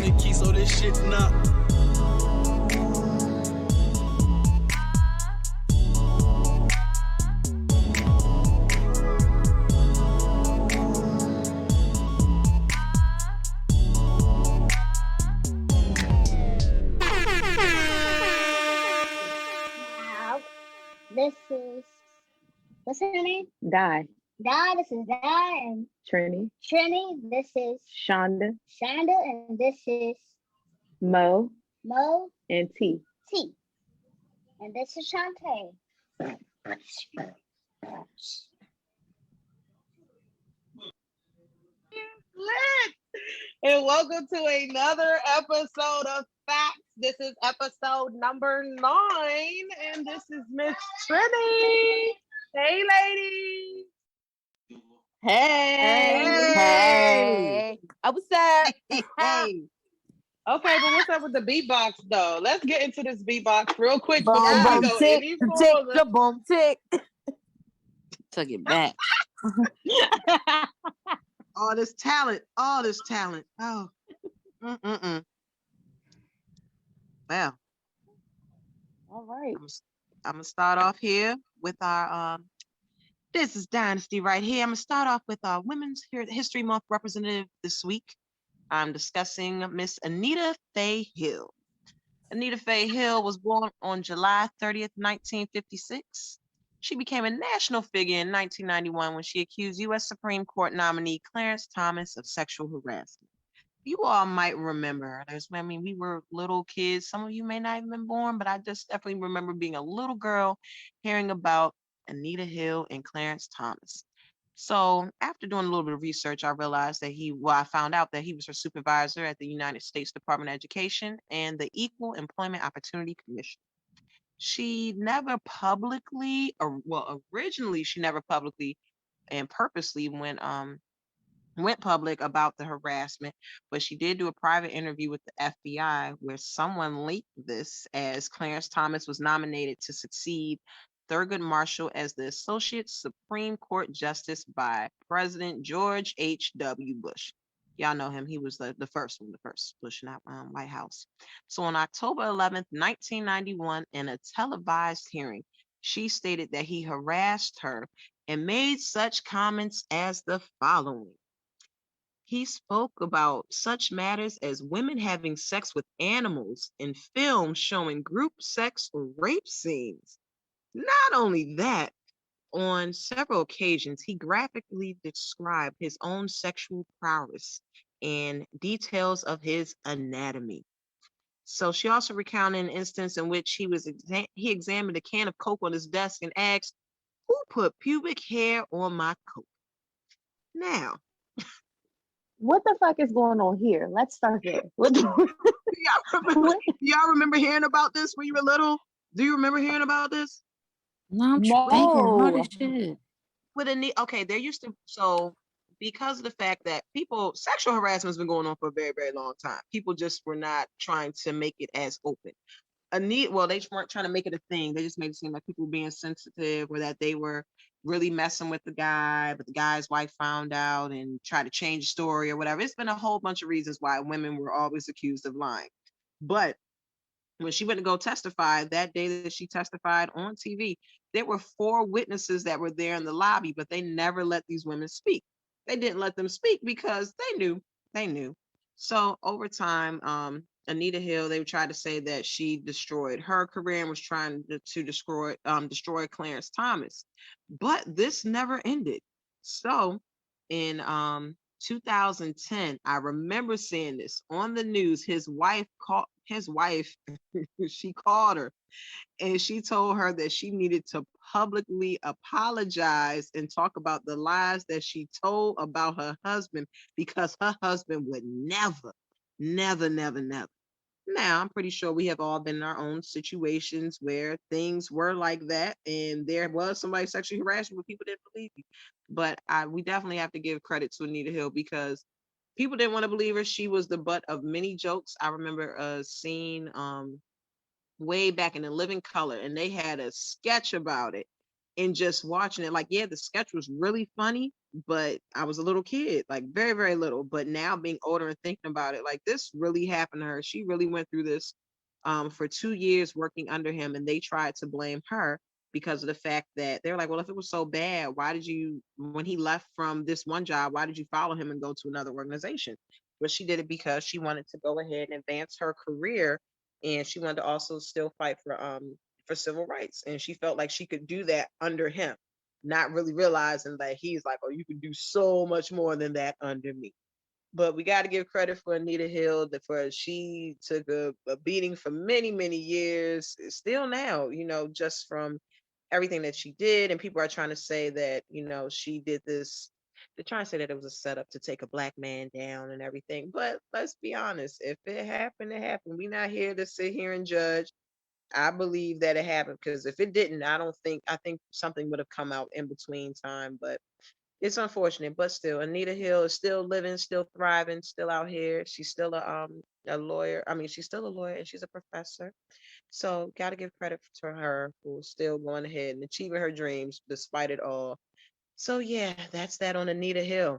the key, so this shit not. This is, what's her name? Di. This is Di, and Trinnie. This is Shonda. and this is Moe. And T. And this is Shantae. And welcome to another episode of Facts. This is episode number 9, and this is Miss Trinnie. Hey, ladies. Hey. Oh, what's up? Hey. Okay, but what's up with the beatbox though? Let's get into this beatbox real quick Boom, before we boom, go tick, any tick, further. the boom, tick. Took it back. All this talent. Oh. Well. All right. I'm gonna start off here with our this is Dynasty right here. I'm gonna start off with our Women's History Month representative this week. I'm discussing Miss Anita Faye Hill. Anita Faye Hill was born on July 30th, 1956. She became a national figure in 1991 when she accused U.S. Supreme Court nominee Clarence Thomas of sexual harassment. You all might remember. We were little kids. Some of you may not have been born, but I just definitely remember being a little girl hearing about Anita Hill and Clarence Thomas. So after doing a little bit of research, I realized that I found out that he was her supervisor at the United States Department of Education and the Equal Employment Opportunity Commission. She never publicly, originally she never publicly and purposely went public about the harassment, but she did do a private interview with the FBI where someone leaked this as Clarence Thomas was nominated to succeed Thurgood Marshall as the Associate Supreme Court Justice by President George H.W. Bush. Y'all know him. He was the first Bush in that White House. So on October 11th, 1991, in a televised hearing, she stated that he harassed her and made such comments as the following. He spoke about such matters as women having sex with animals in films showing group sex or rape scenes. Not only that, on several occasions, he graphically described his own sexual prowess and details of his anatomy. So she also recounted an instance in which he examined a can of Coke on his desk and asked, "Who put pubic hair on my coat?" Now, what the fuck is going on here? Let's start there. Y'all remember hearing about this when you were little? Do you remember hearing about this? No, I'm No. thinking all this shit. There used to, so because of the fact that sexual harassment has been going on for a very, very long time. People just were not trying to make it as open. They weren't trying to make it a thing. They just made it seem like people were being sensitive or that they were really messing with the guy, but the guy's wife found out and tried to change the story or whatever. It's been a whole bunch of reasons why women were always accused of lying. But when she went to go testify, that day that she testified on TV, there were 4 witnesses that were there in the lobby, but they never let these women speak. They didn't let them speak because they knew. So over time, Anita Hill, they tried to say that she destroyed her career and was trying to destroy Clarence Thomas. But this never ended. So in 2010, I remember seeing this on the news. His wife, she called her and she told her that she needed to publicly apologize and talk about the lies that she told about her husband because her husband would never. Now, I'm pretty sure we have all been in our own situations where things were like that and there was somebody sexually harassing, but people didn't believe you. But we definitely have to give credit to Anita Hill because people didn't want to believe her. She was the butt of many jokes. I remember a scene way back in The Living Color, and they had a sketch about it. and just watching it. Like, yeah, the sketch was really funny, but I was a little kid, like very, very little. But now being older and thinking about it, like this really happened to her. She really went through this for 2 years working under him, and they tried to blame her because of the fact that they're like, well, if it was so bad, why did you, when he left from this one job, why did you follow him and go to another organization? But she did it because she wanted to go ahead and advance her career, and she wanted to also still fight for civil rights, and she felt like she could do that under him, not really realizing that he's like, oh, you can do so much more than that under me. But we got to give credit for Anita Hill for she took a beating for many, many years, still now, just from everything that she did. And people are trying to say that, she did this. They're trying to say that it was a setup to take a black man down and everything. But let's be honest, if it happened, it happened. We're not here to sit here and judge. I believe that it happened, because if it didn't, I think something would have come out in between time. But it's unfortunate. But still, Anita Hill is still living, still thriving, still out here. She's still a lawyer. I mean, she's still a lawyer, and she's a professor. So got to give credit to her for still going ahead and achieving her dreams despite it all. So yeah, that's that on Anita Hill.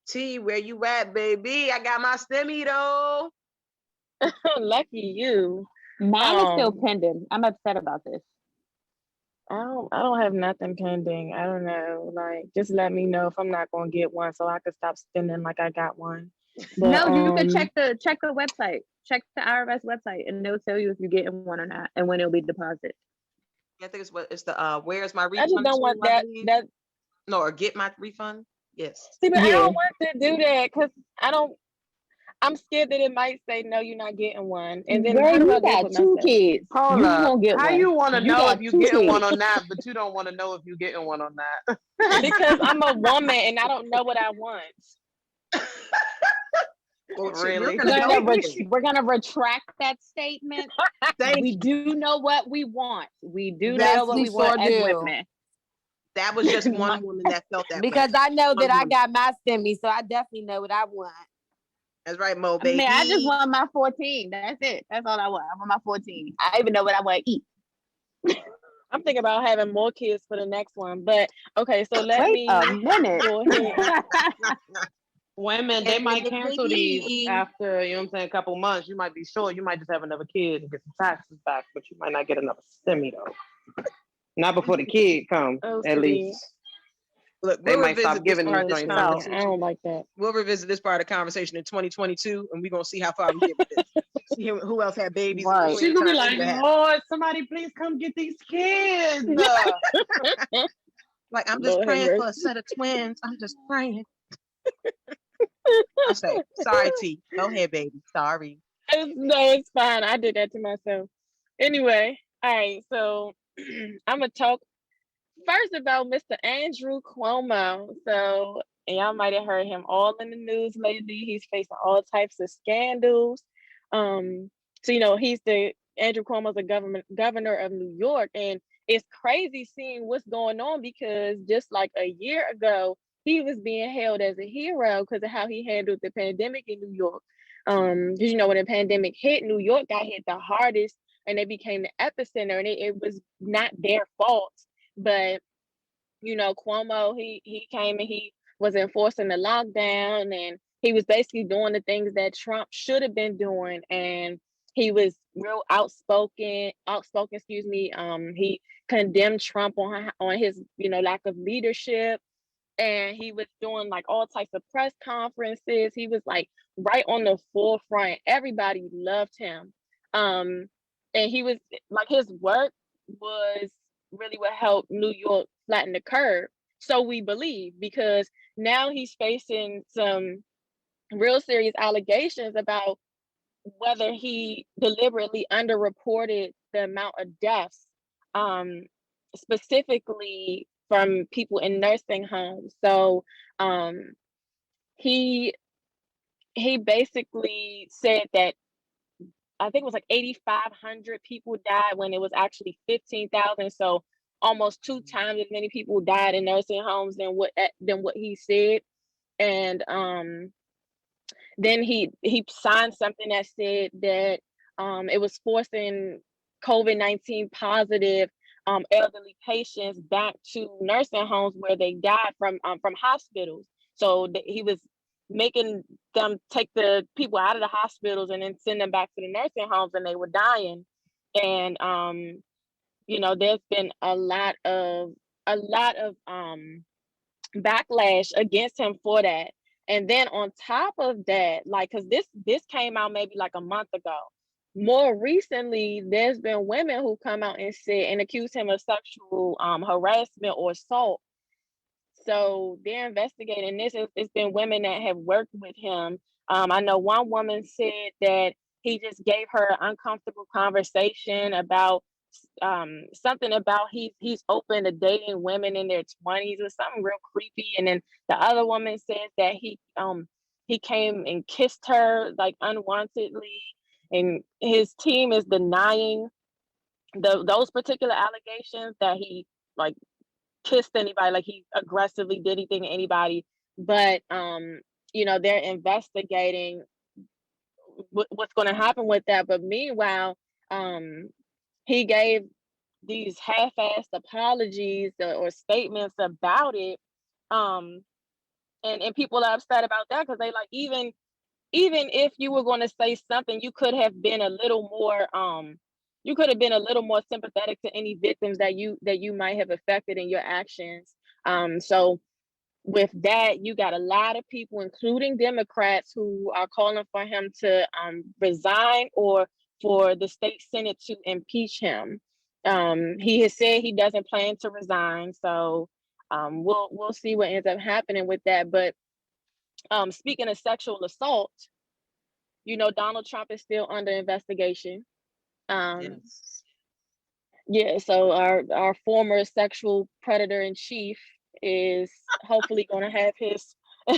T, where you at, baby? I got my STEMI though. Lucky you. Mine is still pending. I'm upset about this. I don't have nothing pending. I don't know. Like, just let me know if I'm not gonna get one, so I can stop spending like I got one. But, No, you can check the website. Check the IRS website, and they'll tell you if you're getting one or not, and when it'll be deposited. I think it's the where's my I just refund? don't want tool, I that. believe. That No, or get my refund. Yes. see, but I Yeah. don't want to do that because I don't. I'm scared that it might say no, you're not getting one, and then Girl, how do I you live got with two myself? kids. Hold You up. won't get How one. you want to You know got if you two getting one kids. or not, but you don't want to know if you getting one or not? Because I'm a woman and I don't know what I want. Well, Really? We're gonna retract that statement. Thank We you. do know what we want. We do Yes, know what we we want sure as do. women. That was just one woman that felt that Because way. I know One that I woman. got my STEMI, so I definitely know what I want. That's right, Mo, I baby. mean, I just want my 14. That's it. That's all I want. I want my 14. I even know what I want to eat. I'm thinking about having more kids for the next one. But okay, so let Wait me a minute. go ahead. Women, they And might if cancel they these leave- after, you know what I'm saying, a couple months. You might be sure you might just have another kid and get some taxes back, but you might not get another STEMI though. Not before the kid come, Oh, at see. least. Look, They we'll might stop revisit this giving part of these this joints No, out. conversation. I don't like that. We'll revisit this part of the conversation in 2022, and we're gonna see how far we get with this. See who else had babies. in Right. between She's gonna be the like, time that happened. Lord, somebody please come get these kids. Like, I'm just Lord have praying for a mercy. set of twins. I'm just praying. I say, sorry, T. Go ahead, baby. Sorry. No, it's fine. I did that to myself. Anyway, all right. So I'm gonna talk first about Mr. Andrew Cuomo. So, and y'all might have heard him all in the news lately. He's facing all types of scandals. So he's Andrew Cuomo's the governor of New York, and it's crazy seeing what's going on because just like a year ago, he was being hailed as a hero because of how he handled the pandemic in New York. Because when the pandemic hit, New York got hit the hardest, and they became the epicenter, and it was not their fault. But Cuomo, he came and he was enforcing the lockdown, and he was basically doing the things that Trump should have been doing, and he was real outspoken, excuse me. He condemned Trump on his lack of leadership, and he was doing like all types of press conferences. He was like right on the forefront. Everybody loved him. And he was like, his work was really what helped New York flatten the curve. So we believe, because now he's facing some real serious allegations about whether he deliberately underreported the amount of deaths, specifically from people in nursing homes. So he basically said that I think it was like 8,500 people died when it was actually 15,000. So almost 2 times as many people died in nursing homes than what he said. And then he signed something that said that it was forcing COVID-19 positive elderly patients back to nursing homes where they died from hospitals. So he was making them take the people out of the hospitals and then send them back to the nursing homes, and they were dying. And there's been a lot of backlash against him for that. And then on top of that, like, because this came out maybe like a month ago. More recently, there's been women who come out and said and accuse him of sexual harassment or assault. So they're investigating this. It's been women that have worked with him. I know one woman said that he just gave her an uncomfortable conversation about something about he's open to dating women in their 20s or something real creepy. And then the other woman says that he came and kissed her like unwantedly, and his team is denying those particular allegations that he like kissed anybody, like he aggressively did anything to anybody. But they're investigating what's going to happen with that. But meanwhile, he gave these half-assed apologies or statements about it, and people are upset about that because they like, even if you were going to say something, you could have been a little more sympathetic to any victims that you might have affected in your actions. So with that, you got a lot of people, including Democrats, who are calling for him to resign or for the state Senate to impeach him. He has said he doesn't plan to resign, so we'll see what ends up happening with that. But speaking of sexual assault, Donald Trump is still under investigation. Yes. Yeah, so our former sexual predator in chief is hopefully going to have his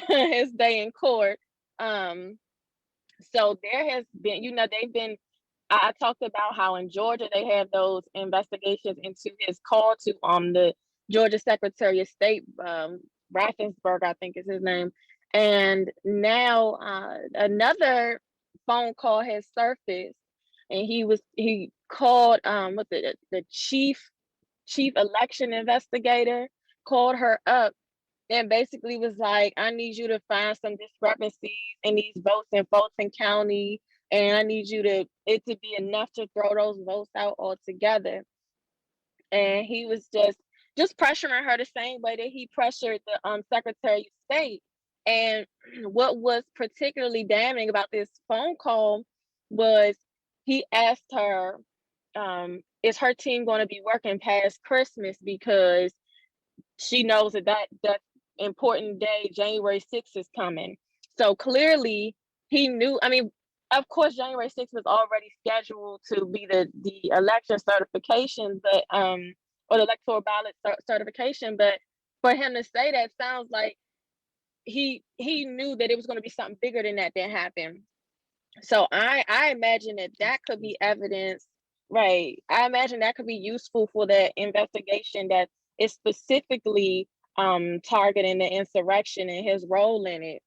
his day in court. So there has been, they've been. I talked about how in Georgia they have those investigations into his call to the Georgia Secretary of State, Raffensperger, I think is his name, and now another phone call has surfaced, and he called the chief election investigator, called her up and basically was like, I need you to find some discrepancies in these votes in Fulton County, and I need it to be enough to throw those votes out altogether. And he was just pressuring her the same way that he pressured the Secretary of State. And what was particularly damning about this phone call was he asked her, is her team going to be working past Christmas, because she knows that important day, January 6th, is coming. So clearly he knew. I mean, of course, January 6th was already scheduled to be the election certification, but or the electoral ballot certification. But for him to say that sounds like he knew that it was going to be something bigger than that happened. So I imagine that could be evidence, right? I imagine that could be useful for the investigation that is specifically targeting the insurrection and his role in it,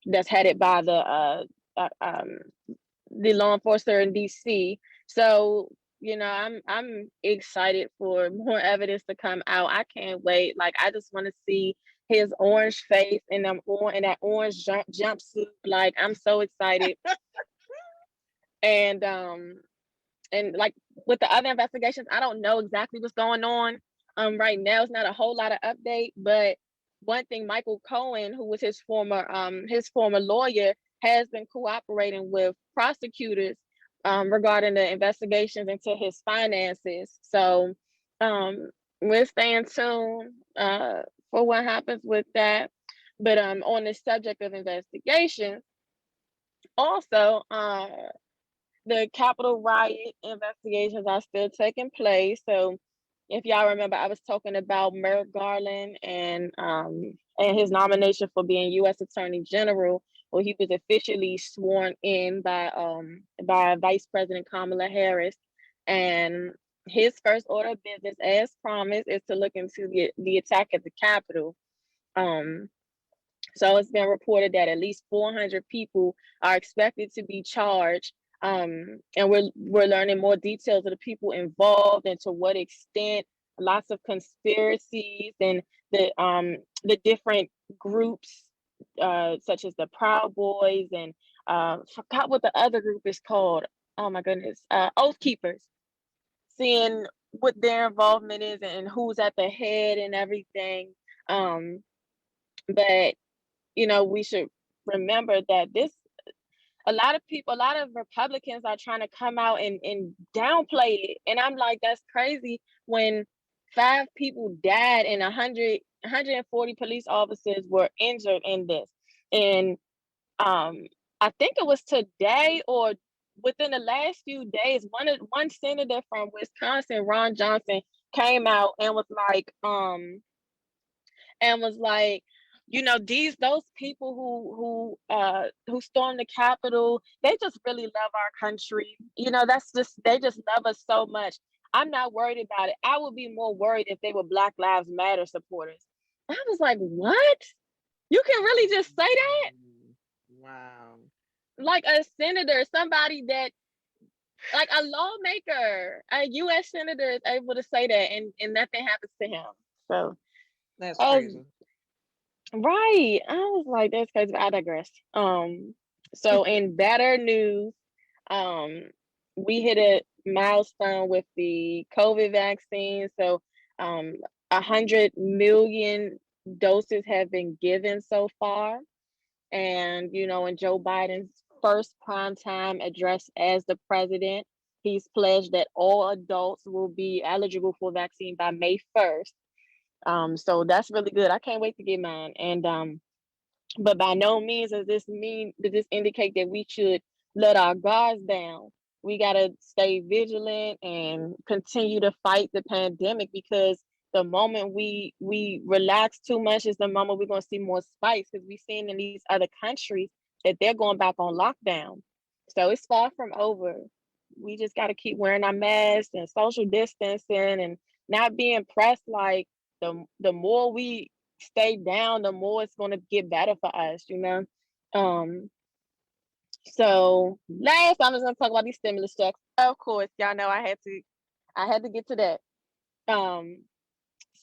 that's headed by the law enforcer in DC. So I'm excited for more evidence to come out. I can't wait. Like, I just want to see his orange face and that orange jumpsuit. Like, I'm so excited. And like with the other investigations, I don't know exactly what's going on. Right now it's not a whole lot of update, but one thing, Michael Cohen, who was his former lawyer, has been cooperating with prosecutors regarding the investigations into his finances. So we're staying tuned for what happens with that. But on the subject of investigations, also the Capitol riot investigations are still taking place. So if y'all remember, I was talking about Merrick Garland and his nomination for being U.S. Attorney General. Well, he was officially sworn in by Vice President Kamala Harris, and his first order of business, as promised, is to look into the attack at the Capitol. So it's been reported that at least 400 people are expected to be charged And we're learning more details of the people involved and to what extent. Lots of conspiracies and the different groups, such as the Proud Boys and forgot what the other group is called. Oh my goodness, Oath Keepers. Seeing what their involvement is and who's at the head and everything. But we should remember that a lot of Republicans are trying to come out and downplay it. And I'm like, that's crazy when 5 people died and 140 police officers were injured in this. And I think it was today or within the last few days, one senator from Wisconsin, Ron Johnson, came out and was like, those people who stormed the Capitol, they just really love our country. They just love us so much. I'm not worried about it. I would be more worried if they were Black Lives Matter supporters. I was like, what? You can really just say that? Wow. Like a senator, somebody that, like a lawmaker, a U.S. senator is able to say that and nothing happens to him. So That's crazy. Right. I was like, that's crazy. I digress. So in better news, we hit a milestone with the COVID vaccine. So 100 million doses have been given so far. And, in Joe Biden's first primetime address as the president, he's pledged that all adults will be eligible for vaccine by May 1st. So that's really good. I can't wait to get mine. And but by no means does this indicate that we should let our guards down. We gotta stay vigilant and continue to fight the pandemic, because the moment we relax too much is the moment we're gonna see more spikes, because we've seen in these other countries that they're going back on lockdown. So it's far from over. We just gotta keep wearing our masks and social distancing and not being pressed. Like the more we stay down, the more it's gonna get better for us, So last, I'm just gonna talk about these stimulus checks. Of course, y'all know I had to get to that.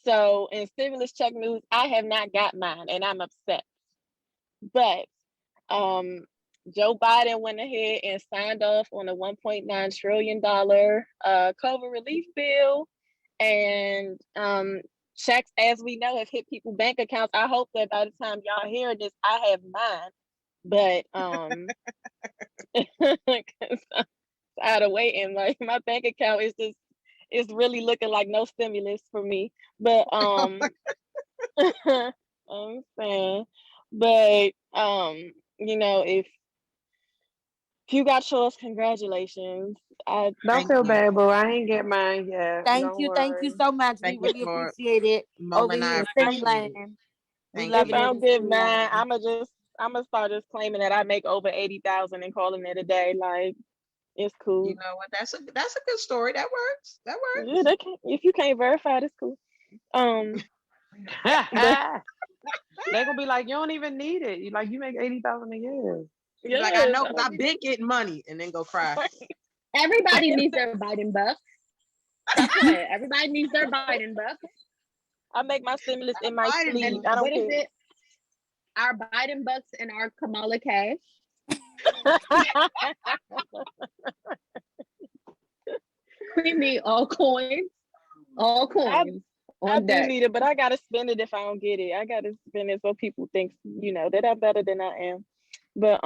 So in stimulus check news, I have not got mine, and I'm upset. But Joe Biden went ahead and signed off on a $1.9 trillion COVID relief bill, and checks, as we know, have hit people's bank accounts. I hope that by the time y'all hear this, I have mine. But 'cause I'm tired of waiting. Like, my bank account is really looking like no stimulus for me. But I'm saying, but if you got yours, congratulations. Don't Thank feel you. bad, boo. I ain't get mine yet. Thank Don't you worry. so much. Thank We you really for appreciate it. Mo Over and I here in City appreciate it. Land. We Thank love If it I here you. in don't get City mine, Land. I'm gonna start just claiming that I make over 80,000 and calling it a day. Like, it's cool. You know what? That's a good story. That works. That Yeah, works. if you can't verify it, it's cool. But They're gonna be like, you don't even need it. You make 80,000 a year. Be like, I yes, know, because I've been getting money, and then go cry. Everybody needs their Biden bucks. Guess what? Everybody needs their Biden bucks. I make my stimulus in my Biden sleep. And I don't what is care. it? Our Biden bucks and our Kamala cash. We need all coins. All coins. I On do deck. need it, but I gotta spend it if I don't get it. I gotta spend it so people think, that I'm better than I am. But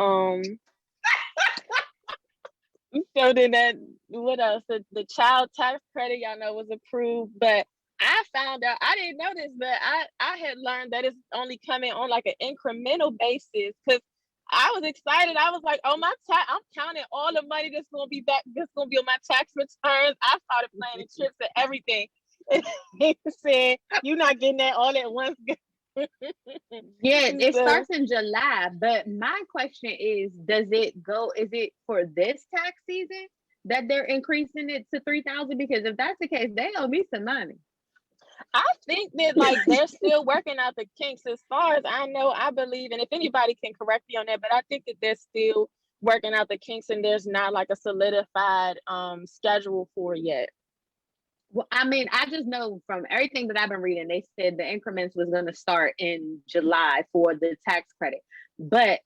so then what else? The child tax credit, y'all know, was approved, but I found out, I didn't know this, but I had learned that it's only coming on like an incremental basis, because I was excited. I was like, oh, I'm counting all the money that's gonna be on my tax returns. I started planning trips and everything. They said, you're not getting that all at once. Yeah, it So- starts in July. But my question is it for this tax season that they're increasing it to 3,000? Because if that's the case, they owe me some money. I think that they're still working out the kinks, as far as I know. I believe, and if anybody can correct me on that, but I think that they're still working out the kinks, and there's not like a solidified schedule for it yet. Well, I mean, I just know from everything that I've been reading, they said the increments was going to start in July for the tax credit. But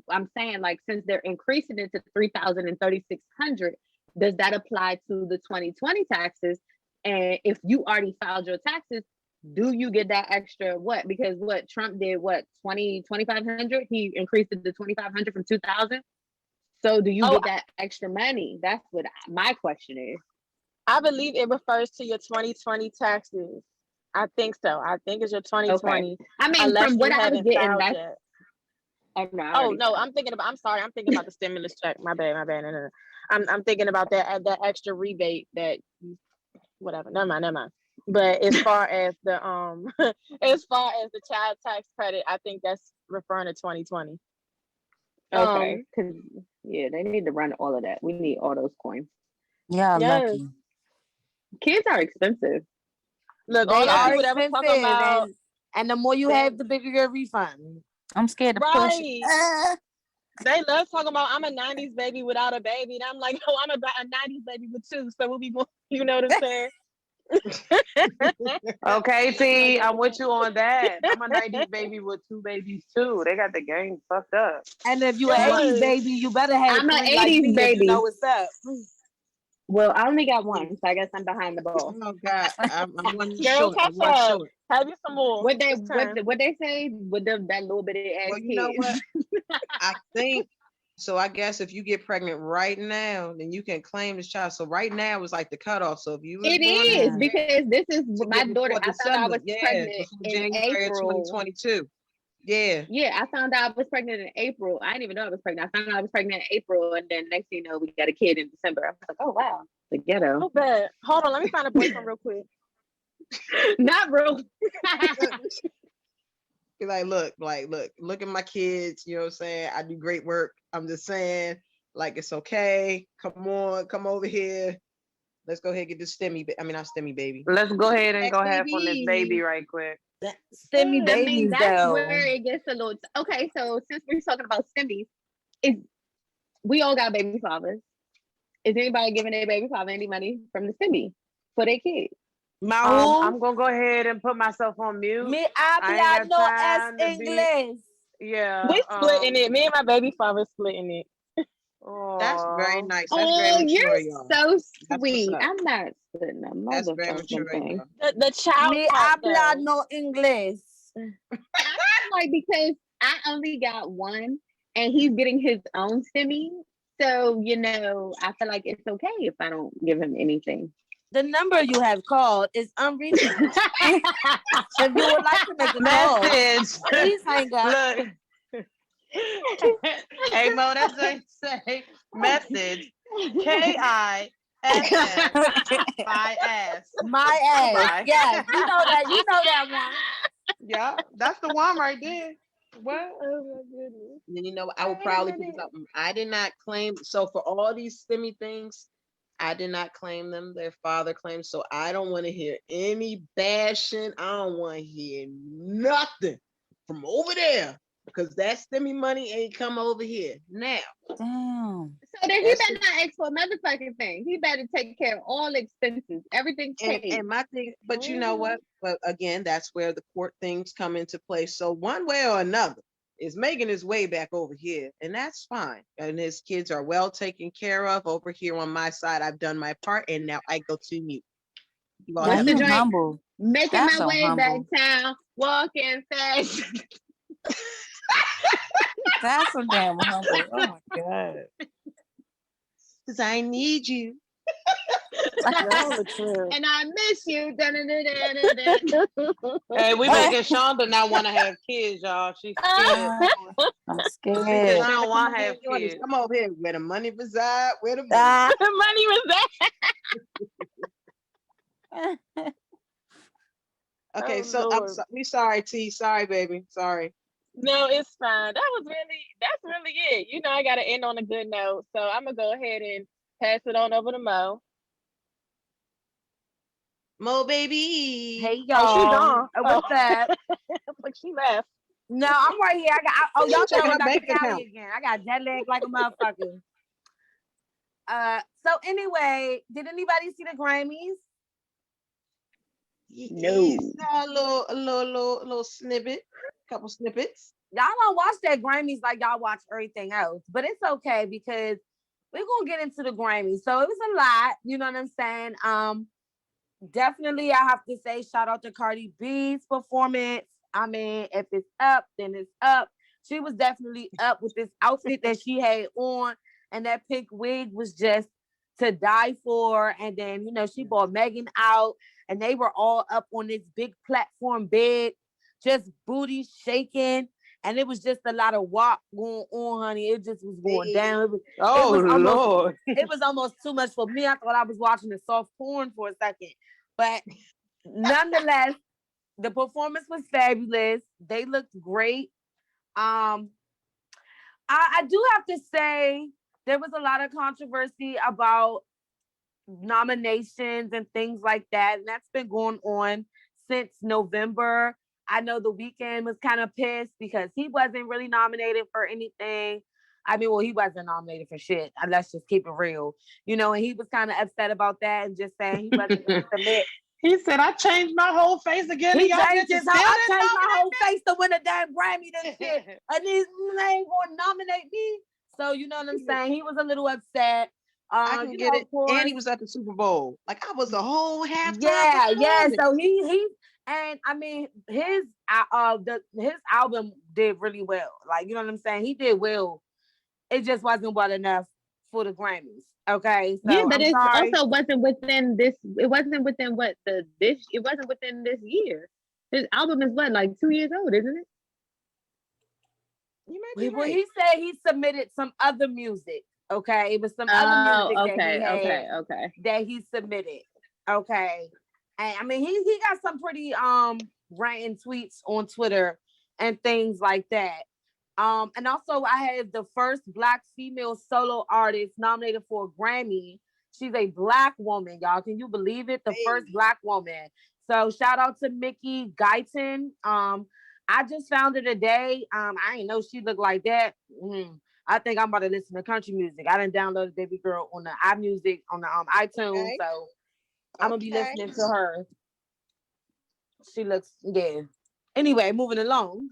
I'm saying, like, since they're increasing it to 3,000 and 3,600, does that apply to the 2020 taxes? And if you already filed your taxes, do you get that extra what? Because what Trump did, 2,500? He increased it to 2,500 from 2,000. So do you get that extra money? That's what my question is. I believe it refers to your 2020 taxes. I think so. I think it's your 2020. Okay. I mean, from what I was getting, that's. No, I'm thinking about the stimulus check. My bad. No. I'm thinking about that extra rebate that whatever. Never mind. But as far as the child tax credit, I think that's referring to 2020. Okay. Yeah, they need to run all of that. We need all those coins. Yeah, yes. lucky. Kids are expensive. Look, They all those are people that was talking about, and the more you have, the bigger your refund. I'm scared to push. They love talking about I'm a 90s baby without a baby. And I'm like, oh, I'm a 90s baby with two. So we'll be going, you know what I'm saying? Okay, T, I'm with you on that. I'm a 90s baby with two babies too. They got the game fucked up. And if you're an 80s baby, you better have I'm an 80s like baby. You know what's up. Well, I only got one, so I guess I'm behind the ball. Oh God, I'm one Girl, short. Have you some more? What they say with that little bit of ass Well, you know what? I think so. I guess if you get pregnant right now, then you can claim this child. So right now is like the cutoff. So if you was because this is my daughter. I found out I was pregnant in January April 2022. Yeah. Yeah, I found out I was pregnant in April. I didn't even know I was pregnant. I found out I was pregnant in April, and then next thing you know, we got a kid in December. I was like, oh wow, the ghetto. Oh bad. Hold on, let me find a boyfriend real quick. Not real. Be like, look at my kids. You know what I'm saying? I do great work. I'm just saying, like, it's okay. Come on, come over here. Let's go ahead and get this not STEMI baby. Let's go ahead and go half on this baby right quick. STEMI babies, I mean, that's though. where it gets a little. Okay, so since we're talking about STEMIs, we all got baby fathers. Is anybody giving their baby father any money from the STEMI for their kids? I'm gonna go ahead and put myself on mute. Me habla no es inglés. Yeah, we splitting it. Me and my baby father splitting it. That's very nice. That's very mature, you're y'all. so sweet. I'm not splitting a That's very mature, thing. The child. Me habla no inglés. I'm like, because I only got one, and he's getting his own STEMI. So, you know, I feel like it's okay if I don't give him anything. The number you have called is unreachable. If you would like to make a call, please hang up. Look. Hey Mo, that's what I say. Message KISS. My ass. Yes, you know that one. Yeah, that's the one right there. Well, Oh my goodness. And you know, I will probably put something. I did not claim. So for all these STEMI things, I did not claim them. Their father claimed. So I don't want to hear any bashing. I don't want to hear nothing from over there, because that STEMI money ain't come over here now. Damn. So then he better not ask for a motherfucking thing. He better take care of all expenses, everything paid. And my thing, but you know what? But again, that's where the court things come into play. So one way or another is making his way back over here, and that's fine. And his kids are well taken care of over here on my side. I've done my part, and now I go to mute. That's the joint. humble. Making That's my so way humble. back town, walking fast. That's so damn humble. Oh my god. Because I need you. And I miss you. Dun-dun-dun-dun-dun-dun. hey, we making Shonda not want to have kids, y'all. She's scared. I'm She scared. don't want to have kids. Come over here. Where the money reside? Where the money? Ah. The money was there. Okay, Oh, so Lord. we sorry, T. Sorry, baby. Sorry. No, it's fine. That's really it. You know, I gotta end on a good note. So I'm gonna go ahead and pass it on over to Mo. Mo baby. Hey Oh, she y'all. gone. What's up? Like she left. No, I'm right here. Y'all Check know my I'm back bank to Cali account. again. I got jet lag like a motherfucker. So anyway, did anybody see the Grammys? No. A little snippet, couple snippets. Y'all don't watch that Grammys like y'all watch everything else, but it's okay because we're gonna get into the Grammys. So it was a lot, you know what I'm saying? Definitely I have to say shout out to Cardi B's performance. I mean, if it's up, then it's up. She was definitely up with this outfit that she had on, and that pink wig was just to die for. And then, she brought Megan out, and they were all up on this big platform bed, just booty shaking. And it was just a lot of walk going on, honey. It just was going down. Oh, Lord. It was almost too much for me. I thought I was watching a soft porn for a second. But nonetheless, the performance was fabulous. They looked great. I do have to say there was a lot of controversy about nominations and things like that. And that's been going on since November. I know The Weeknd was kind of pissed because he wasn't really nominated for anything. I mean, well, he wasn't nominated for shit. Let's just keep it real. And he was kind of upset about that and just saying he wasn't going to submit. He said, I changed my whole face again. He changed his whole, I changed my whole face to win a damn Grammy and shit. And these ain't going to nominate me. So, you know what I'm saying? He was a little upset. I can get it. And he was at the Super Bowl. Like I was the whole halftime. Yeah. So he and I mean his album did really well. Like, you know what I'm saying? He did well. It just wasn't well enough for the Grammys. Okay. So yeah, but I'm it sorry. also wasn't within this. It wasn't within it wasn't within this year. His album is what, like 2 years old, isn't it? You may be Well, right. he said he submitted some other music. Okay. It was some other music that he had that he submitted. Okay. And I mean he got some pretty ranting tweets on Twitter and things like that. And also I have the first Black female solo artist nominated for a Grammy. She's a Black woman, y'all. Can you believe it? The first Black woman. So shout out to Mickey Guyton. I just found her today. I didn't know she looked like that. I think I'm about to listen to country music. I didn't download Baby Girl on the iMusic on the iTunes. Okay. So I'm gonna be listening to her. She looks, yeah. Anyway, moving along.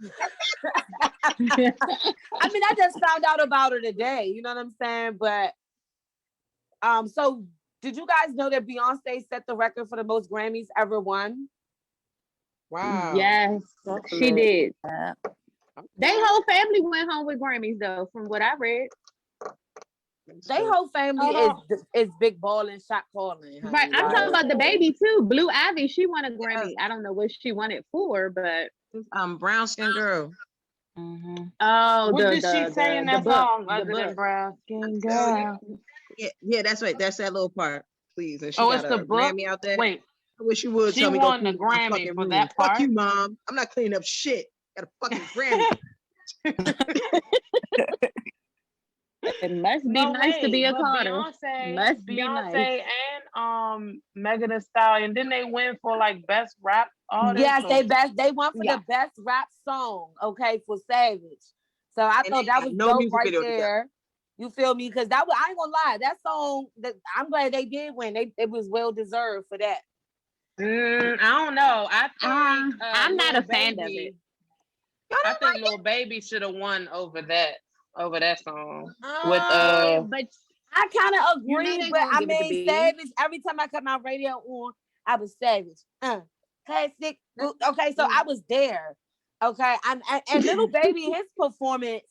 I mean, I just found out about her today. You know what I'm saying? But so did you guys know that Beyonce set the record for the most Grammys ever won? Wow. Yes, she did. They whole family went home with Grammys though, from what I read. They whole family is big ball and shot calling. Right, I'm talking about the baby too. Blue Ivy, she won a Grammy. I don't know what she won it for, but brown skin girl. Mm-hmm. Oh, what did she say in that song other than brown skin girl? Yeah, that's right. That's that little part. Please. And she it's the book. Grammy out there. Wait, I wish you would she tell me. won the Grammy for that part. Fuck you, Mom. I'm not cleaning up shit. Got a fucking Grammy. It must be nice to be a Carter. Beyonce and Megan Thee Stallion, didn't they win for like best rap artist? Yes, they won for the best rap song, okay, for Savage. So I thought that was dope right there. You feel me? Because I ain't gonna lie, that song, I'm glad they did win. It was well deserved for that. I don't know. I think I'm not a fan of it. I think Lil Baby should have won over that song. With but I kind of agree, but I mean Savage, every time I cut my radio on, I was Savage. Classic. Okay, so I was there. Okay. And Little Baby, his performance,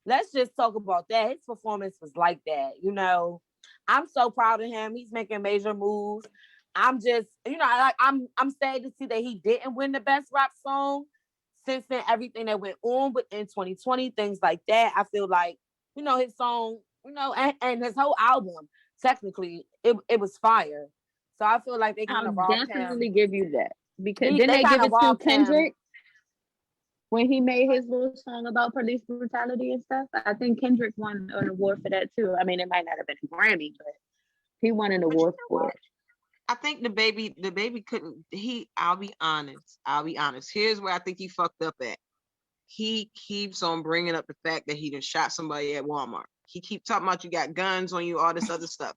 let's just talk about that. His performance was like that, you know. I'm so proud of him. He's making major moves. I'm just, I'm sad to see that he didn't win the best rap song. Since then, everything that went on within 2020, things like that, I feel like, his song, and his whole album, technically, it was fire. So I feel like they kind of robbed him. Definitely give you that. Because didn't they give it to Kendrick when he made his little song about police brutality and stuff? I think Kendrick won an award for that too. I mean, it might not have been a Grammy, but he won an award for it. I think the baby couldn't. I'll be honest. Here's where I think he fucked up at. he keeps on bringing up the fact that he done shot somebody at Walmart. He keep talking about you got guns on you, all this other stuff.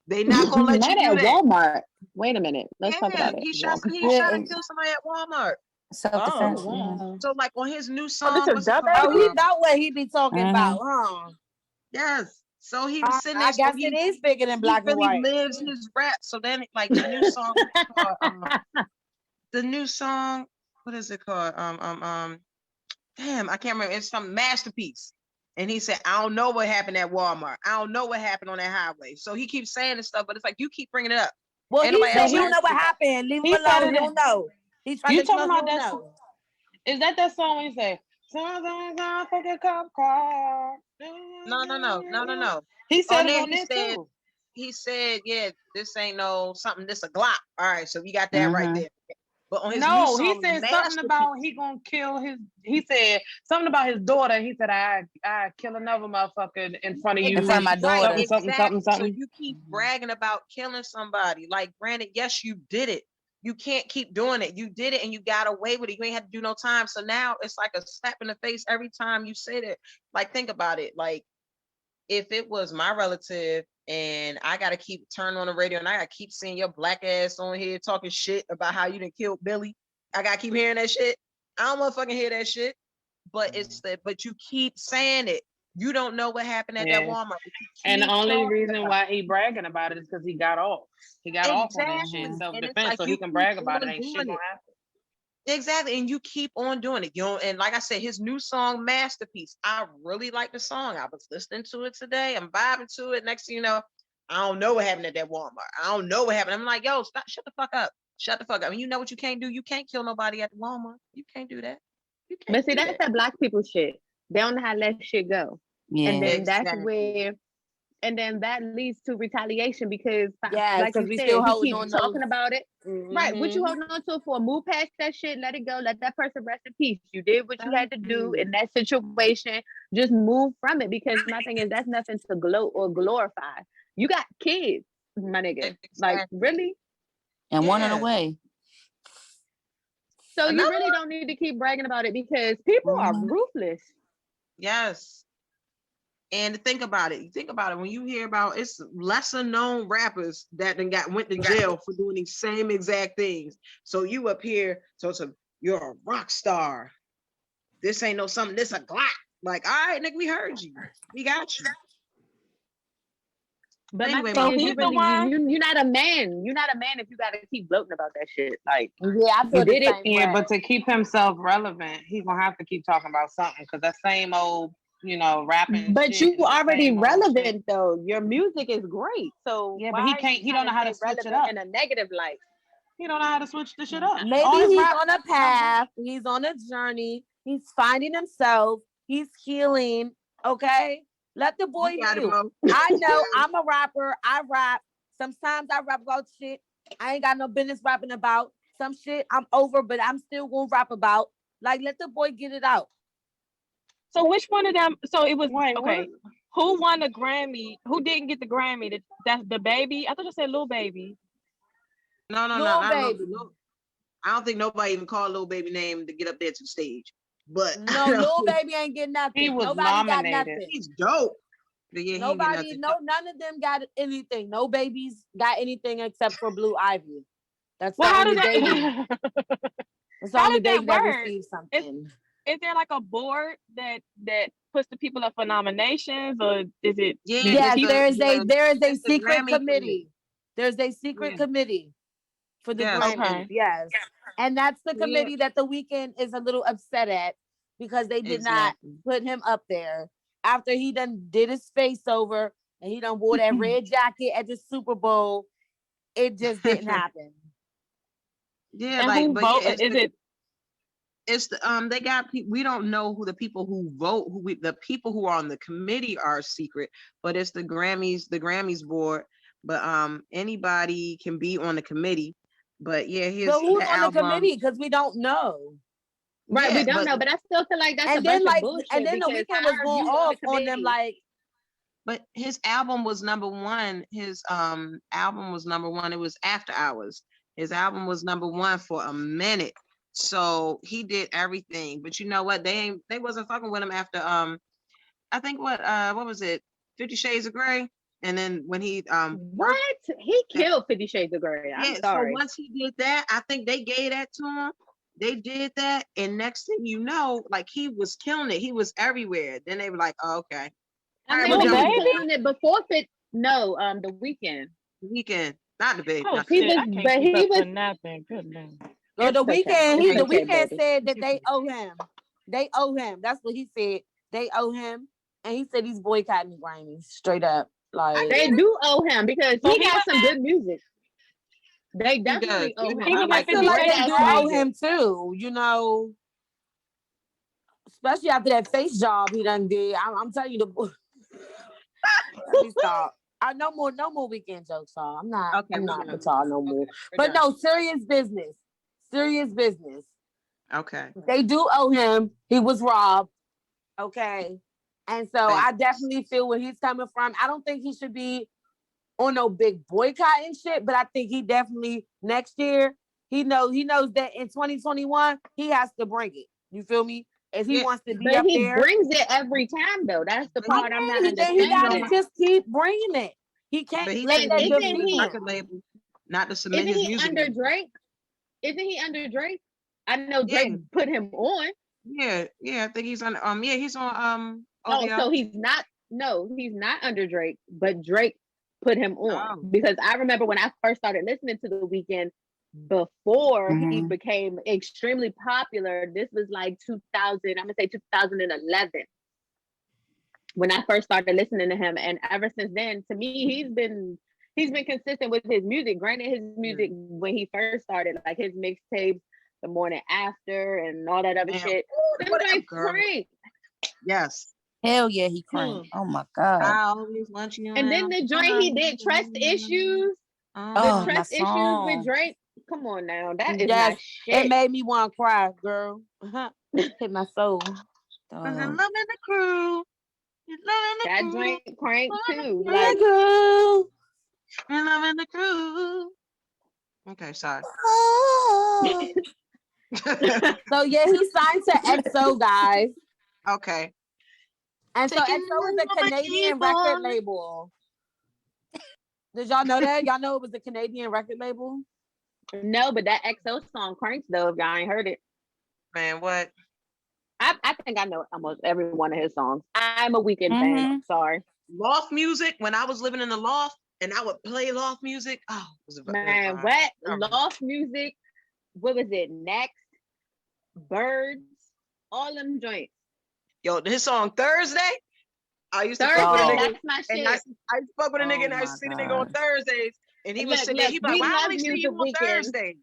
They not gonna let you do that. Walmart. Wait a minute. Let's talk about it. He shot and killed somebody at Walmart. Self-defense. Wow. So like on his new song, this is what's it dumb. called? Oh, he know what he be talking about, Mhm. huh? Yes. So he was sitting there. I guess it is bigger than black and white. He lives his rap. So then, like the new song, the new song, what is it called? Damn, I can't remember. It's some masterpiece. And he said, I don't know what happened at Walmart. I don't know what happened on that highway. So he keeps saying this stuff, but it's like you keep bringing it up. Well, Ain't he nobody said else you don't know what asking. happened. Leave He him said alone. it You don't know. He's trying You to talking tell about you that? don't know. Is that song when you say, "Sometimes I fuck a cop car"? No. He said it there on he there said, too. he said, yeah, this ain't no something, this a Glock. All right, so we got that right there. But on his new No, song, he said something about he gonna kill his. He said something about his daughter. He said, "I kill another motherfucker in front of you." In front of my daughter. Something. So you keep bragging about killing somebody. Like, granted, yes, you did it. You can't keep doing it. You did it and you got away with it. You ain't had to do no time. So now it's like a slap in the face every time you say that. Like, think about it. Like, if it was my relative and I gotta keep turning on the radio and I gotta keep seeing your black ass on here talking shit about how you done killed Billy, I gotta keep hearing that shit. I don't motherfucking hear that shit. But it's that, but you keep saying it. You don't know what happened at that Walmart. And the only reason about why he bragging about it is because he got off. He got off on that shit, Exactly. self-defense, like so he you can keep brag about it. on Ain't shit doing gonna it. happen. Exactly. And you keep on doing it. You know, and like I said, his new song, Masterpiece, I really like the song. I was listening to it today. I'm vibing to it. Next thing you know, I don't know what happened at that Walmart. I don't know what happened. I'm like, yo, stop, shut the fuck up. Shut the fuck up. And you know what you can't do? You can't kill nobody at the Walmart. You can't do that. You can't But see, do that's that. that black people shit. They don't know how to let shit go. Yeah. And then Exactly. that's where, and then that leads to retaliation because, Yes, like 'cause you we said, still he holding keeps on talking those- about it. Right. What you holding on to it for? Move past that shit. Let it go. Let that person rest in peace. You did what you had to do in that situation. Just move from it because my thing is that's nothing to gloat or glorify. You got kids, my nigga. Like, Exactly. really? And one on the way. So you Another really don't need to keep bragging about it because people are ruthless. Yes. And think about it. Think about it. When you hear about it's lesser known rappers that then went to jail for doing these same exact things. So you up here, so you're a rock star. This ain't no something. This a Glock. Like, all right, nigga, we heard you. We got you. But anyway, my thing is, he's the one. you're not a man. You're not a man if you gotta keep gloating about that shit. Like, Yeah, I feel you did the it. same Yeah, way. but to keep himself relevant, he's gonna have to keep talking about something because that same old, rapping. But shit you is the already same old shit. relevant though. Your music is great. So Yeah, but why he are can't. you He don't trying know how to stay switch it relevant up. in a negative light? He don't know how to switch the shit up. Maybe All his he's rap- on a path. He's on a journey. He's finding himself. He's healing. Okay, let the boy You got it, heal. Mo. I know I'm a rapper. I rap. Sometimes I rap about shit I ain't got no business rapping about. Some shit I'm over, but I'm still gonna rap about. Like, let the boy get it out. So which one of them? So it was Wait, okay. Who won the Grammy? Who didn't get the Grammy? That's the baby. I thought you said Lil Baby. No, Lil I Baby. I don't think nobody even called Lil Baby name to get up there to the stage. But No, Lil Baby ain't getting nothing. He was Nobody nominated. got nothing. he's dope. But yeah, Nobody, none of them got anything. No babies got anything except for Blue Ivy. That's Well, the how only does that? baby. That's the How only does that baby that work? received something. Is there like a board that puts the people up for nominations, or is it? Yes, there is a secret Grammy committee. There's a secret committee for the Yes. Grammys. Okay. Yes, and that's the committee that the Weeknd is a little upset at because they did not put him up there after he done did his face over and he done wore that red jacket at the Super Bowl. It just didn't happen. Yeah, And like, who but vote? yeah, Is it? it's the they got people. We don't know who the people who vote, the people who are on the committee are secret, but it's the Grammys board. But anybody can be on the committee. But yeah, here's So who's the on album. the committee? Because we don't know. Right, Yeah, we don't but- know, but I still feel like that's a And bunch then of bullshit. and then the because Weeknd was how are going you off the on them committee? like, But his album was number one. His album was number one. It was After Hours. His album was number one for a minute. So he did everything. But you know what? They wasn't fucking with him after I think what was it? 50 Shades of Grey. And then when he What? He killed 50 Shades of Grey. I'm yeah, so sorry. once he did that, I think they gave that to him. They did that, and next thing you know, like he was killing it. He was everywhere. Then they were like, oh, okay. I All mean, right, he we're done was with Baby? killing it before Fit. No, the Weekend. the Weekend. Not the baby. Oh Not He shit, was, I can't but keep he up was. with nothing. Goodness. Well, It's the okay. weekend, It's the okay, weekend baby. said that they owe him. They owe him. That's what he said. They owe him, and he said he's boycotting the Grammys straight up. Like They do owe him because So he he got was some good music. They definitely does. owe him. He was I at feel 50 like Shades they of do Grey? owe him too. You know, especially after that face job he done did. I'm telling you, let me stop. I no more weekend jokes, y'all. I'm not. Okay, I'm we're not done. with y'all no more. Okay, we're But done. no, serious business. Serious business. Okay. They do owe him. He was robbed. Okay. And so Thank I definitely feel where he's coming from. I don't think he should be on no big boycott and shit, but I think he definitely next year, he knows that in 2021, he has to bring it. You feel me? If he Yeah, wants to be But up he there, brings it every time, though. That's the part I'm not then he gotta understanding. just keep bringing it. He can't but he let changed that his Isn't defeat he? record him. label not to submit Isn't his he music under anymore. Drake? Isn't he under Drake? I know Yeah, Drake put him on. yeah. I think he's on yeah, he's on Oh, OVO. so he's not. No, he's not under Drake, but Drake put him on Oh. because I remember when I first started listening to The Weeknd before he Mhm. became extremely popular. This was like 2000. I'm gonna say 2011 when I first started listening to him, and ever since then, to me, he's been consistent with his music. Granted, his music when he first started, like his mixtapes, The Morning After, and all that other Man, shit. Them whatever, joints girl. crank. Yes. Hell yeah, he cranked. Oh my God. I always want you And then now. the joint he did Trust Issues. The Oh, Oh, my Trust Issues with song. Drake. Come on now, that is Yes, my it shit. made me want to cry, girl. Hit my soul. cause in Dog. love in the crew. In love in the That crew. joint crank too. Yeah, Like girl. In love in the crew. Okay, sorry. Oh. So yeah, he signed to EXO, guys. Okay. And so Taking EXO is a on my Canadian record keyboard. label. Did y'all know that? Y'all know it was a Canadian record label? no, but that XO song cranks though. If y'all ain't heard it, Man, what? I think I know almost every one of his songs. I'm a Weekend fan. Mhm. I'm sorry, Loft music. When I was living in the loft and I would play loft music. Oh, it was a man. vibe. What Um, Lost Music? What was it? Next, Birds, all them joints. Yo, his song Thursday. I used to fuck with a Thursday, Dog. nigga. that's my And I shit. used to fuck with a nigga Oh and I my used to see the nigga on God. Thursdays. And he would Look, sit there. look, He'd be like, we "Why I love only see you, you The on Weekend. Thursday?"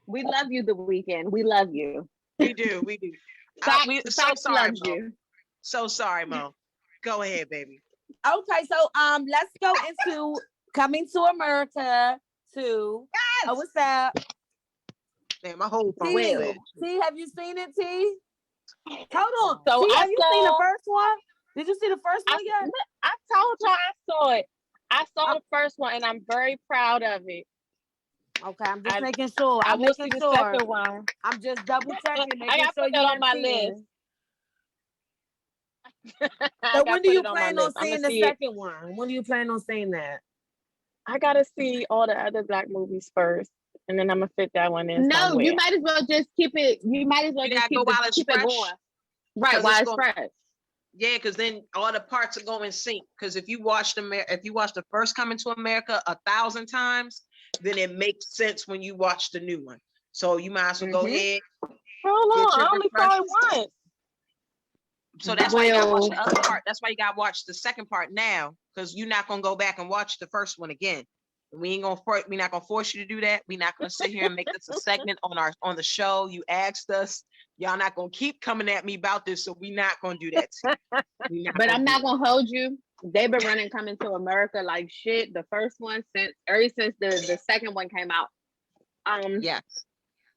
We love you, The Weekend. We love you. We do. We do. We so Facts sorry, loves Mo. you. So sorry, Mo. Go ahead, baby. Okay, so let's go into Coming to America 2. Oh, what's up? Man, my whole phone T, was T, have you seen it, T? Hold on. So T, I have you seen the saw, first one? Did you see the first I, one yet? I told y'all I saw it. I saw the first one and I'm very proud of it. Okay, I'm just I making sure. I I'm will see making the sure. second one. I'm just double checking, I making gotta sure put you that on didn't my see list. it. I So gotta when do put you it on my plan on list. I'm gonna seeing the see it. second one? When do you plan on seeing that? I gotta see all the other Black movies first, and then I'm gonna fit that one in No, you somewhere. might as well just keep it. You might as well You just gotta go while it's keep it fresh. going. Right, Because while it's it's going. fresh. Yeah, because then all the parts are going in sync. Because if you watch the first Coming to America 1,000 times, then it makes sense when you watch the new one. So you might as well go ahead. Hold Get on, your I only saw it refreshers. once. So that's why you gotta watch Well, the other part. That's why you gotta watch the second part now, because you're not gonna go back and watch the first one again. We're not gonna force you to do that. We're not gonna sit here and make this a segment on the show. You asked us. Y'all not gonna keep coming at me about this, so we're not gonna do that. but I'm not gonna hold you. They've been running Coming to America like shit. The first one since the second one came out. Yes,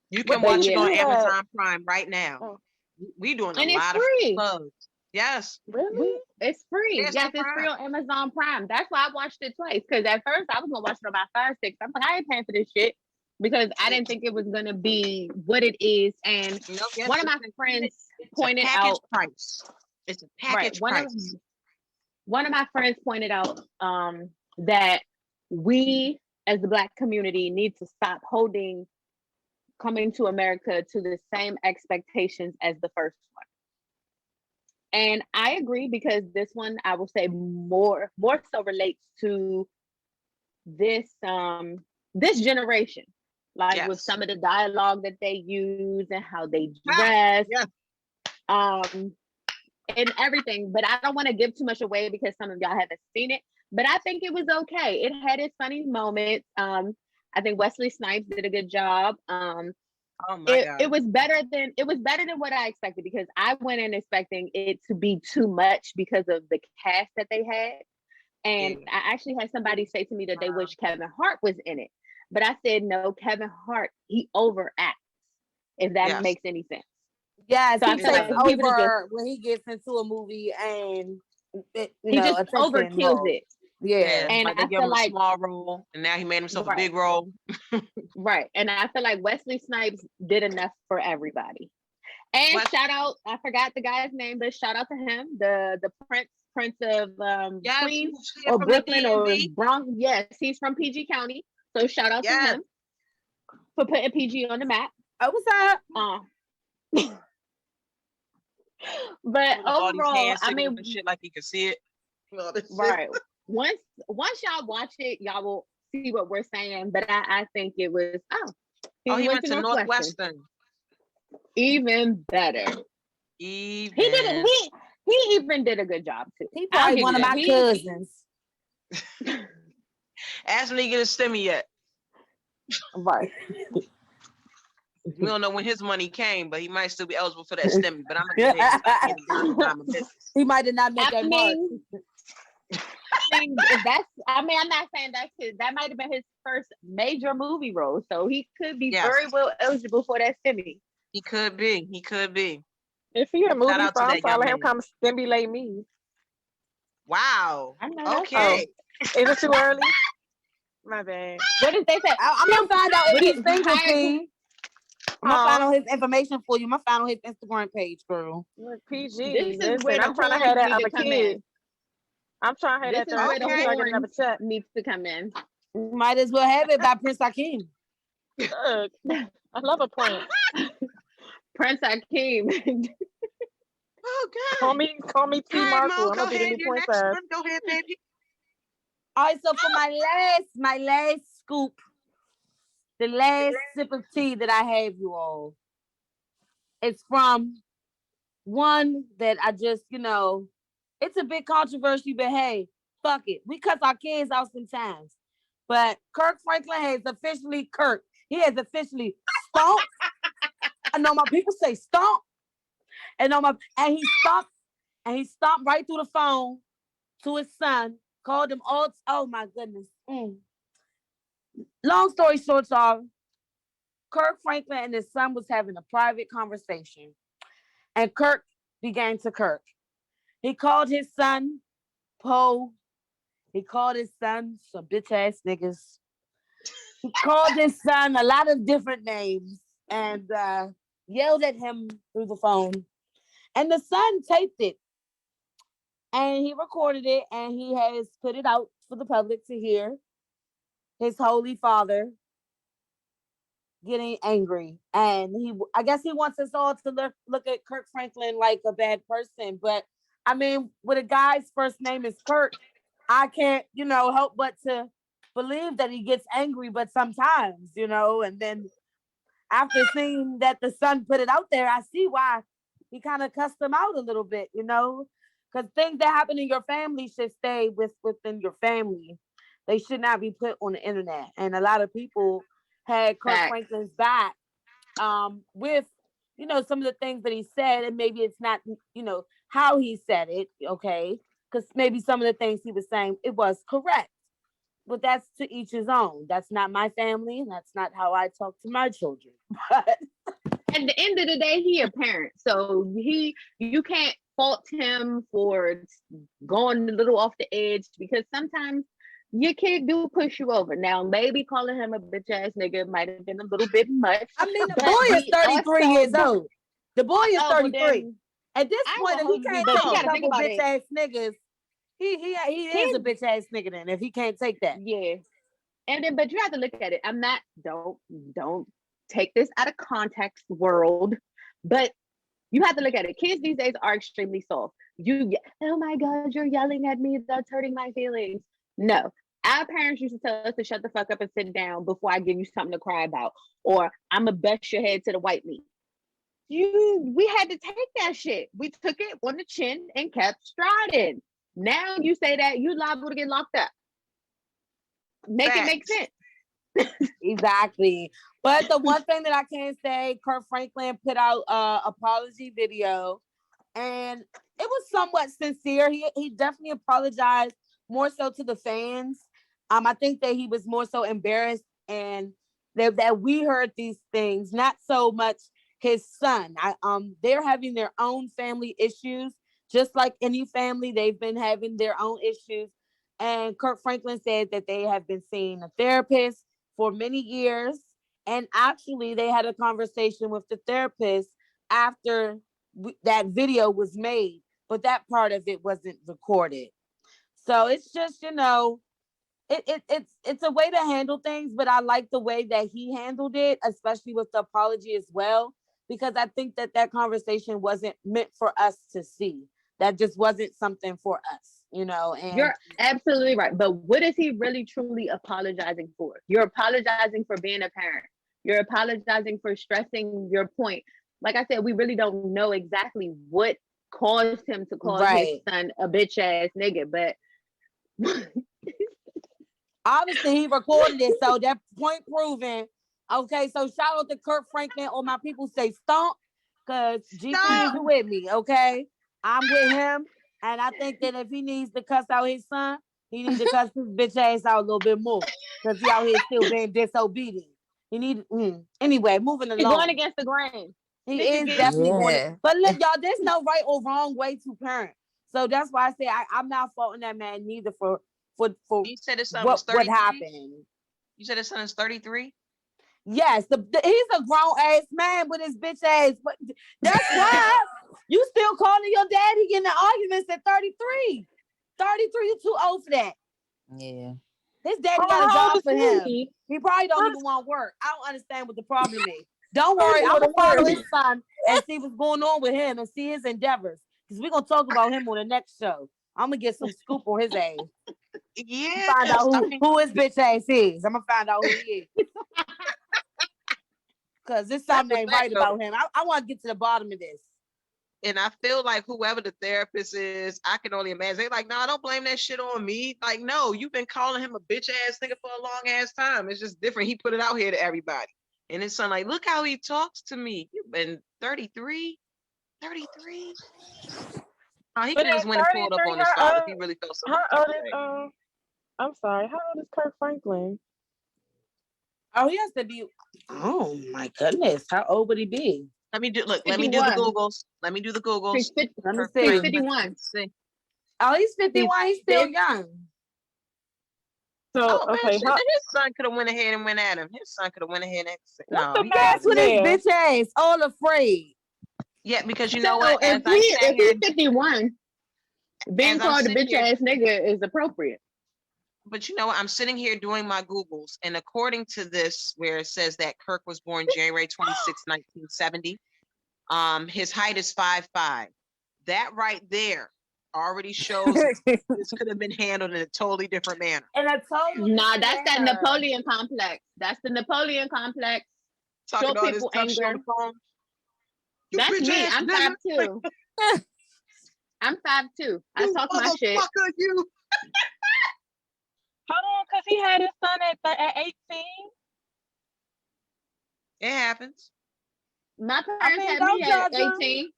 you can But watch it on yeah, Amazon Prime right now. Oh, We doing a and it's lot of free. plugs. Yes, really? It's free. it's Yes, on it's free Prime. on Amazon Prime. That's why I watched it twice. Because at first I was gonna watch it on my Fire Stick. I'm like, I ain't paying for this shit. because I didn't think it was gonna be what it is. And Yes, one of my friends pointed out price. It's a package price. One of my friends pointed out that we as the Black community need to stop holding Coming to America to the same expectations as the first one. And I agree, because this one, I will say, more so relates to this this generation, like with some of the dialogue that they use and how they dress, and everything. But I don't want to give too much away because some of y'all haven't seen it. But I think it was okay. It had its funny moments. I think Wesley Snipes did a good job. Oh my God. It was better than what I expected, because I went in expecting it to be too much because of the cast that they had. And I actually had somebody say to me that they wish Kevin Hart was in it. But I said, no, Kevin Hart, he overacts, if that makes any sense. Yes, so he takes over when he gets into a movie, and he just overkills it. Yeah, and like they give him a small role, and now he made himself a big role. Right, and I feel like Wesley Snipes did enough for everybody. And shout out, I forgot the guy's name, but shout out to him, the Prince of Queens or Brooklyn or Bronx. Yes, he's from PG County, so shout out to him for putting PG on the map. Oh, what's up? But overall, I mean, shit like you can see it. Right. Once y'all watch it, y'all will see what we're saying. But I think it was he went to Northwestern. Even better. He even did a good job too. He probably one of my cousins. Ask him to get a stimmy yet. Right. We don't know when his money came, but he might still be eligible for that stimmy. But I'm gonna he might have not met that mark. I'm not saying that might have been his first major movie role, so he could be very well eligible for that stimmy. He could be. If he a movie star, I'm probably him come stimulate me. Wow. Okay. Is it too early? My bad. What did they say? I'm gonna find out if he's single, King. I'm gonna find out his information for you. I'm gonna find out his Instagram page, girl. PG. Listen, I'm trying to have that other kid. I'm trying to have that third kid. I get another check. Needs to come in. Might as well have it by Prince Hakeem. Look, I love a prince. Prince Hakeem. Oh God. Call me T. Markle. I'm gonna be the new princess. Go ahead, baby. All right, so for my last scoop, the last sip of tea that I have, you all, it's from one that I just, it's a bit controversial, but hey, fuck it. We cuss our kids out sometimes. But Kirk Franklin has officially stomped. I know my people say stomp. And he stomped right through the phone to his son, called him all. Oh my goodness. Long story short, y'all, Kirk Franklin and his son was having a private conversation, and Kirk began to Kirk. He called his son Poe. He called his son some bitch ass niggas. He called his son a lot of different names and yelled at him through the phone. And the son taped it. And he recorded it, and he has put it out for the public to hear. His holy father getting angry. And I guess he wants us all to look at Kirk Franklin like a bad person. But I mean, when a guy's first name is Kirk, I can't, help but to believe that he gets angry, but sometimes, and then after seeing that the son put it out there, I see why he kind of cussed him out a little bit, because things that happen in your family should stay within your family. They should not be put on the internet. And a lot of people had Kirk Franklin's back with, some of the things that he said, and maybe it's not, how he said it, okay? Because maybe some of the things he was saying, it was correct. But that's to each his own. That's not my family, and that's not how I talk to my children. But at the end of the day, he a parent. So you can't fault him for going a little off the edge, because sometimes your kid do push you over. Now, maybe calling him a bitch ass nigga might have been a little bit much. I mean, the but boy is he 33 also- years old. The boy is Oh, well 33. then, At this I ain't point, gonna if he hold you, can't but take you a gotta think couple about bitch it. ass niggas, he is a bitch ass nigga then. If he can't take that, Yeah. And then, but you have to look at it. I'm not, don't take this out of context, world, but you have to look at it. Kids these days are extremely soft. Oh my God, you're yelling at me. That's hurting my feelings. No. Our parents used to tell us to shut the fuck up and sit down before I give you something to cry about. Or I'm going to bust your head to the white meat. We had to take that shit. We took it on the chin and kept striding. Now you say that, you liable to get locked up. Make it make sense. exactly. But the one thing that I can say, Kirk Franklin put out a apology video, and it was somewhat sincere. He definitely apologized more so to the fans. I think that he was more so embarrassed and that we heard these things, not so much his son. They're having their own family issues, just like any family. They've been having their own issues. And Kirk Franklin said that they have been seeing a therapist for many years. And actually, they had a conversation with the therapist after that video was made, but that part of it wasn't recorded. So it's just, it's a way to handle things, but I like the way that he handled it, especially with the apology as well, because I think that conversation wasn't meant for us to see. That just wasn't something for us, and you're absolutely right. But what is he really truly apologizing for? You're apologizing for being a parent. You're apologizing for stressing your point. Like I said, we really don't know exactly what caused him to call his son a bitch ass nigga, but obviously he recorded it, so that point proven. Okay, so shout out to Kirk Franklin, or my people say stomp, because GP is with me, okay? I'm with him, and I think that if he needs to cuss out his son, he needs to cuss his bitch ass out a little bit more, because he out here still being disobedient. He need anyway, moving along. He's going against the grain. He is definitely going. But look, y'all, there's no right or wrong way to parent. So that's why I say I'm not faulting that man neither for you said his son what happened. You said his son is 33? Yes, he's a grown ass man with his bitch ass. But that's why you still calling your daddy getting arguments at 33. 33, you too old for that. Yeah. His daddy got a job for him. He probably don't even want to work. I don't understand what the problem is. Don't worry, I'm gonna follow his son and see what's going on with him and see his endeavors. Because we're gonna talk about him on the next show. I'm gonna get some scoop on his ass. Yeah. Find out who his bitch ass is. I'm gonna find out who he is. Because there's something ain't right about him. I want to get to the bottom of this. And I feel like whoever the therapist is, I can only imagine. They're like, nah, don't blame that shit on me. Like, no, you've been calling him a bitch ass nigga for a long ass time. It's just different. He put it out here to everybody. And his son, like, look how he talks to me. You've been 33? 33? Oh, he could have just went and pulled up on his father if he really felt so. How old is I'm sorry, how old is Kirk Franklin? Oh, he has to be. Oh my goodness, how old would he be? Let me do the Googles. Let me do the Googles. Let me see. 51. Oh, he's 51. He's still young. So okay, his son could have went ahead and went at him. His son could have went ahead and no, that's what his bitch ass. All afraid. Yeah, because you know what? If he's 51, being called a bitch ass nigga is appropriate. But you know what? I'm sitting here doing my Googles, and according to this, where it says that Kirk was born January 26, 1970, his height is 5'5". That right there already shows this could have been handled in a totally different manner. That's that Napoleon complex. That's the Napoleon complex. Talking all this tough shit on the phone. That's me. I'm 5'2". I'm 5'2". I talk my shit. You. Hold on, because he had his son at 18. It happens. My parents had me at 18.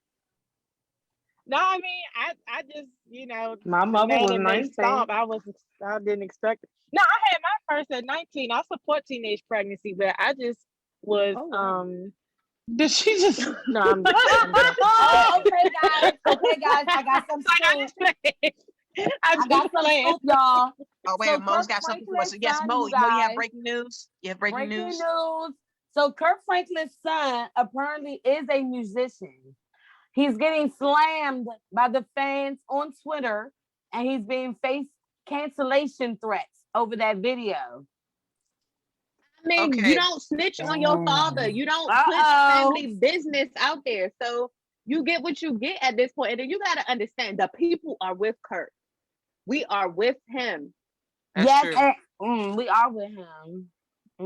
No, I mean, I just, my mother was 19. I didn't expect it. No, I had my first at 19. I support teenage pregnancy, but I just was, did she just, no, I'm okay, guys, I got some scoop. I got some scoop, y'all. Oh wait, So Mo's Kirk got something for us. Franklin's So yes, son, Mo, you you have guys. breaking news. You have breaking news. So Kirk Franklin's son apparently is a musician. He's getting slammed by the fans on Twitter, and he's being faced cancellation threats over that video. I mean, Okay. you don't snitch on your father. You don't put family business out there. So you get what you get at this point. And then you got to understand the people are with Kirk. We are with him. That's true. We are with him. He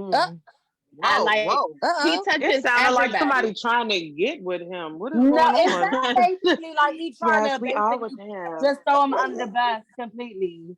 touches It sounded like everybody. somebody trying to get with him. What is going on? It sounds basically like he's trying to we are with him. just throw him under the bus completely.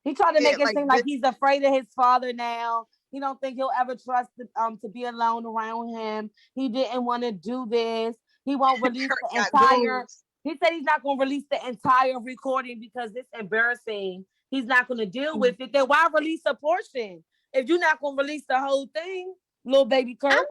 He tried to make it seem like he's afraid of his father now. He don't think he'll ever trust to be alone around him. He didn't want to do this. He won't release the entire. He said he's not going to release the entire recording because it's embarrassing. He's not going to deal with it. Then why release a portion if you're not going to release the whole thing, little baby Kirk? I'm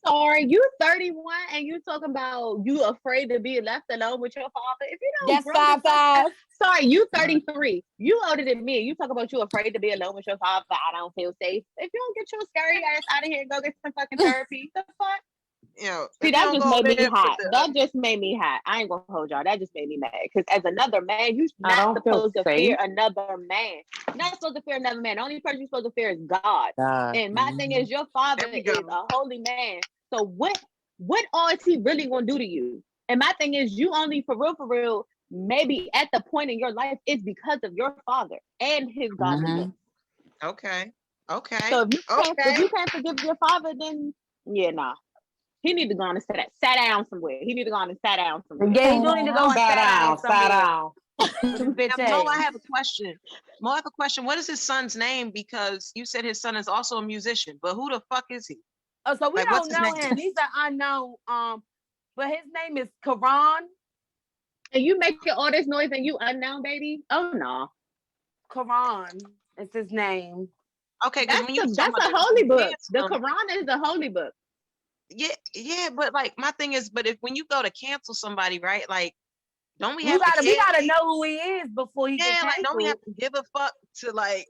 sorry, you 31 and you talking about you afraid to be left alone with your father. If you don't, that's 5'5". Sorry, you 33. You older than me. You talk about you afraid to be alone with your father. I don't feel safe. If you don't get your scary ass out of here and go get some fucking therapy, the fuck? See, that just made me hot. That just made me hot. I ain't gonna hold y'all. That just made me mad. Because as another man, you're not supposed to fear another man. You're not supposed to fear another man. The only person you're supposed to fear is God. And my thing is, your father is a holy man. So what all is he really gonna do to you? And my thing is, you only for real, maybe at the point in your life is because of your father and his godliness. Okay. So if you can't forgive your father, then nah. He need to go on and sat down somewhere. He need to go on and sat down somewhere. Yeah, he do need to go and sat down. Mo, I have a question. What is his son's name? Because you said his son is also a musician, but who the fuck is he? Oh, so we don't know him. He's an unknown. But his name is Karan. And you making all this noise and you unknown, baby? Oh no. Karan is his name. Okay, that's a holy book. The Quran is a holy book. Yeah, but like my thing is, but when you go to cancel somebody, right? Like, don't we we gotta know who he is before he gets canceled. Don't we have to give a fuck to like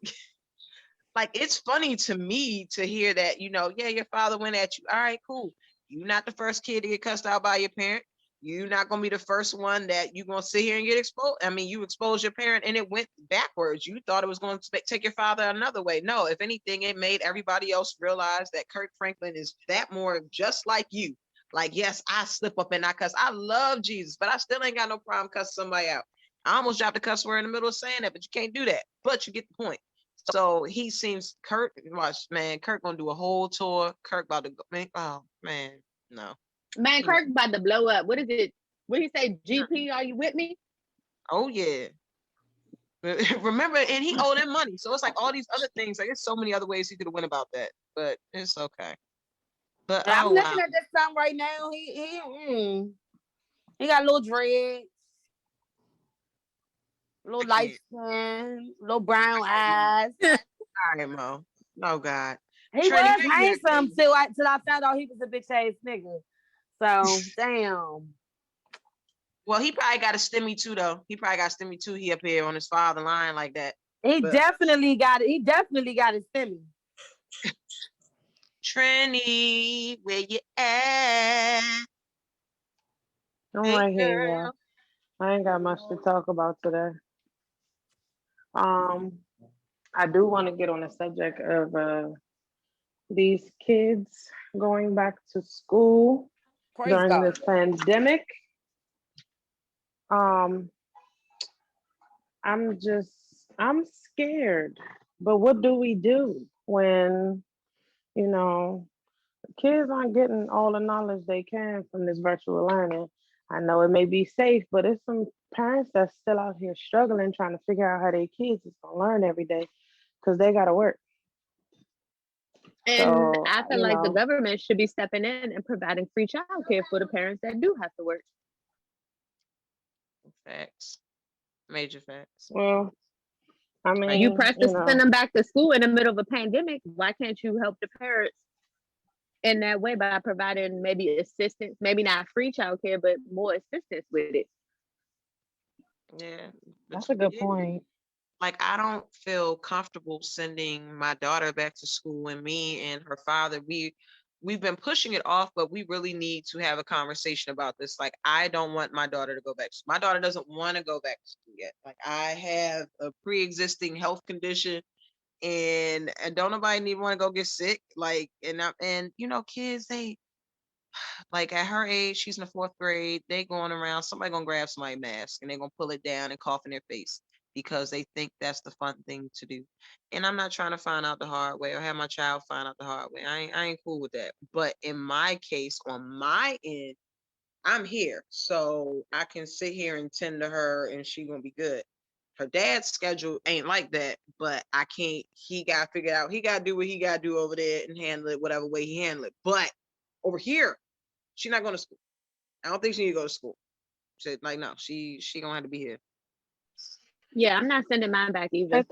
it's funny to me to hear that, your father went at you. All right, cool. You're not the first kid to get cussed out by your parent. You're not gonna be the first one that you're gonna sit here and get exposed. I mean, you exposed your parent and it went backwards. You thought it was going to take your father another way. No, if anything, it made everybody else realize that Kirk Franklin is that more just like you. Like, yes, I slip up and I cuss. I love Jesus, but I still ain't got no problem cussing somebody out. I almost dropped a cuss word in the middle of saying that, but you can't do that. But you get the point. So he seems Kirk gonna do a whole tour. Kirk about to go. Oh man, no. Man, Kirk about to blow up. What is it? What he say? GP, are you with me? Oh yeah. Remember, and he owed him money. So it's like all these other things. Like there's so many other ways he could have went about that. But it's okay. But I'm looking at this song right now. He got little dreads, little light skin, little brown eyes. All right, Mo. Oh God. He was handsome till I found out he was a bitch ass nigga. So damn. Well, he probably got a stimmy too, though. He up here on his father line like that. He definitely got it. He definitely got his stimmy. Trinnie, where you at? I'm right here. Yeah. I ain't got much to talk about today. I do want to get on the subject of these kids going back to school during this pandemic. I'm scared. But what do we do when, kids aren't getting all the knowledge they can from this virtual learning? I know it may be safe, but it's some parents that's still out here struggling, trying to figure out how their kids is going to learn every day because they got to work. And so, I feel like the government should be stepping in and providing free childcare for the parents that do have to work. Facts. Major facts. Well, I mean, you press to send them back to school in the middle of a pandemic. Why can't you help the parents in that way by providing maybe assistance, maybe not free childcare, but more assistance with it? Yeah. That's a good Yeah. point. Like, I don't feel comfortable sending my daughter back to school, and me and her father, we've been pushing it off, but we really need to have a conversation about this. Like, I don't want my daughter to go back. My daughter doesn't want to go back to school yet. Like, I have a pre-existing health condition, and don't nobody need want to go get sick. Like, and kids, they like at her age, she's in the fourth grade, they going around, somebody gonna grab somebody's mask and they're gonna pull it down and cough in their face because they think that's the fun thing to do. And I'm not trying to find out the hard way or have my child find out the hard way. I ain't cool with that. But in my case, on my end, I'm here. So I can sit here and tend to her and she gonna be good. Her dad's schedule ain't like that, but I can't, he got figured out, he gotta do what he gotta do over there and handle it whatever way he handle it. But over here, she's not going to school. I don't think she need to go to school. She, like, no, she gonna have to be here. Yeah, I'm not sending mine back either.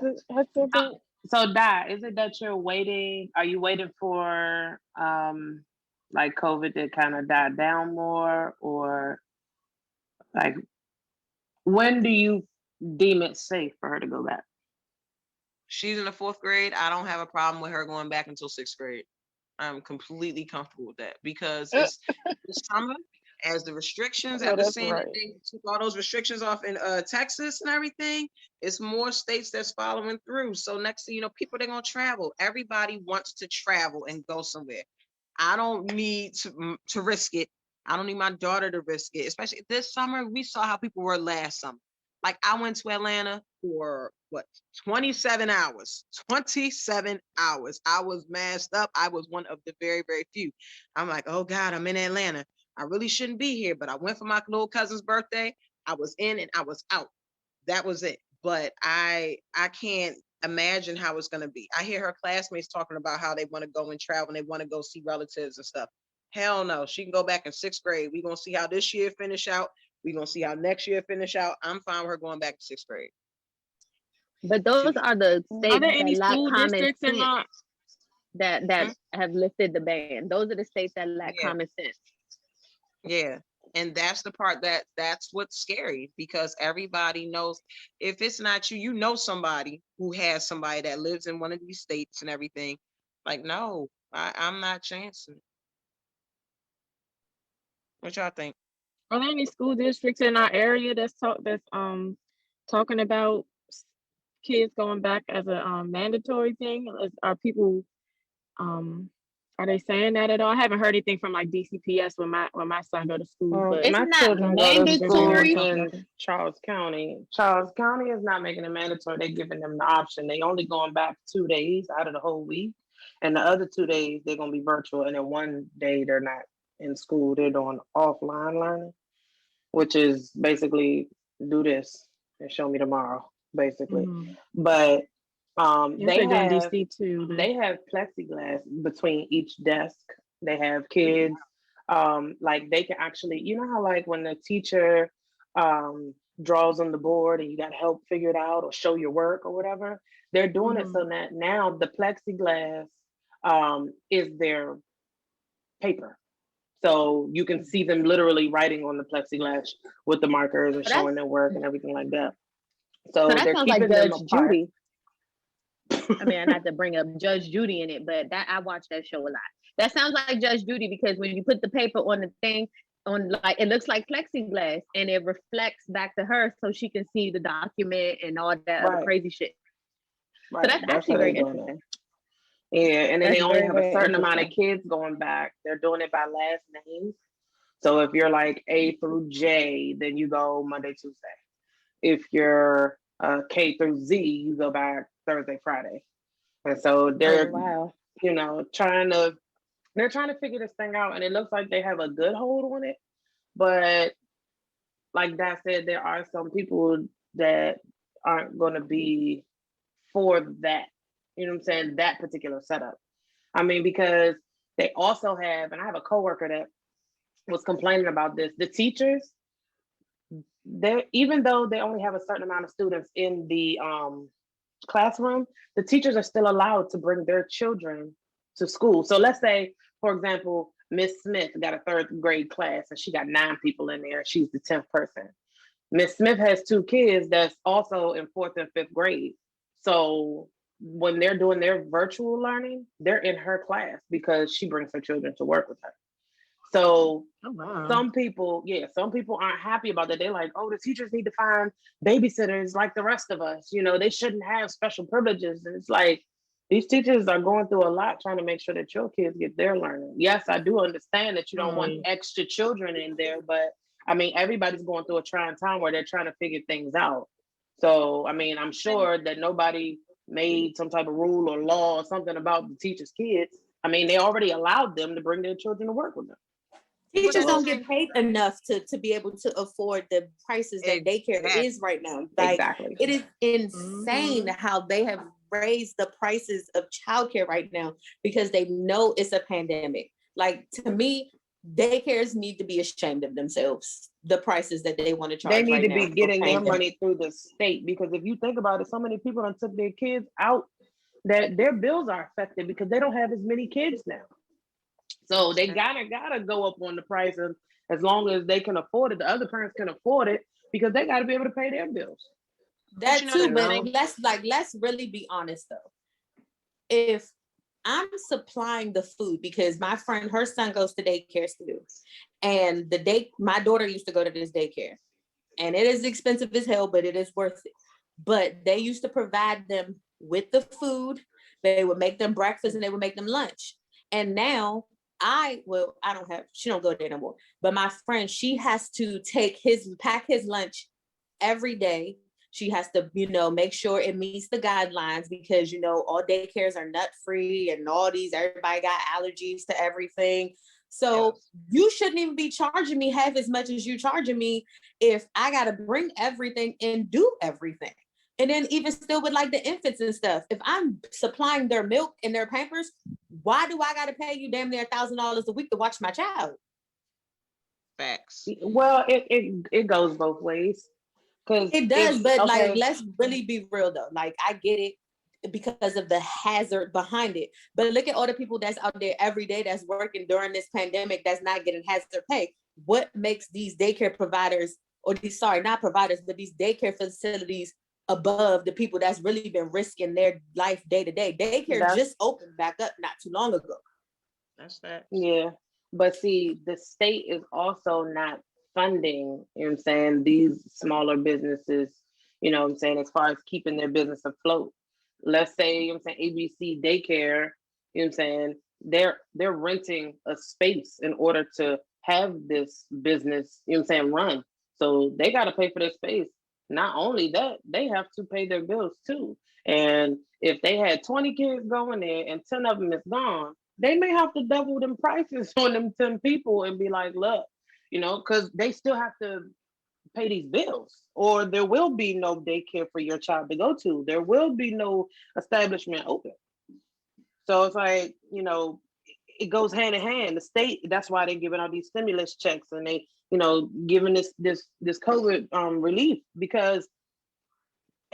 So, Di, is it that you're waiting? Are you waiting for like COVID to kind of die down more, or like when do you deem it safe for her to go back? She's in the fourth grade. I don't have a problem with her going back until sixth grade. I'm completely comfortable with that because it's the summer. As the restrictions, after seeing that they took all those restrictions off in Texas and everything, it's more states that's following through. So next thing you know, people, they're gonna travel. Everybody wants to travel and go somewhere. I don't need to risk it. I don't need my daughter to risk it. Especially this summer, we saw how people were last summer. Like, I went to Atlanta for what, 27 hours. 27 hours. I was masked up. I was one of the very, very few. I'm like, oh God, I'm in Atlanta. I really shouldn't be here, but I went for my little cousin's birthday. I was in and I was out. That was it. But I can't imagine how it's going to be. I hear her classmates talking about how they want to go and travel and they want to go see relatives and stuff. Hell no. She can go back in sixth grade. We're going to see how this year finish out. We're going to see how next year finish out. I'm fine with her going back to sixth grade. But those are the states that lack common sense that have lifted the ban. Those are the states that lack common sense. Yeah. And that's the part that's what's scary, because everybody knows if it's not you, you know somebody who has somebody that lives in one of these states and everything. Like, no, I'm not chancing. What y'all think? Are there any school districts in our area that's talking about kids going back as a mandatory thing? Are people are they saying that at all? I haven't heard anything from like DCPS when my son go to school. But it's my not children go to school mandatory in Charles County. Charles County is not making it mandatory. They're giving them the option. They only going back 2 days out of the whole week, and the other 2 days they're gonna be virtual. And then one day they're not in school. They're doing offline learning, which is basically do this and show me tomorrow, basically. But they have plexiglass between each desk. They have kids, like they can actually, you know how like when the teacher draws on the board and you got to help figure it out or show your work or whatever, they're doing it so that now the plexiglass is their paper. So you can see them literally writing on the plexiglass with the markers and showing their work and everything like that. So that they're sounds keeping like them Judge apart. Judy. I mean, I had to bring up Judge Judy in it, but that I watch that show a lot. That sounds like Judge Judy, because when you put the paper on the thing, on like it looks like plexiglass and it reflects back to her so she can see the document and all that other crazy shit. Right. So that's actually very interesting. Yeah, and then they only have a certain amount of kids going back. They're doing it by last names. So if you're like A through J, then you go Monday, Tuesday. If you're K through Z, you go back Thursday, Friday. And so they're, trying to figure this thing out, and it looks like they have a good hold on it. But like Dad said, there are some people that aren't going to be for that. You know what I'm saying? That particular setup. I mean, because they also have, and I have a coworker that was complaining about this. The teachers, even though they only have a certain amount of students in the classroom, the teachers are still allowed to bring their children to school. So let's say, for example, Miss Smith got a third grade class and she got 9 people in there. She's the 10th person. Miss Smith has 2 kids that's also in 4th and 5th grade. So when they're doing their virtual learning, they're in her class because she brings her children to work with her. So some people aren't happy about that. They're like, oh, the teachers need to find babysitters like the rest of us. They shouldn't have special privileges. And it's like, these teachers are going through a lot trying to make sure that your kids get their learning. Yes, I do understand that you don't want extra children in there, but I mean, everybody's going through a trying time where they're trying to figure things out. So, I mean, I'm sure that nobody made some type of rule or law or something about the teachers' kids. I mean, they already allowed them to bring their children to work with them. Teachers don't get paid enough to be able to afford the prices that daycare is right now. Like, it is insane how they have raised the prices of childcare right now because they know it's a pandemic. Like, to me, daycares need to be ashamed of themselves, the prices that they want to charge. They need to be getting their money through the state, because if you think about it, so many people done took their kids out that their bills are affected because they don't have as many kids now. So they gotta go up on the price of, as long as they can afford it, the other parents can afford it, because they gotta be able to pay their bills. That too, but let's really be honest though. If I'm supplying the food, because my friend, her son goes to daycare still, and my daughter used to go to this daycare, and it is expensive as hell, but it is worth it. But they used to provide them with the food. They would make them breakfast and they would make them lunch. And now she don't go there no more. But my friend, she has to pack his lunch every day. She has to, make sure it meets the guidelines, because, all daycares are nut free and everybody got allergies to everything. So you shouldn't even be charging me half as much as you charging me if I got to bring everything and do everything. And then even still with like the infants and stuff, if I'm supplying their milk and their Pampers, why do I got to pay you damn near $1,000 a week to watch my child? Facts. Well, it goes both ways. It does, but like, let's really be real though. Like, I get it because of the hazard behind it, but look at all the people that's out there every day that's working during this pandemic that's not getting hazard pay. What makes these daycare providers, or these not providers, but these daycare facilities above the people that's really been risking their life day to day? Daycare just opened back up not too long ago. That's that. Yeah, but see, the state is also not funding, these smaller businesses, as far as keeping their business afloat. Let's say, ABC daycare, they're renting a space in order to have this business, run. So they got to pay for their space. Not only that, they have to pay their bills too. And if they had 20 kids going there and 10 of them is gone, they may have to double them prices on them 10 people and be like, look, because they still have to pay these bills, or there will be no daycare for your child to go to. There will be no establishment open. So it's like, it goes hand in hand. The state, that's why they're giving out these stimulus checks, and they, giving this COVID relief, because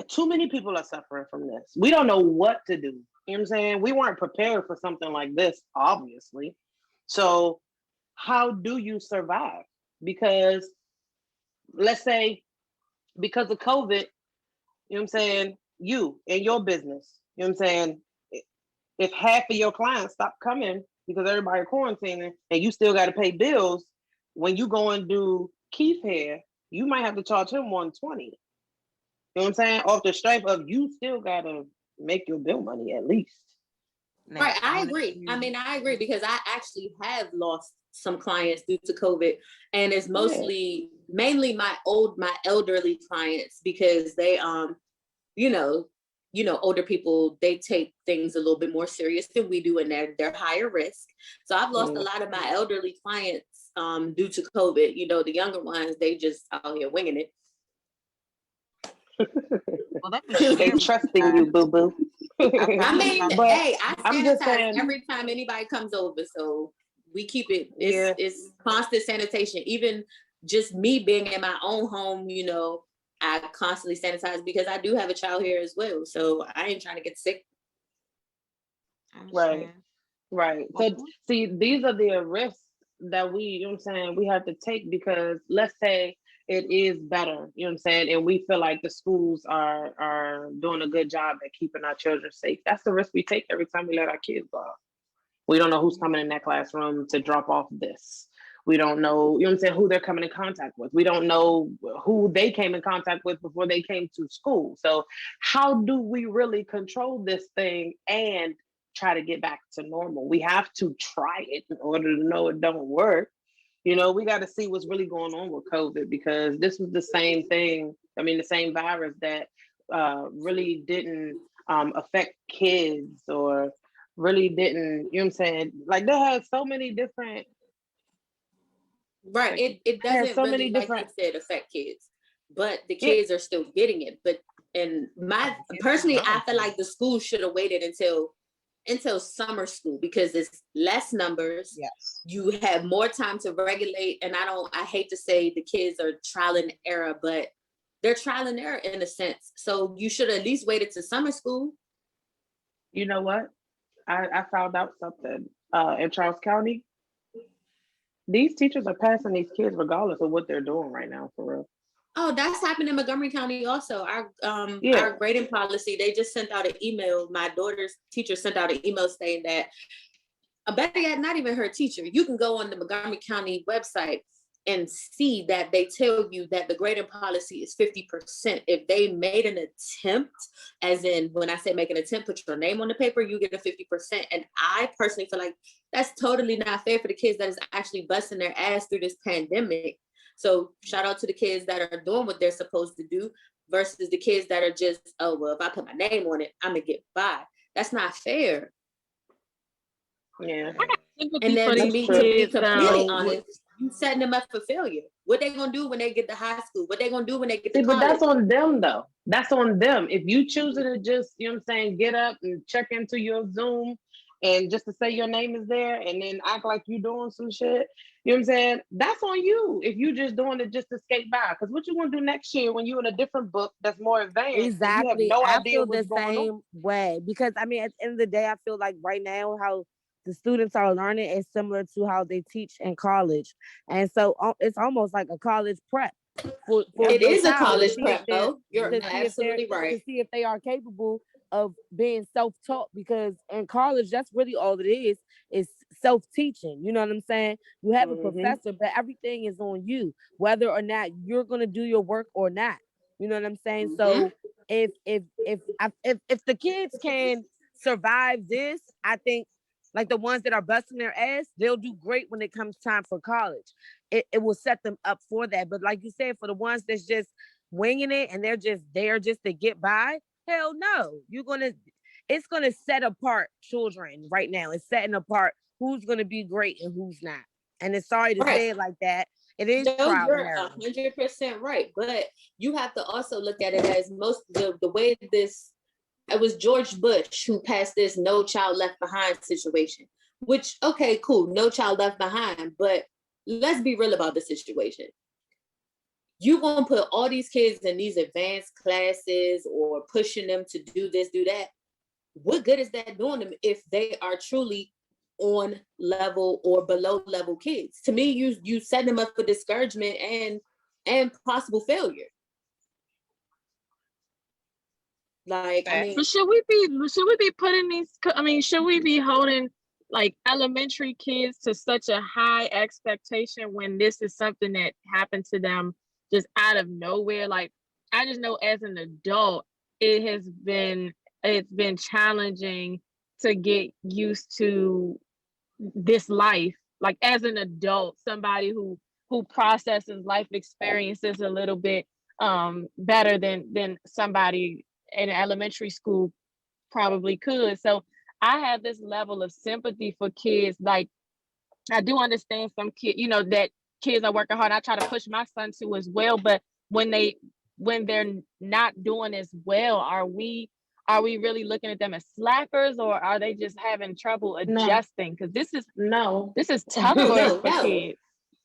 too many people are suffering from this. We don't know what to do. We weren't prepared for something like this, obviously. So how do you survive? Because let's say, because of COVID, you and your business, if half of your clients stop coming because everybody quarantining and you still got to pay bills, when you go and do Keith hair, you might have to charge him $120. Off the stripe of, you still got to make your bill money at least. Now, right, I agree. I agree, because I actually have lost some clients due to COVID, and it's mainly my elderly clients, because they older people, they take things a little bit more serious than we do, and they're higher risk. So I've lost a lot of my elderly clients due to COVID. The younger ones, they just out here winging it. Well, they trusting you, boo boo. I sanitize every time anybody comes over, so we keep it. It's constant sanitation. Even just me being in my own home, I constantly sanitize, because I do have a child here as well, so I ain't trying to get sick. Right. So see, these are the risks that we, we have to take, because let's say it is better. You know what I'm saying? And we feel like the schools are doing a good job at keeping our children safe. That's the risk we take every time we let our kids go out. We don't know who's coming in that classroom to drop off this. We don't know, you know what I'm saying, who they're coming in contact with. We don't know who they came in contact with before they came to school. So how do we really control this thing and try to get back to normal? We have to try it in order to know it don't work. You know, we got to see what's really going on with COVID, because this was the same thing. I mean, the same virus that really didn't affect kids, or really didn't, you know what I'm saying? Like, they had so many different. Right. It doesn't so really, many like different, you said, affect kids, but the kids are still getting it. But and personally, I feel like the school should have waited until summer school, because it's less numbers. Yes. You have more time to regulate. And I hate to say the kids are trial and error, but they're trial and error in a sense. So you should at least waited to summer school. You know what? I found out something in Charles County. These teachers are passing these kids regardless of what they're doing right now, for real. Oh, that's happened in Montgomery County also. Our grading policy, they just sent out an email. My daughter's teacher sent out an email saying that, better yet, not even her teacher. You can go on the Montgomery County website and see that they tell you that the grading policy is 50%. If they made an attempt, as in when I say make an attempt, put your name on the paper, you get a 50%. And I personally feel like that's totally not fair for the kids that is actually busting their ass through this pandemic. So shout out to the kids that are doing what they're supposed to do versus the kids that are just, oh, well, if I put my name on it, I'm gonna get by. That's not fair. Yeah. And then to be completely honest, you setting them up for failure. What they gonna do when they get to high school? What they gonna do when they get to college? But that's on them though. That's on them. If you choosing to just, you know what I'm saying, get up and check into your Zoom and just to say your name is there and then act like you doing some shit, you know what I'm saying? That's on you. If you just doing it just to skate by. Because what you gonna do next year when you're in a different book that's more advanced? Exactly. You have no I idea feel what's the going same on. way, because I mean, at the end of the day, I feel like right now how the students are learning is similar to how they teach in college, and so it's almost like a college prep. It is a college prep, though. You're absolutely right. To see if they are capable of being self-taught, because in college, that's really all it is self-teaching. You know what I'm saying? You have a professor, but everything is on you, whether or not you're gonna do your work or not. You know what I'm saying? So if the kids can survive this, I think, like the ones that are busting their ass, they'll do great when it comes time for college. It will set them up for that. But like you said, for the ones that's just winging it and they're just there just to get by, hell no. It's gonna set apart children right now. It's setting apart who's gonna be great and who's not. And it's sorry to say it like that. It is trial and error. 100% right. But you have to also look at it as the way this. It was George Bush who passed this No Child Left Behind situation, which, okay, cool, no child left behind. But let's be real about the situation. You gonna put all these kids in these advanced classes or pushing them to do this, do that. What good is that doing them if they are truly on level or below level kids? To me, you set them up for discouragement and possible failure. Like, I mean, but should we be putting these? I mean, should we be holding like elementary kids to such a high expectation when this is something that happened to them just out of nowhere? Like, I just know as an adult, it's been challenging to get used to this life. Like, as an adult, somebody who processes life experiences a little bit better than somebody in elementary school probably could. So I have this level of sympathy for kids. Like, I do understand some kids, you know, that kids are working hard. I try to push my son to as well. But when they're not doing as well, are we really looking at them as slackers, or are they just having trouble adjusting? Because this is tough for kids.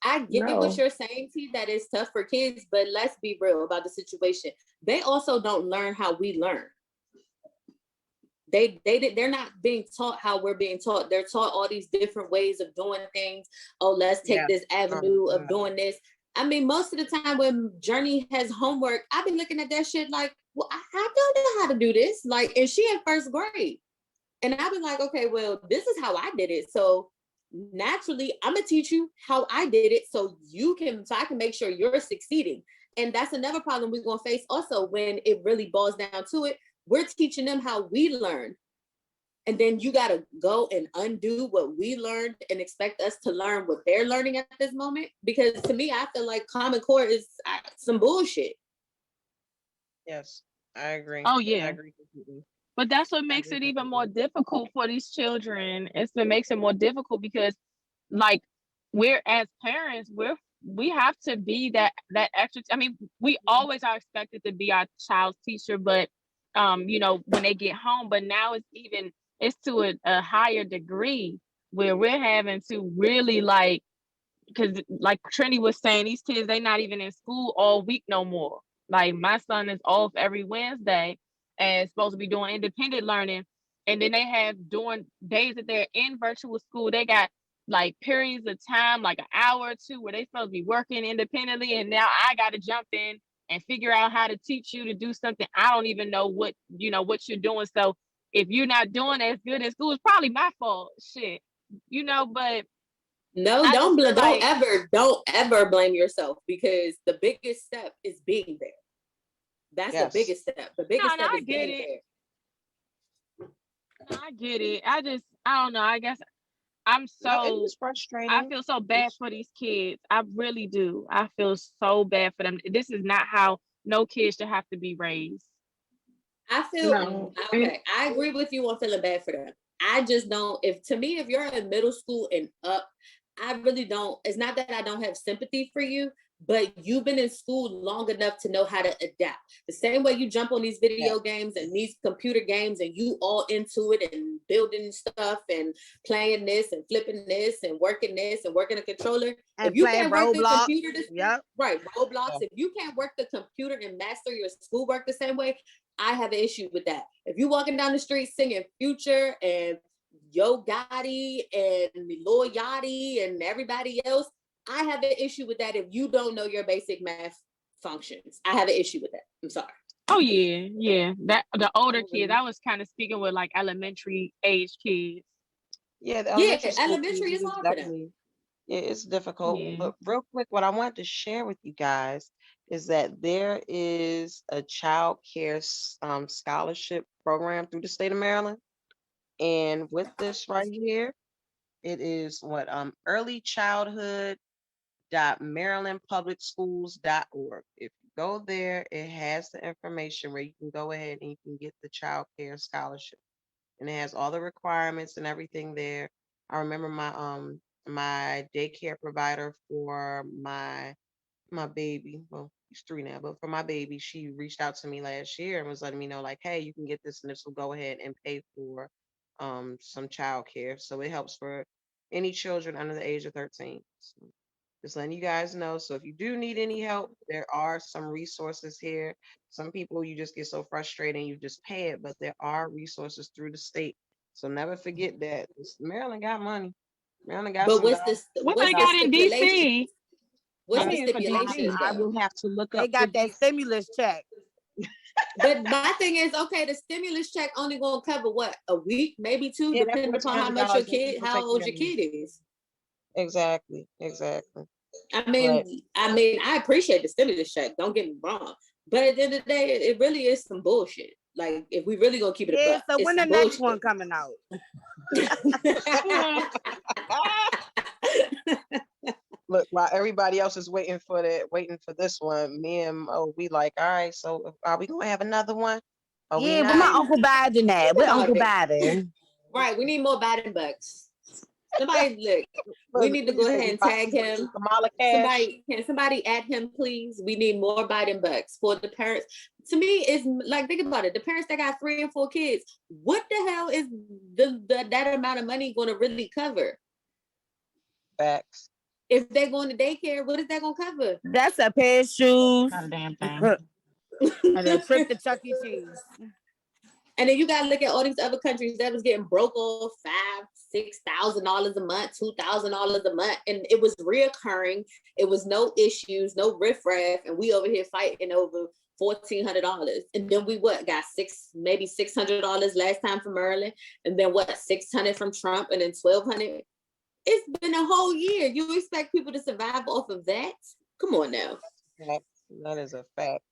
I get what you're saying, T, that it's tough for kids, but let's be real about the situation. They also don't learn how we learn. They're not being taught how we're being taught. They're taught all these different ways of doing things. Oh, let's take this avenue of doing this. I mean, most of the time when Journey has homework, I've been looking at that shit like, well, I don't know how to do this. Like, and she in first grade. And I've been like, okay, well, this is how I did it. So naturally, I'm gonna teach you how I did it so I can make sure you're succeeding. And that's another problem we're gonna face also when it really boils down to it. We're teaching them how we learn. And then you gotta go and undo what we learned and expect us to learn what they're learning at this moment. Because to me, I feel like Common Core is some bullshit. Yes, I agree. Oh yeah. I agree completely. But that's what makes it even more difficult for these children. It's what makes it more difficult because, like, we're as parents, we have to be that extra. I mean, we always are expected to be our child's teacher, but when they get home. But now it's to a higher degree where we're having to really because like Trinnie was saying, these kids, they not even in school all week no more. Like my son is off every Wednesday and supposed to be doing independent learning. And then they have during days that they're in virtual school, they got like periods of time, like an hour or two where they supposed to be working independently. And now I got to jump in and figure out how to teach you to do something. I don't even know what you're doing. So if you're not doing as good in school, it's probably my fault. Shit. But no, don't ever blame yourself, because the biggest step is being there. That's the biggest step. The biggest step is being there. I get it. I don't know. I guess it's frustrating. I feel so bad for these kids. I really do. I feel so bad for them. This is not how no kid should have to be raised. I feel okay. I agree with you on feeling bad for them. I just don't. If you're in middle school and up, I really don't. It's not that I don't have sympathy for you, but you've been in school long enough to know how to adapt. The same way you jump on these video games and these computer games and you all into it and building stuff and playing this and flipping this and working a controller. And if you playing can't work Roblox, the computer, right, Roblox. If you can't work the computer and master your schoolwork the same way, I have an issue with that. If you walking down the street singing Future and Yo Gotti and Lil Yachty and everybody else, I have an issue with that if you don't know your basic math functions. I have an issue with that. I'm sorry. Oh yeah. That the older kids, I was kind of speaking with like elementary age kids. Yeah, elementary is hard for them. Yeah, it's difficult. Yeah. But real quick, what I wanted to share with you guys is that there is a child care scholarship program through the state of Maryland. And with this right here, it is earlychildhood.marylandpublicschools.org. If you go there, it has the information where you can go ahead and you can get the child care scholarship. And it has all the requirements and everything there. I remember my daycare provider for my baby. Well, he's 3 now, but for my baby, she reached out to me last year and was letting me know, like, hey, you can get this and this will go ahead and pay for some child care. So it helps for any children under the age of 13. So just letting you guys know. So if you do need any help, there are some resources here. Some people, you just get so frustrated and you just pay it, but there are resources through the state. So never forget that Maryland got money. Maryland got. But what they got in DC? What's the stipulation? I will have to look up. They got that stimulus check. But my thing is, okay, the stimulus check only gonna cover what, a week, maybe 2, depending upon how old your kid is. Exactly. I mean, I appreciate the stimulus check. Don't get me wrong, but at the end of the day, it really is some bullshit. Like, if we really gonna keep it a buck, so when the next one coming out? Look, while everybody else is waiting for this one, me and Moe, we like, all right, so are we gonna have another one? Yeah, but my Uncle Biden at? Where Uncle Biden? Right, we need more Biden bucks. Somebody look, we need to go ahead and tag him. Somebody add him, please. We need more Biden bucks for the parents. To me, it's like, think about it. The parents that got 3 and 4 kids, what the hell is that amount of money going to really cover? Facts. If they're going to daycare, what is that going to cover? That's a pair of shoes. Not a damn thing. And a trip to Chuck E. Cheese. And then you gotta look at all these other countries that was getting broke off $5,000-$6,000 a month, $2,000 a month, and it was reoccurring. It was no issues, no riffraff, and we over here fighting over $1,400. And then we got maybe $600 last time from Maryland, and then $600 from Trump, and then $1,200. It's been a whole year. You expect people to survive off of that? Come on now. That is a fact.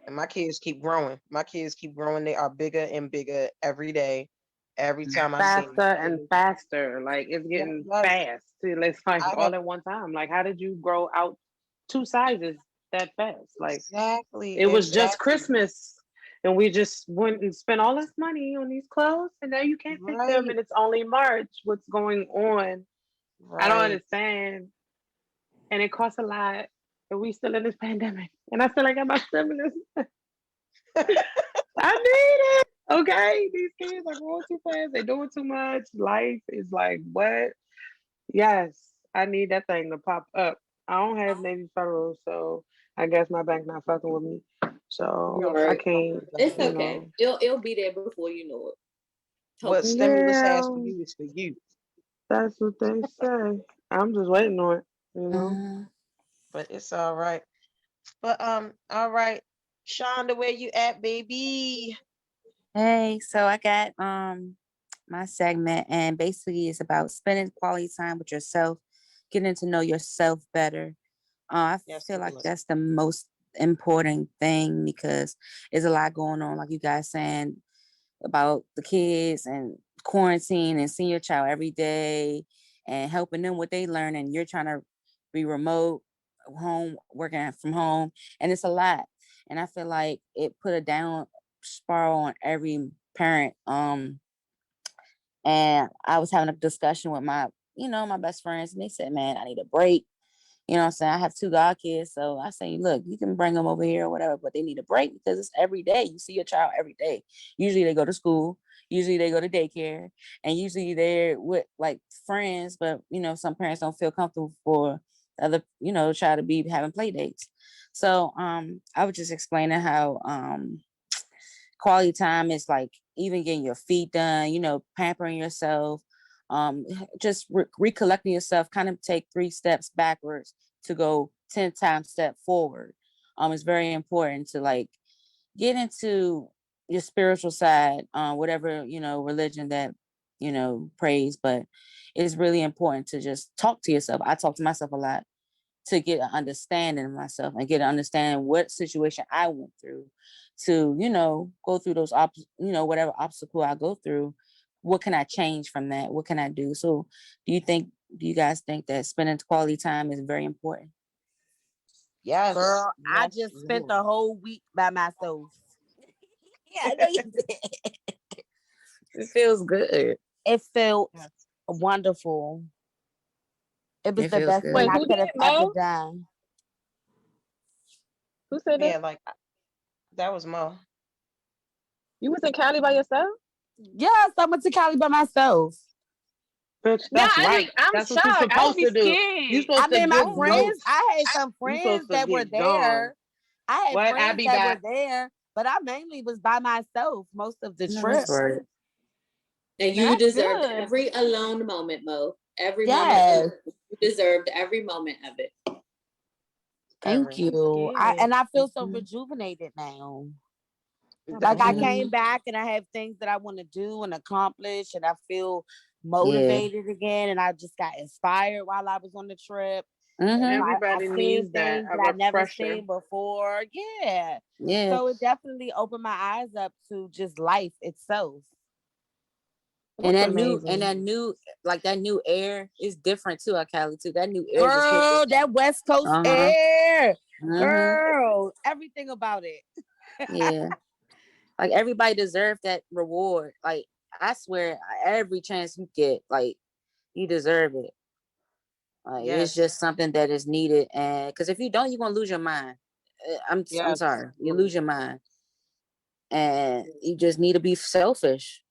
And my kids keep growing. They are bigger and bigger every day. Every time I see them. Faster and faster. Like it's getting fast. It's like all at one time. Like, how did you grow out 2 sizes that fast? Like, exactly. It was just Christmas, and we just went and spent all this money on these clothes, and now you can't pick them, and it's only March. What's going on? I don't understand. And it costs a lot, and we still in this pandemic, and I still ain't got my stimulus. I need it. Okay, these kids are going too fast. They're doing too much. Life is like, what? Yes, I need that thing to pop up. I don't have Navy Federal, so I guess my bank not fucking with me. So I can't. It's okay. It'll be there before you know it. What stimulus has for you is for you. That's what they say. I'm just waiting on it, you know. But it's all right. But all right. Shonda, where you at, baby? Hey, so I got my segment, and basically it's about spending quality time with yourself, getting to know yourself better. I feel like that's the most important thing, because there's a lot going on, like you guys saying about the kids and quarantine and seeing your child every day and helping them what they learn, and you're trying to be remote, home, working from home, and it's a lot. And I feel like it put a down spiral on every parent. And I was having a discussion with my best friends, and they said, man, I need a break. You know what I'm saying? I have 2 god kids, so I say, look, you can bring them over here or whatever, but they need a break because it's every day. You see your child every day. Usually they go to school, usually they go to daycare, and usually they're with like friends, but some parents don't feel comfortable for the other, child to be having play dates. So I was just explaining how quality time is like even getting your feet done, pampering yourself, just recollecting yourself, kind of take 3 steps backwards to go 10 times step forward. It's very important to like get into your spiritual side, whatever, religion that, praise, but it's really important to just talk to yourself. I talk to myself a lot to get an understanding of myself and get an understanding what situation I went through to, go through those, whatever obstacle I go through. What can I change from that? What can I do? So do you guys think that spending quality time is very important? Yes. Girl, yes, I just spent the whole week by myself. Yeah, I know you did. It feels good. It felt wonderful. It was the best thing I could have ever done. Who said that? Yeah, like that was Moe. You was in Cali by yourself? Yes, I went to Cali by myself. Bitch, that's right. I'm shocked. You're supposed to do. You're supposed to my friends, I had some friends that were there. I had friends that were there, but I mainly was by myself most of the trip. Right. And you deserved every alone moment, Mo. Every moment. You deserved every moment of it. Thank you. I feel so rejuvenated now. Like I came back and I have things that I want to do and accomplish, and I feel motivated again, and I just got inspired while I was on the trip. Everybody needs that. I never seen before. Yeah. So it definitely opened my eyes up to just life itself. And that new air is different too, Cali too. That new air, girl, that West Coast air, girl, everything about it. Yeah, like everybody deserves that reward. Like I swear, every chance you get, like you deserve it. Like it's just something that is needed, and because if you don't, you're gonna lose your mind. I'm sorry, you lose your mind, and you just need to be selfish.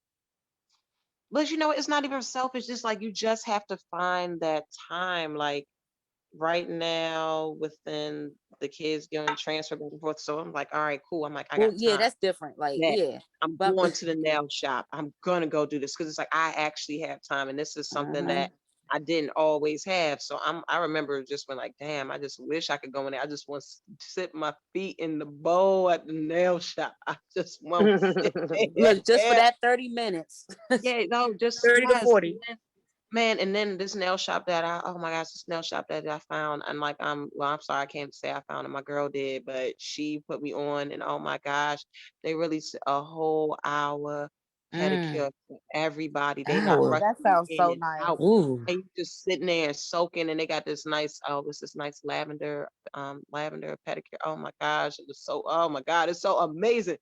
But it's not even selfish. It's like you just have to find that time. Like right now, within the kids getting transferred back and forth. So I'm like, all right, cool. I'm like, I Well, got yeah, time. that's different. Like, Yeah. yeah. I'm But going to the nail shop. I'm gonna go do this because it's like I actually have time, and this is something that I didn't always have. So I remember just when like, damn, I just wish I could go in there. I just want to sit my feet in the bowl at the nail shop. I just want to sit look, just for there. that 30 minutes. Yeah, no, just 30 to yes. 40. Man, and then this nail shop that oh my gosh, this nail shop that I found, and like well, I'm sorry, I can't say I found it, my girl did, but she put me on, and oh my gosh, they really a whole hour pedicure for everybody. They not rushing That sounds in so and nice. out. Ooh. And you just sitting there and soaking, and they got this nice, it's this nice lavender pedicure. Oh my gosh, it was so, oh my God, it's so amazing.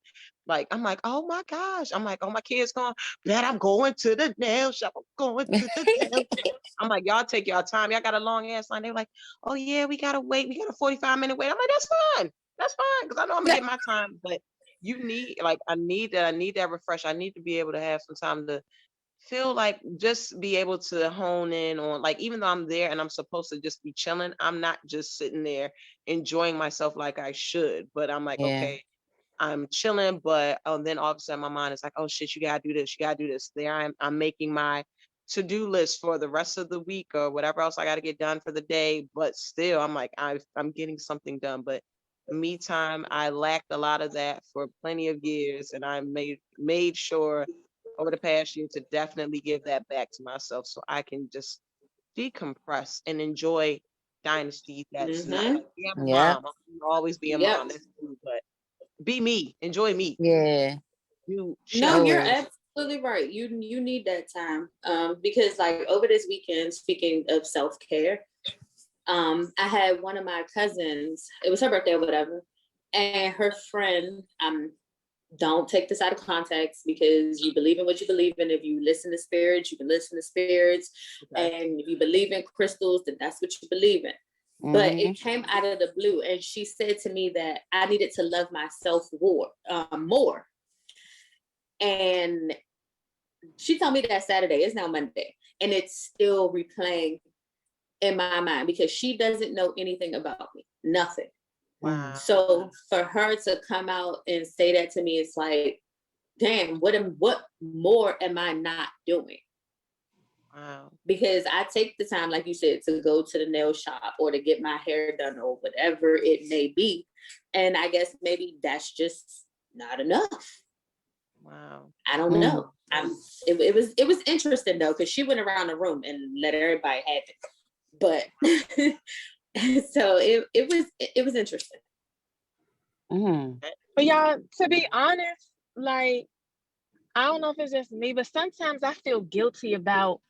Like, I'm like, oh my gosh. I'm like, oh, my kids going, Dad, I'm going to the nail shop. I'm going to the nail shop. I'm like, y'all take y'all time. Y'all got a long ass line. They were like, oh yeah, we gotta wait. We got a 45-minute wait. I'm like, that's fine. That's fine. Cause I know I'm gonna get my time. But you need, like, I need that refresh. I need to be able to have some time to feel like just be able to hone in on, like, even though I'm there and I'm supposed to just be chilling, I'm not just sitting there enjoying myself like I should. But I'm like, okay, I'm chilling, but then all of a sudden my mind is like, oh shit, you gotta do this, you gotta do this. There I'm making my to-do list for the rest of the week or whatever else I gotta get done for the day. But still, I'm like, I'm getting something done. But me time, I lacked a lot of that for plenty of years, and I made sure over the past year to definitely give that back to myself so I can just decompress and enjoy Dynasty. That's not like, yeah, I'm a Yeah. mom. I'll always be a mom. That's cool, but be me, enjoy me. Yeah. You No, you're Always. absolutely right. You need that time. Because like over this weekend, speaking of self-care, I had one of my cousins, it was her birthday or whatever, and her friend, don't take this out of context because you believe in what you believe in. If you listen to spirits, you can listen to spirits. Okay. And if you believe in crystals, then that's what you believe in. But it came out of the blue, and she said to me that I needed to love myself more. And she told me that Saturday. It's now Monday, and it's still replaying in my mind because she doesn't know anything about me, nothing. Wow. So for her to come out and say that to me, it's like, damn, what more am I not doing? Wow. Because I take the time, like you said, to go to the nail shop or to get my hair done or whatever it may be. And I guess maybe that's just not enough. Wow. I don't know. It was interesting though, because she went around the room and let everybody have it. But so it was interesting. But y'all, to be honest, like, I don't know if it's just me, but sometimes I feel guilty about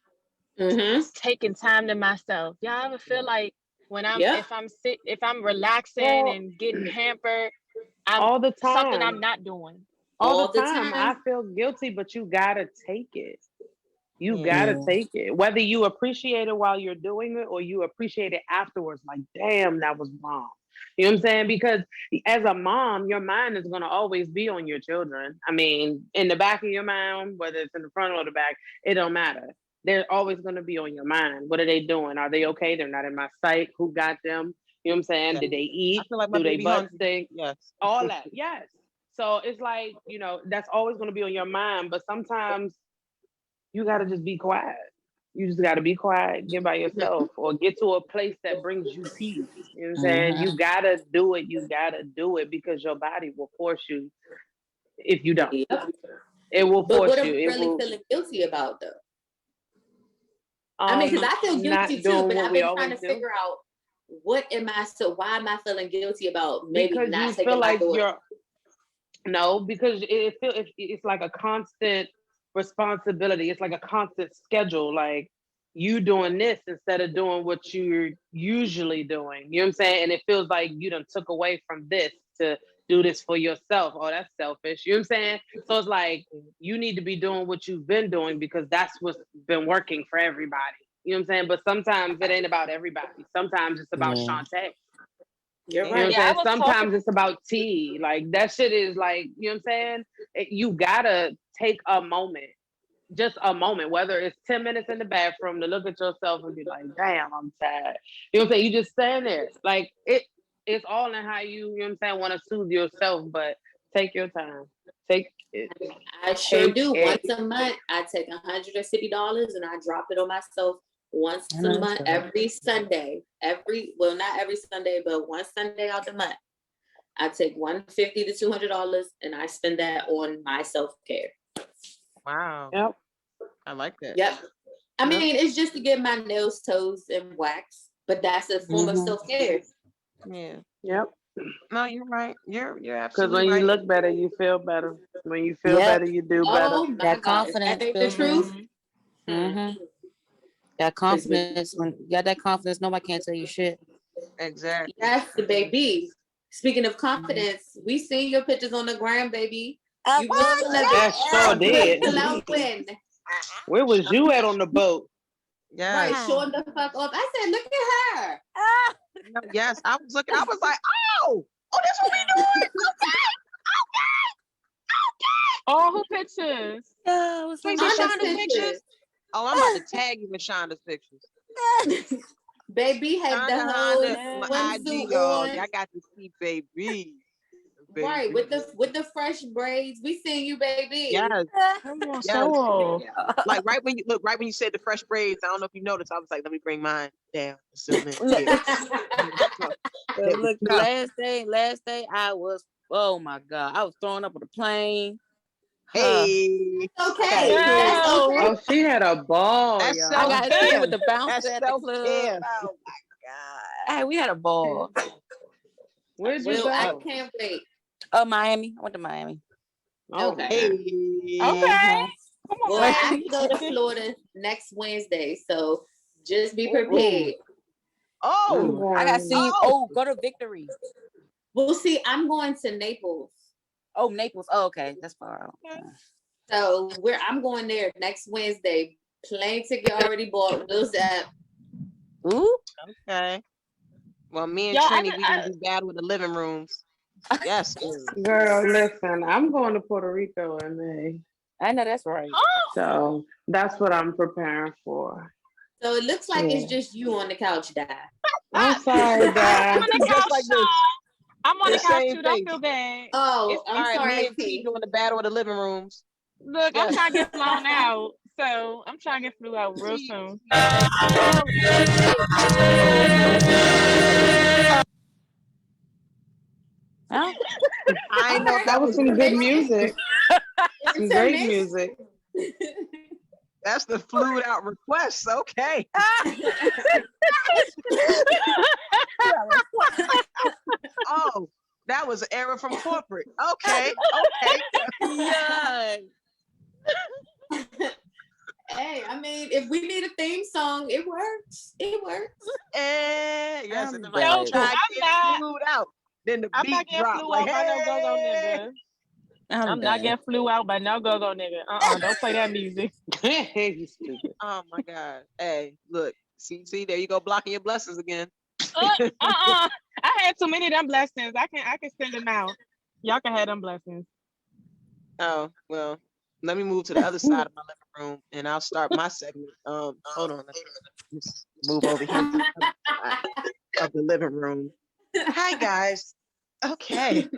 taking time to myself. Y'all ever feel like when if I'm relaxing and getting pampered, all the time, something I'm not doing. All the time. I feel guilty, but you gotta take it. You gotta take it. Whether you appreciate it while you're doing it or you appreciate it afterwards, like, damn, that was bomb. You know what I'm saying? Because as a mom, your mind is gonna always be on your children. I mean, in the back of your mind, whether it's in the front or the back, it don't matter. They're always gonna be on your mind. What are they doing? Are they okay? They're not in my sight. Who got them? You know what I'm saying? Yeah. Did they eat? I feel like my Do they baby butt hungry. stink? Yes. All that. Yes. So it's like, that's always going to be on your mind. But sometimes you got to just be quiet. You just got to be quiet, get by yourself, or get to a place that brings you peace. You know what I'm saying? You got to do it. You got to do it because your body will force you if you don't. Yep. It will But force what you. I'm really feeling guilty about, though. I mean, because I feel guilty too, but I've been trying to figure out why am I feeling guilty about maybe because not you taking feel my like daughter? No, because it's like a constant responsibility. It's like a constant schedule. Like you doing this instead of doing what you're usually doing. You know what I'm saying? And it feels like you done took away from this to do this for yourself. Oh, that's selfish. You know what I'm saying? So it's like you need to be doing what you've been doing because that's what's been working for everybody. You know what I'm saying? But sometimes it ain't about everybody. Sometimes it's about Shantae. You're You know right. what I'm saying? Sometimes it's about tea. Like that shit is like, you know what I'm saying? You gotta take a moment, just a moment, whether it's 10 minutes in the bathroom to look at yourself and be like, damn, I'm tired. You know what I'm saying? You just stand there. Like it it's all in how you know what I'm saying, want to soothe yourself, but take your time. Take it. I sure do. it. Once a month, I take $150 and I drop it on myself once a month, every Sunday. Not every Sunday, but one Sunday out the month. I take $150 to $200 and I spend that on my self-care. Wow. Yep. I like that. Yep. I mean, it's just to get my nails, toes, and wax, but that's a form of self-care. Yeah. Yep. No, you're right. You're absolutely because when right. you look better, you feel better. When you feel better, you do better. That confidence. That ain't the truth. That confidence. When you got that confidence, nobody can't tell you shit. Exactly. Yes, baby. Speaking of confidence, we seen your pictures on the gram, baby. You That sure did. Where was you at on the boat? Yeah. Right, showing the fuck off. I said, look at her. Yes, I was looking. I was like, oh, that's what we doing. Okay. Oh, who pictures? Yeah, it was Wait, Shonda's Shonda's pictures? Oh, I'm about to tag you in Shonda's pictures. Baby had the whole swimsuit on. Y'all got to see baby. Right, with the fresh braids. We seen you, baby. Yes. So like right when you said the fresh braids, I don't know if you noticed, I was like, let me bring mine down. Zoom in. Look, last day I was, oh my God, I was throwing up on the plane. Hey. Okay. Oh, she had a ball. That's y'all. I got hit with the bouncer at the club. self-care. Oh my God. Hey, we had a ball. Where'd you go? I can't wait. Miami. I went to Miami. Okay. Hey. okay. Come on. Well, I go to Florida next Wednesday, so just be prepared. Oh, I got seen. Oh, go to Victory. We'll see. I'm going to Naples. Oh, Naples. Oh, okay, that's far out. So I'm going there next Wednesday. Plane ticket already bought. Wheels up. Ooh. Okay. Well, me and Trinnie, we can do battle with the living rooms. Yes. Girl, listen, I'm going to Puerto Rico in May. I know that's right. So that's what I'm preparing for. So it looks like it's just you on the couch, Di. I'm sorry, Di. I'm on the couch, like this. I'm on the couch too. Don't face. feel bad. Oh, I'm sorry. Me and T doing the battle of the living rooms. Look, I'm trying to get flown out. So I'm trying to get flew out real soon. I know That was some good music. Some great music. That's the fluid out request. Okay. Oh, that was an error from corporate. Okay. Yeah. Hey, I mean, if we need a theme song, it works. It works. Yes, I'm not flued out. Then the I'm beat not getting dropped. flew Like, out by no go-go nigga. I'm not getting flew out by no go-go nigga. Don't play that music. You stupid. Oh my God. Hey, look. See, there you go, blocking your blessings again. I had too many of them blessings. I can send them out. Y'all can have them blessings. Oh, well, let me move to the other side of my living room and I'll start my segment. Hold on. Let's move over here to the other side of the living room. Hi, guys. Okay.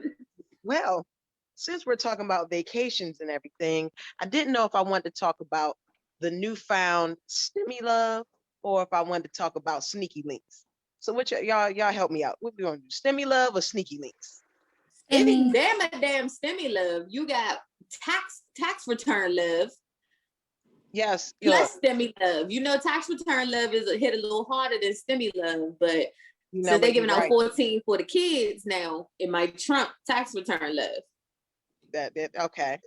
Well, since we're talking about vacations and everything, I didn't know if I wanted to talk about the newfound stimmy love or if I wanted to talk about sneaky links. So what y'all help me out. What we gonna do? Stimmy love or sneaky links? Any damn stimmy love. You got tax return love. Yes. Plus stimmy love. You know, tax return love is hit a little harder than stimmy love, but since they're giving out 14 for the kids now, it might trump tax return love. Okay.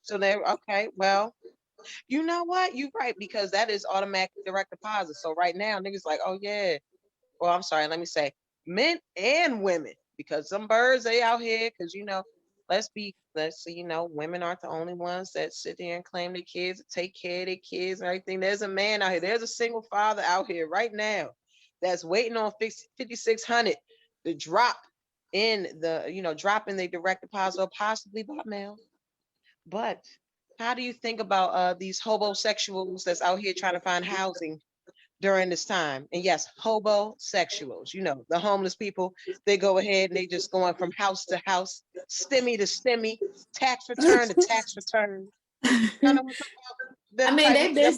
So well, you know what? You're right, because that is automatic direct deposit. So right now, niggas like, oh yeah. Well, I'm sorry, let me say men and women, because some birds they out here, because let's see, women aren't the only ones that sit there and claim their kids, take care of their kids and everything. There's a man out here, there's a single father out here right now that's waiting on 5,600 to drop in dropping their direct deposit or possibly by mail. But how do you think about these homosexuals that's out here trying to find housing during this time. And yes, hobosexuals, the homeless people, they go ahead and they just going from house to house, stimmy to stimmy, tax return to tax return. Kind of I mean, they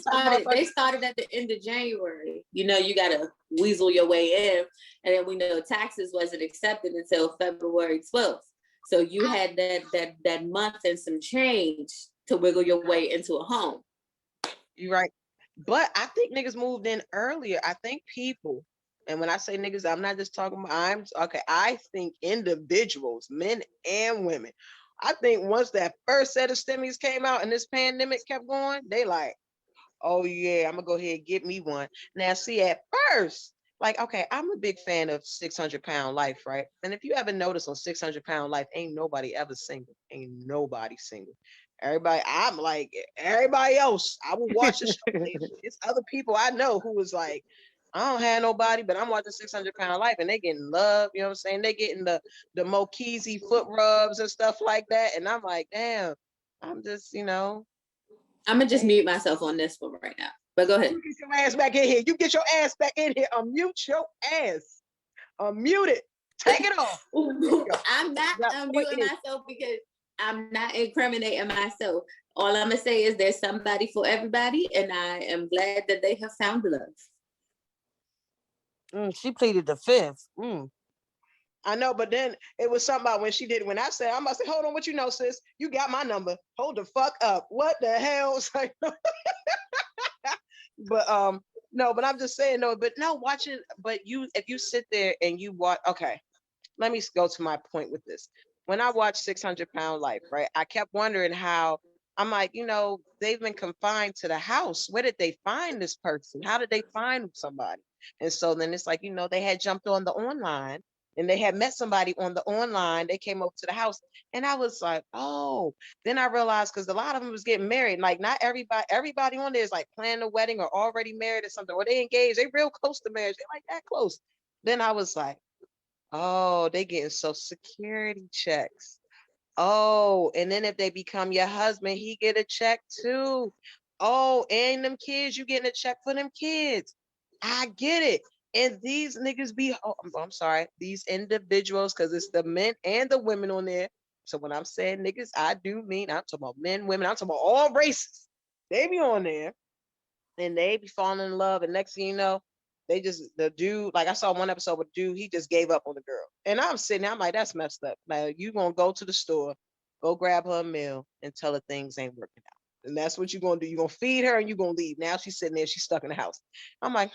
started at the end of January. You gotta weasel your way in. And then we know taxes wasn't accepted until February 12th. So you had that month and some change to wiggle your way into a home. You're right. But I think niggas moved in earlier. I think people, and when I say niggas, I'm not just talking about, I think individuals, men and women. I think once that first set of stimmies came out and this pandemic kept going, they like, oh yeah, I'm gonna go ahead and get me one. Now, see, at first, okay, I'm a big fan of 600-pound life, right? And if you ever notice on 600-pound life, ain't nobody ever single. Ain't nobody single. I'm like everybody else. I will watch the show. It's other people I know who was like, I don't have nobody, but I'm watching 600-pound life and they getting love. You know what I'm saying? They getting the Moe Keezie foot rubs and stuff like that. And I'm like, damn, I'm just, I'm gonna just mute myself on this one right now. But go ahead. You get your ass back in here. You get your ass back in here. Unmute your ass. Unmute it. Take it off. I'm not unmuting myself because I'm not incriminating myself. All I'm gonna say is there's somebody for everybody, and I am glad that they have found love. She pleaded the fifth. I know, but then it was something about when she did. When I said, I'm about to say, hold on, what you know, sis? You got my number. Hold the fuck up. What the hell? But no, but I'm just saying no. But no, watching. But if you sit there and you watch, okay. Let me go to my point with this. When I watched 600-Pound Life, right, I kept wondering how, I'm like, they've been confined to the house. Where did they find this person? How did they find somebody? And so then it's like, they had jumped on the online and they had met somebody on the online. They came over to the house and I was like, oh, then I realized because a lot of them was getting married. Like not everybody on there is like planning a wedding or already married or something, or they engaged. They real close to marriage. They like that close. Then I was like, oh, they getting Social Security checks. Oh, and then if they become your husband, he get a check too. Oh, and them kids, you getting a check for them kids. I get it. And these niggas I'm sorry, these individuals, because it's the men and the women on there. So when I'm saying niggas, I do mean, I'm talking about men, women, I'm talking about all races. They be on there and they be falling in love. And next thing you know, the dude, like I saw one episode with the dude, he just gave up on the girl. And I'm sitting there, I'm like, that's messed up. Like, you gonna go to the store, go grab her a meal and tell her things ain't working out. And that's what you're gonna do. You're gonna feed her and you're gonna leave. Now she's sitting there, she's stuck in the house. I'm like,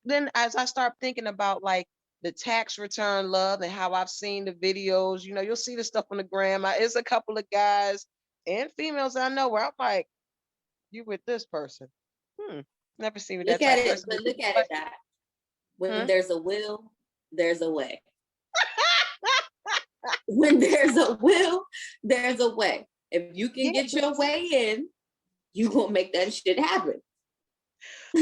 Then as I start thinking about like the tax return love and how I've seen the videos, you'll see the stuff on the gram. It's a couple of guys and females I know where I'm like, you with this person. Never seen that type of person. But look at it, that when there's a will, there's a way. When there's a will, there's a way. If you can get your way in, you gonna make that shit happen.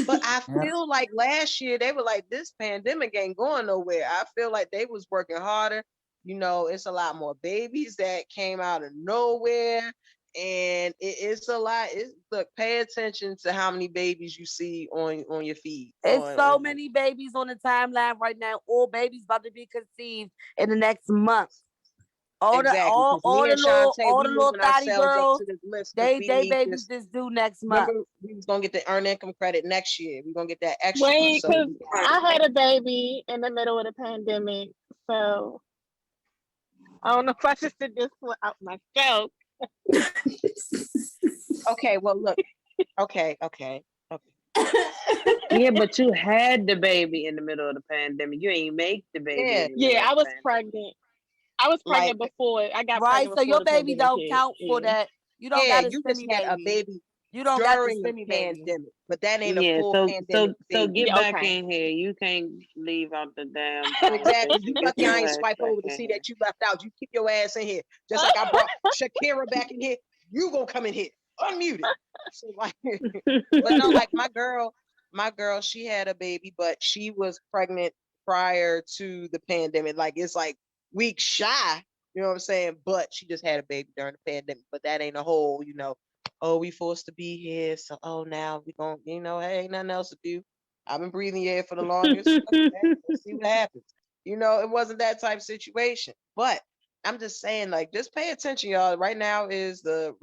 But I feel like last year they were like, this pandemic ain't going nowhere. I feel like they was working harder. It's a lot more babies that came out of nowhere. And it's a lot. Look, pay attention to how many babies you see on your feed. It's so many babies on the timeline right now. All babies about to be conceived in the next month. All the little thotty girls, they babies just due next month. Remember, we was gonna get the earned income credit next year. We're gonna get that extra. Wait, because I had a baby in the middle of the pandemic, so I don't know if I should sit this one out myself. Okay, well look. Okay. Yeah, but you had the baby in the middle of the pandemic. You ain't make the baby. Yeah, I was pregnant. I was pregnant before I got right. pregnant. So your baby don't count for that. You don't got a stimmy baby. A baby. You don't got the stimmy pandemic, baby. but that ain't a full pandemic. So get back in here. You can't leave out the damn. Exactly. You lucky I ain't swipe over to see that you left out. You keep your ass in here. Just like I brought Shekira back in here. You gonna come in here. Unmuted. So like, but no, like my girl, she had a baby, but she was pregnant prior to the pandemic. Like it's like weeks shy, you know what I'm saying? But she just had a baby during the pandemic. But that ain't a whole, oh, we forced to be here. So now we gonna, hey, ain't nothing else to do. I've been breathing air for the longest. Okay, let's see what happens. It wasn't that type of situation. But I'm just saying, like, just pay attention, y'all. Right now is the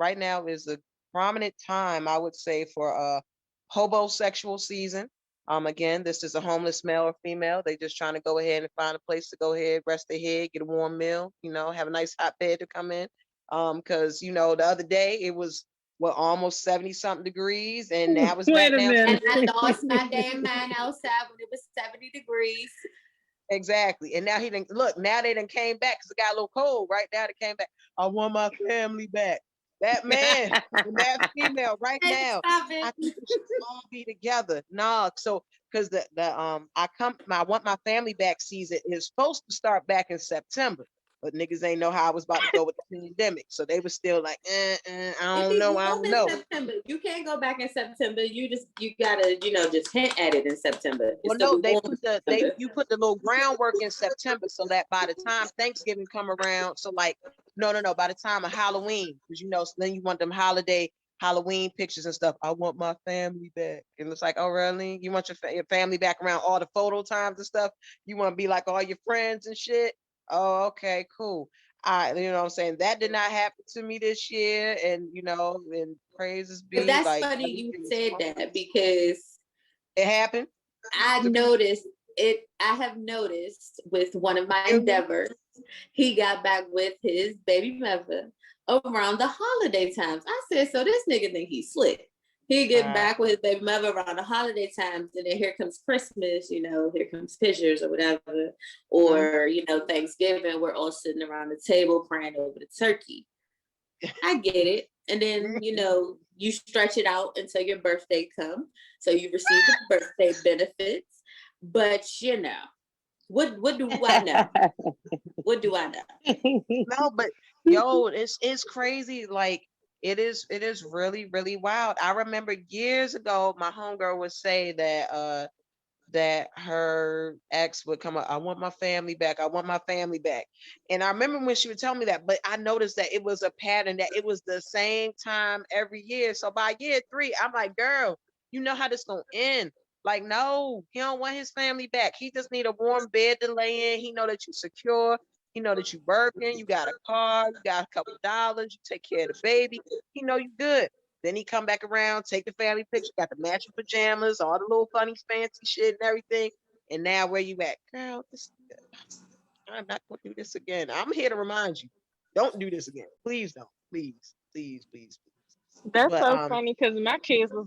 prominent time, I would say, for hobosexual season. Again, this is a homeless male or female. They just trying to go ahead and find a place to go ahead, rest their head, get a warm meal, have a nice hot bed to come in. Because the other day it was almost 70 something degrees, and now it's back down. And I lost my damn mind outside when it was 70 degrees. Exactly. And now now they done came back because it got a little cold. Right now they came back. I want my family back. That man and that female right now, I think we should all be together. Nah, so because I want my family back season is supposed to start back in September. But niggas ain't know how I was about to go with the pandemic. So they were still like, I don't know. September. You can't go back in September. You gotta, just hint at it in September. Well, no, you put the little groundwork in September so that by the time Thanksgiving come around, so like, no, by the time of Halloween, because so then you want them Halloween pictures and stuff. I want my family back. And it's like, oh, really? You want your family back around all the photo times and stuff? You want to be like all your friends and shit? Oh, okay, cool. What I'm saying? That did not happen to me this year. And, and praises be. But that's funny you said that because it happened. I noticed it. I have noticed with one of my endeavors, he got back with his baby mother around the holiday times. I said, so this nigga think he's slick. He get back with his baby mother around the holiday times, and then here comes Christmas, here comes pictures or whatever, or Thanksgiving, we're all sitting around the table praying over the turkey. I get it. And then, you stretch it out until your birthday comes. So you receive the birthday benefits. But what do I know? What do I know? No, but yo, it's crazy. Like it is really, really wild. I remember years ago, my homegirl would say that her ex would come up, I want my family back. I want my family back. And I remember when she would tell me that, but I noticed that it was a pattern, that it was the same time every year. So by year 3, I'm like, girl, you know how this gonna end. Like, no, he don't want his family back. He just need a warm bed to lay in. He know that you secure. He know that you working. You got a car. You got a couple dollars. You take care of the baby. He know you good. Then he come back around, take the family picture, got the matching pajamas, all the little funny, fancy shit and everything. And now where you at? Girl, I'm not going to do this again. I'm here to remind you. Don't do this again. Please don't. Please, please, please, please. That's so funny because my kids was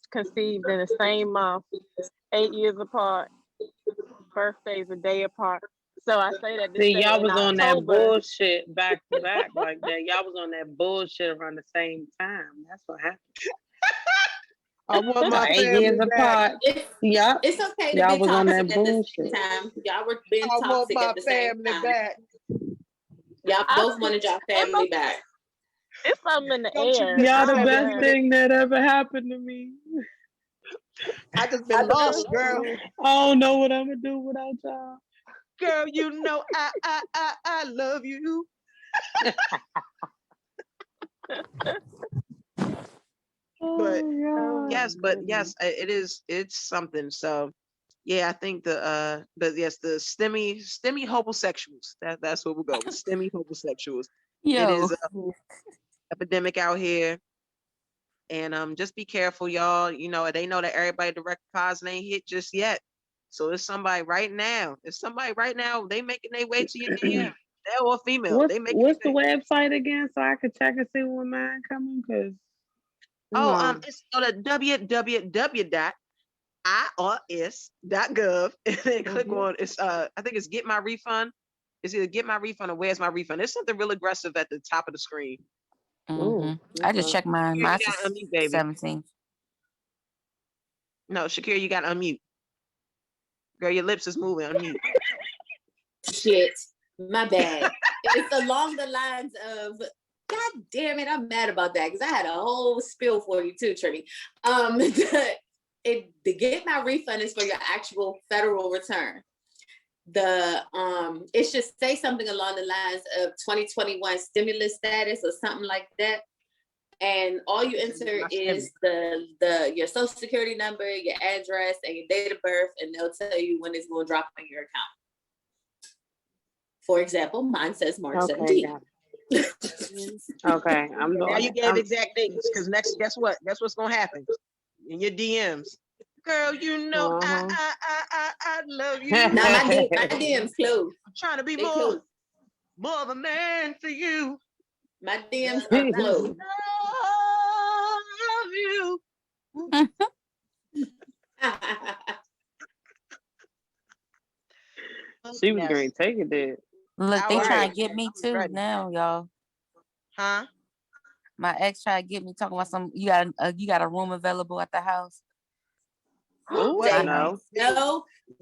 conceived in the same month, 8 years apart, birthdays a day apart. So I say that. See, y'all was on that bullshit back to back like that. Y'all was on that bullshit around the same time. That's what happened. I want my 8 years apart. Yeah, it's okay to y'all be was on that toxic at the bullshit. same time. Y'all were being toxic at the same time. Back. Y'all both wanted y'all family back. It's something in the air. Y'all the best thing that ever happened to me. I just been lost, girl. I don't know what I'm gonna do without y'all. Girl, I love you. But yes, it's something. So yeah, I think the STEMI homosexuals. That's what we'll go with. STEMI homosexuals. It is epidemic out here. And just be careful, y'all. They know that everybody direct deposit ain't hit just yet. So it's somebody right now. They making their way to your DM. Male or female. What's the website again, so I could check and see when mine coming? Cause it's on the www.irs.gov and then click on I think it's Get My Refund. It's either Get My Refund or Where's My Refund. There's something real aggressive at the top of the screen. Mm-hmm. I just checked mine. Mine's 17. No, Shekira, you got to unmute. Girl, your lips is moving. Unmute. Shit, my bad. It's along the lines of, God damn it, I'm mad about that because I had a whole spiel for you too, Trinnie. The Get My Refund is for your actual federal return. It should say something along the lines of 2021 stimulus status or something like that. and all you enter is the your social security number, your address, and your date of birth, and they'll tell you when it's going to drop in your account. For example, mine says March 17th. Okay, I'm doing. Now you gave exact dates, because next, guess what? Guess what's gonna happen in your DMs, girl. You know I love you. Now my DMs closed. I'm trying to be Closed. more of a man for you. My DMs are closed. I love you. She was going to take it there. Look, they trying to get me too now, y'all. Huh? My ex tried to get me talking about some. You got a room available at the house. Oh, no.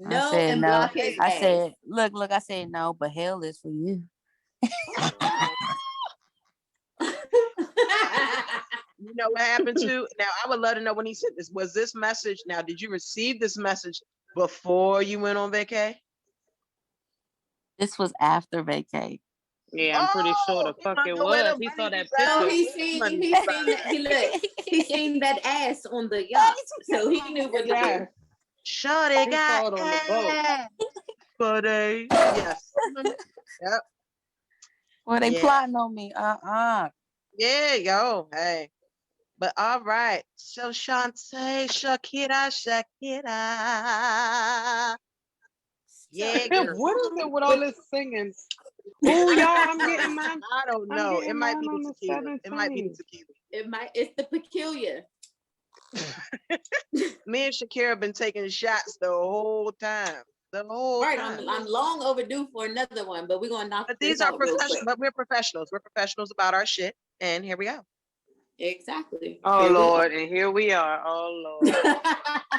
I said and no. block his I ass. said, look. I said no, but hell is for you. You know what happened to? Now I would love to know when he said this. Was this message? Now, did you receive this message before you went on vacay? This was after vacay. Yeah, I'm pretty sure the fuck it was. He saw that picture. No, he seen that ass on the yacht, so he knew what to do. Shorty got on the boat. Buddy. Yes. Yep. Well, they plotting on me. Yeah, yo, hey. But all right. So Shantae, Shekira. Yeah, girl. What is it with all this singing? Oh, y'all, I'm getting mine. I don't know. It might be the tequila. It might be the tequila. It's the peculiar. Me and Shakira have been taking shots the whole time. Right, I'm long overdue for another one, but we're gonna knock. But these are professionals. But we're professionals. We're professionals about our shit, and here we go. Exactly. Oh here Lord, and here we are. Oh Lord.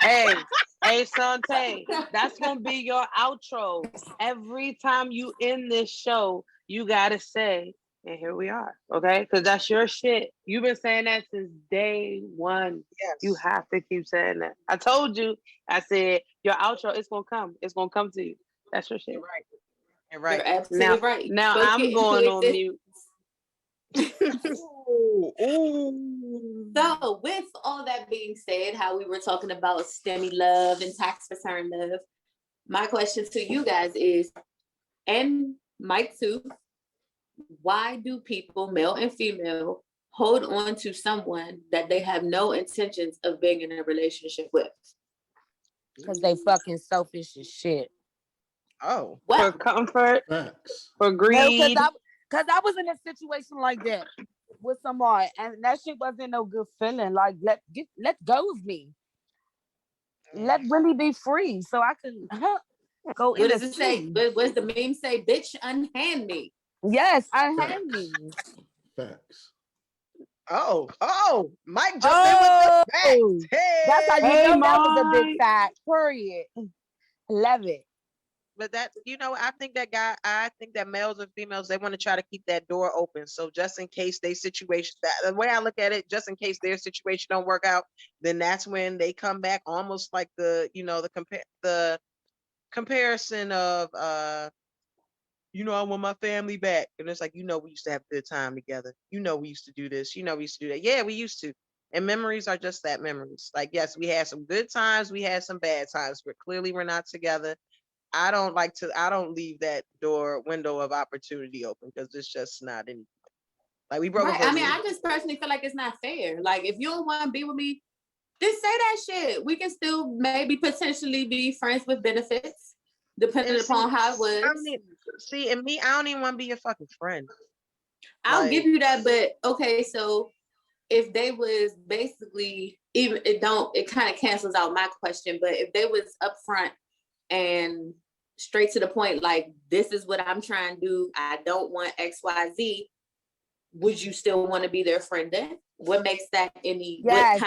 hey, Sante, that's gonna be your outro. Every time you end this show, you gotta say, and here we are, okay? Because that's your shit. You've been saying that since day one. Yes. You have to keep saying that. I told you. I said your outro. It's gonna come. It's gonna come to you. That's your shit. You're right. You're right. You're absolutely right. Now I'm going on mute. So, with all that being said, how we were talking about STEMI love and tax return love, my question to you guys is, and Mike too, why do people, male and female, hold on to someone that they have no intentions of being in a relationship with? Because they fucking selfish as shit. Oh. For comfort, for greed. No, because I was in a situation like that with somebody, and that shit wasn't no good feeling. Like, let go of me. Let really be free, so I can go. What does it say? What's the meme say? Bitch, unhand me. Yes, unhand me. Facts. Oh, Mike jumped in with the facts. Hey, that's how you know that was a big fact. Period. Love it. But that, I think that males and females, they want to try to keep that door open. So just in case the way I look at it, just in case their situation don't work out, then that's when they come back, almost like the comparison of, I want my family back. And it's like, we used to have a good time together. We used to do this. We used to do that. Yeah, we used to. And memories are just that, memories. Like, yes, we had some good times. We had some bad times, but clearly we're not together. I don't leave that window of opportunity open, because it's just not anything. Like, we broke up. I mean, I just personally feel like it's not fair. Like, if you don't want to be with me, just say that shit. We can still maybe potentially be friends with benefits, depending upon how it was. And me, I don't even want to be your fucking friend. I'll give you that, but okay, so if they was basically, even it kind of cancels out my question, but if they was upfront and straight to the point, like, this is what I'm trying to do, I don't want XYZ, would you still want to be their friend then? What makes that any? Yes,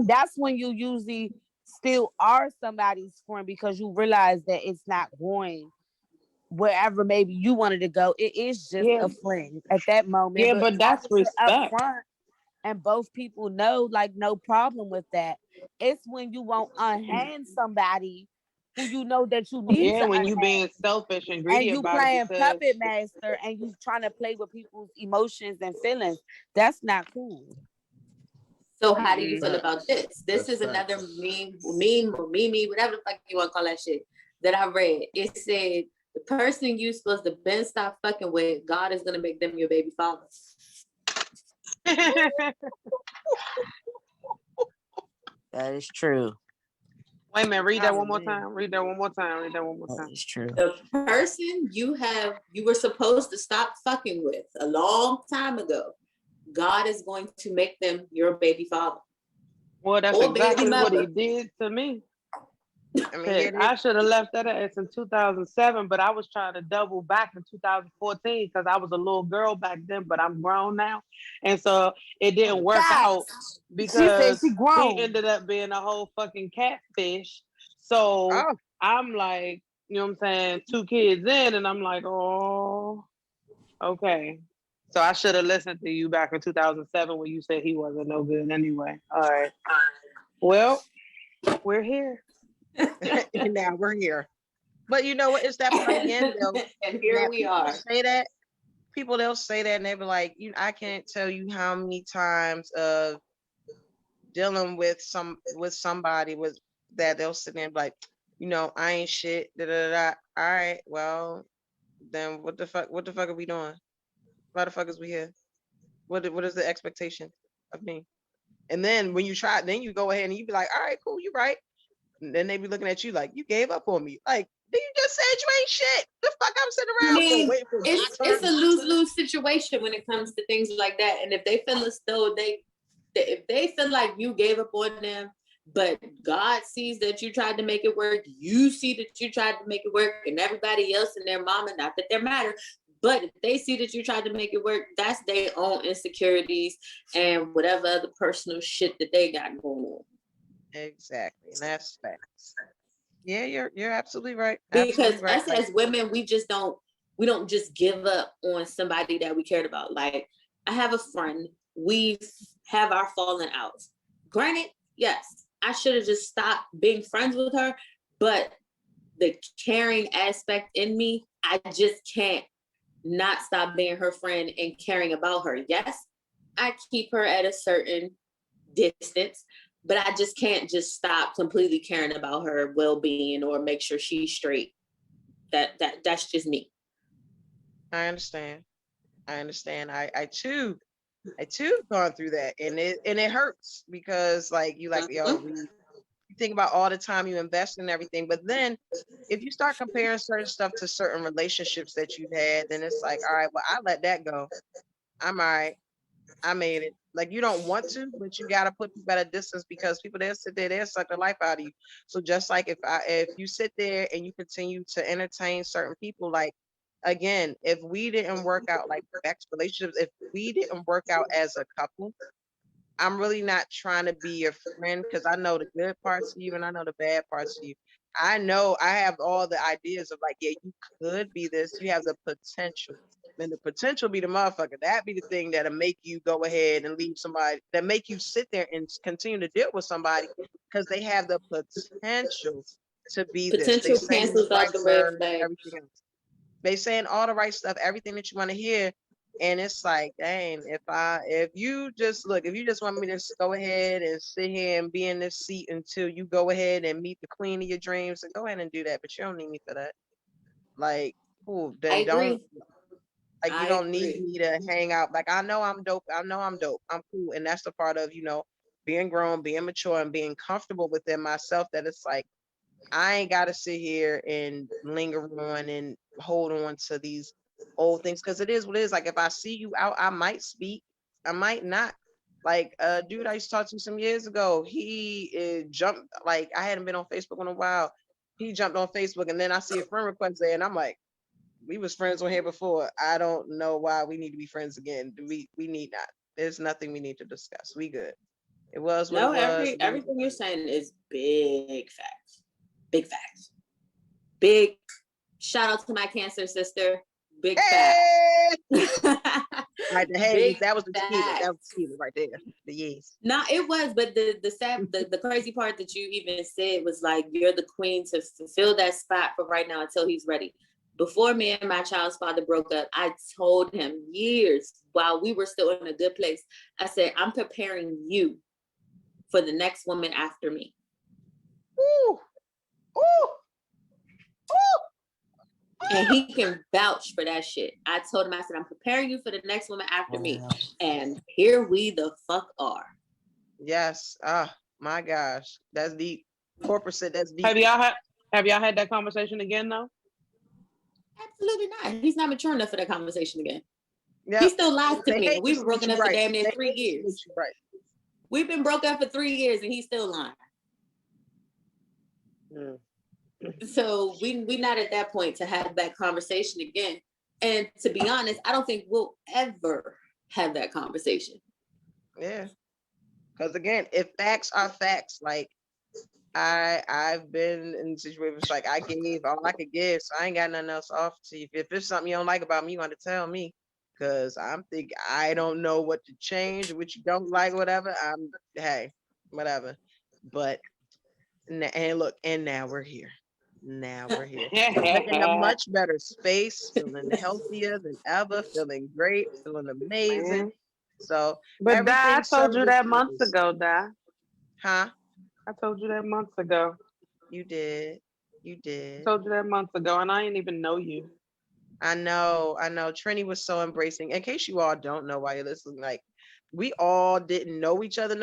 that's when you usually still are somebody's friend, because you realize that it's not going wherever maybe you wanted to go. It is just a friend at that moment. Yeah, but that's respect. And both people know, like, no problem with that. It's when you won't unhand somebody who you know that you need to when unhand. you being selfish and greedy, and you about playing it because... puppet master, and you trying to play with people's emotions and feelings. That's not cool. So how do you feel about this? This is another meme, whatever the fuck you want to call that shit, that I read. It said, the person you supposed to been stop fucking with, God is going to make them your baby father. That is true. Wait a minute, read that one more time. That is true. The person you were supposed to stop fucking with a long time ago, God is going to make them your baby father. Well, that's exactly what he did to me. I mean, I should have left that ass in 2007, but I was trying to double back in 2014 because I was a little girl back then, but I'm grown now. And so it didn't work out because he ended up being a whole fucking catfish. So I'm like, you know what I'm saying, 2 kids in, and I'm like, oh, okay. So I should have listened to you back in 2007 when you said he wasn't no good anyway. All right. Well, we're here. Now we're here. But you know what? It's that part again, though. And here we are. Say that. People, they'll say that and they be like, I can't tell you how many times of dealing with somebody that they'll sit there and be like, I ain't shit. Da, da, da. All right, well, then what the fuck are we doing? Why the fuck is we here? What is the expectation of me? And then when you try, then you go ahead and you be like, all right, cool, you right. And then they be looking at you like, you gave up on me. Like, you just said you ain't shit. The fuck I'm sitting around waiting for it's a lose-lose situation when it comes to things like that. And if they feel as though if they feel like you gave up on them, but God sees that you tried to make it work, you see that you tried to make it work, and everybody else and their mama, not that they matter, but if they see that you tried to make it work, that's their own insecurities and whatever other personal shit that they got going on. Exactly. And that's facts. Yeah, you're absolutely right. Because us as women, we don't just give up on somebody that we cared about. Like, I have a friend, we have our falling outs. Granted, yes, I should have just stopped being friends with her, but the caring aspect in me, I just can't not stop being her friend and caring about her. Yes, I keep her at a certain distance, but I just can't just stop completely caring about her well-being or make sure she's straight. That's just me. I understand. I too gone through that, and it hurts because you think about all the time you invest in everything, but then if you start comparing certain stuff to certain relationships that you've had, then it's like, all right, well, I let that go. I'm all right. I made it. Like, you don't want to, but you gotta put people at a distance because people they'll sit there, they'll suck the life out of you. So just like if you sit there and you continue to entertain certain people, like, again, if we didn't work out, like next relationships, if we didn't work out as a couple, I'm really not trying to be your friend because I know the good parts of you and I know the bad parts of you. I know I have all the ideas of like, yeah, you could be this. You have the potential. And the potential be the motherfucker. That be the thing that'll make you go ahead and leave somebody, that make you sit there and continue to deal with somebody because they have the potential to be potential this. They cancels out the red flag. Everything else. They saying all the right stuff, everything that you want to hear. And it's like, dang, if you just want me to go ahead and sit here and be in this seat until you go ahead and meet the queen of your dreams, then go ahead and do that. But you don't need me for that. Like, cool. Then don't. Like, you don't need me to hang out. Like, I know I'm dope. I'm cool. And that's the part of, being grown, being mature, and being comfortable within myself, that it's like, I ain't got to sit here and linger on and hold on to these old things. Because it is what it is. Like, if I see you out, I might speak. I might not. Like, a dude I used to talk to some years ago, he jumped, like, I hadn't been on Facebook in a while. He jumped on Facebook, and then I see a friend request there, and I'm like, we was friends on here before. I don't know why we need to be friends again. We need not. There's nothing we need to discuss. We good. It was what it was. Everything you're saying is big facts. Big facts. Big shout out to my cancer sister. Big facts. Right, that was the tequila. That was tequila right there. The yes. No, it was, but the crazy part that you even said was like, you're the queen to fulfill that spot for right now until he's ready. Before me and my child's father broke up, I told him years while we were still in a good place, I said, I'm preparing you for the next woman after me. Ooh. Ooh. Ooh. And he can vouch for that shit. I told him, I said, I'm preparing you for the next woman after me. And here we the fuck are. Yes. My gosh. That's deep. Corporate said that's deep. Have y'all had that conversation again though? Absolutely not. He's not mature enough for that conversation again. Yep. He still lies to me. We've been broken up for damn near 3 years. Right. We've been broke up for 3 years and he's still lying. So we not at that point to have that conversation again. And to be honest, I don't think we'll ever have that conversation. Yeah. Because again, if facts are facts, like I've been in situations like I gave all I could give, so I ain't got nothing else off to you. If there's something you don't like about me, you want to tell me. Because I'm thinking I don't know what to change, what you don't like, whatever. Hey, whatever. But and look, and now we're here. Now we're here. In a much better space, feeling healthier than ever, feeling great, feeling amazing. So, but I told you that months ago, Di. Huh? I told you that months ago. You did. You did. I told you that months ago, and I didn't even know you. I know. Trinnie was so embracing. In case you all don't know why you're listening, like we all didn't know each other.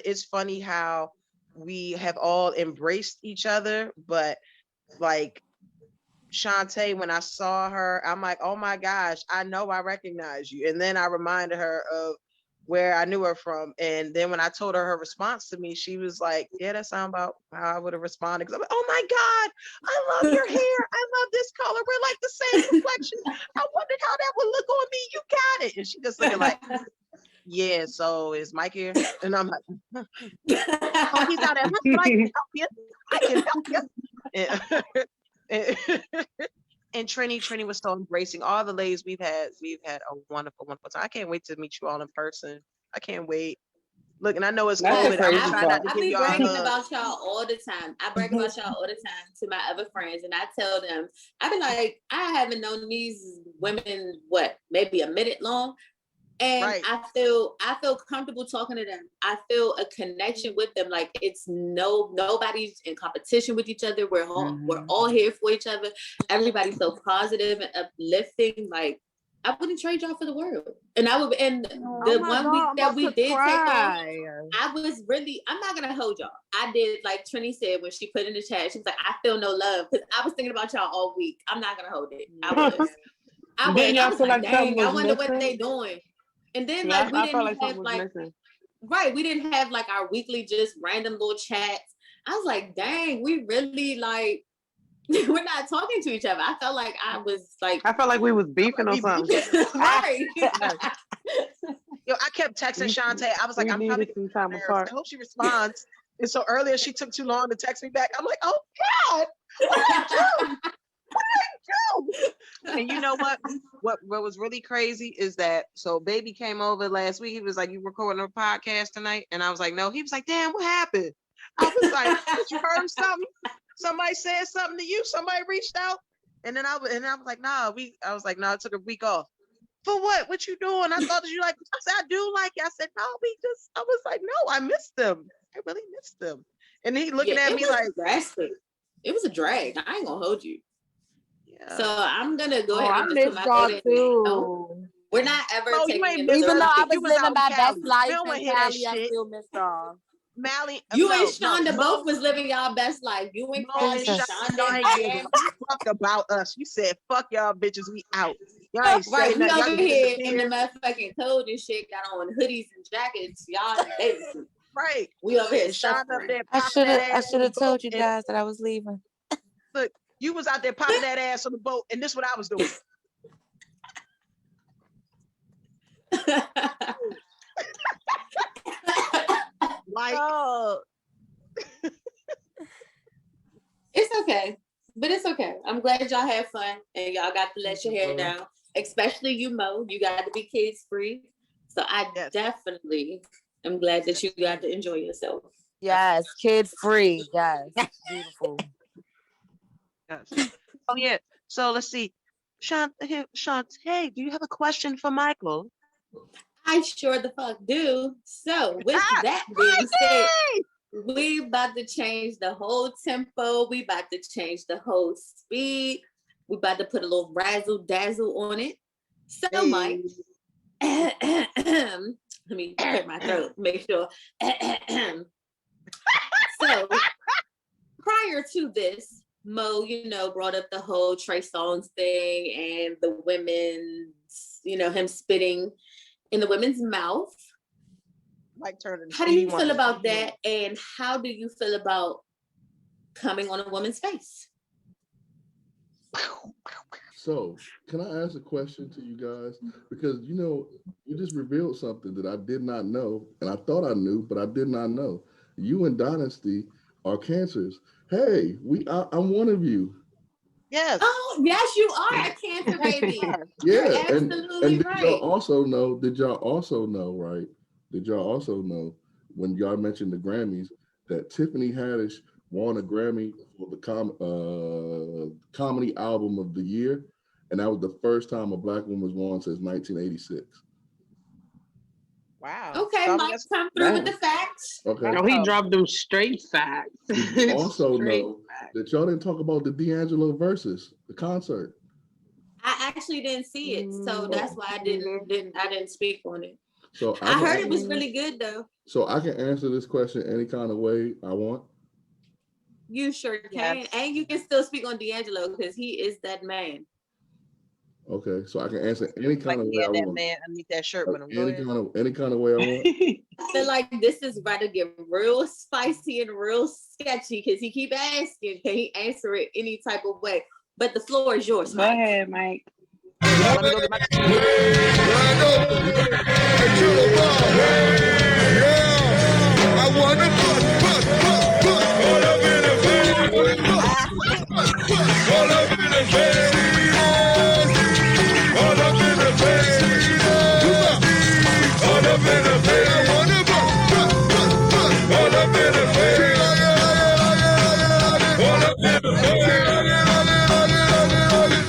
It's funny how we have all embraced each other, but like Shantae, when I saw her, I'm like, oh my gosh, I know I recognize you. And then I reminded her of where I knew her from. And then when I told her response to me, she was like, yeah, that sounds about how I would have responded. Because I'm like, oh my God, I love your hair. I love this color. We're like the same complexion. I wondered how that would look on me. You got it. And she just looking like, yeah, so is Mike here? And I'm like, oh, he's out there. I can help you. I can help you. And Trinnie was so embracing. All the ladies we've had a wonderful time. I can't wait to meet you all in person. I can't wait. Look, and I know it's COVID. I be bragging about y'all all the time. I brag about y'all all the time to my other friends, and I tell them, I be like, I haven't known these women maybe a minute long, and right. I feel comfortable talking to them. I feel a connection with them. Like it's nobody's in competition with each other. We're all here for each other. Everybody's so positive and uplifting. Like I wouldn't trade y'all for the world. And I would. And the 1 week that we did take off, I was really. I'm not gonna hold y'all. I did like Trinnie said when she put in the chat. She was like, I feel no love because I was thinking about y'all all week. I'm not gonna hold it. I was. I was like, dang. I wonder what they doing. And then like we didn't have like right, we didn't have like our weekly just random little chats. I was like, dang, we really like we're not talking to each other. I felt like I felt like we was beefing or something. Right. Yo, I kept texting Shantae. I was like, I'm probably some time apart. I hope she responds. And so earlier she took too long to text me back. I'm like, oh God, what did I do? What did I do? And you know what? What was really crazy is that so baby came over last week. He was like, you recording a podcast tonight? And I was like, no. He was like, damn, what happened? I was like, did you heard something? Somebody said something to you? Somebody reached out? And then I was like, nah, I took a week off. For what? What you doing? I thought you like, I said, I do like you. I said, no, I was like, no, I missed them. I really missed them. And he looking at me like, drastic. It was a drag. I ain't gonna hold you. Yeah. So I'm gonna go ahead and just put my vote in. No, we're not ever taking it. Even though I was living my best life in Cali, I still missed y'all. Mally, you and Shonda both was living y'all best life. You and Shonda fuck about us. You said fuck y'all bitches, we out. Y'all ain't right. We over here in the motherfucking cold and shit. Got on hoodies and jackets. Y'all, right. We over here. I should have told you guys that I was leaving. Look, you was out there popping that ass on the boat, and this is what I was doing. Like, it's okay, but it's okay. I'm glad y'all had fun and y'all got to let your hair down, especially you, Mo. You got to be kids free, so I definitely am glad that you got to enjoy yourself. Yes, kids free. Yes, beautiful. Yes. Oh yeah. So let's see, Shantae, do you have a question for Michael? I sure the fuck do. So with that being said, we about to change the whole tempo. We about to change the whole speed. We about to put a little razzle dazzle on it. So Mike, let me clear my throat, make sure. So prior to this, Mo, brought up the whole Trey Songz thing and the women's, him spitting in the women's mouth. Like turning. How do you feel about that? And how do you feel about coming on a woman's face? So, can I ask a question to you guys? Because you just revealed something that I did not know, and I thought I knew, but I did not know. You and Dynasty are cancers. Hey, I'm one of you. Yes. Oh, yes, you are a cancer baby. Yeah, you're absolutely and right. Did y'all also know, right? Did y'all also know when y'all mentioned the Grammys that Tiffany Haddish won a Grammy for the comedy album of the year? And that was the first time a Black woman was won since 1986. Wow. Okay, Mike, come through with the facts. Okay. No, he dropped them straight facts. Also know that y'all didn't talk about the D'Angelo versus the concert. I actually didn't see it, so that's why I didn't speak on it. So I heard it was really good though. So I can answer this question any kind of way I want. You sure can, yes. And you can still speak on D'Angelo because he is that man. Okay, so I can answer any kind of way I want. Man, I need that shirt. Any kind of way I want. I feel like this is about to get real spicy and real sketchy because he keep asking, can he answer it any type of way? But the floor is yours. Go ahead, Mike. I wanna put all up in the face. All up in the face. All up in the face. All up in the face. I wanna put all up in the face. All up in the face.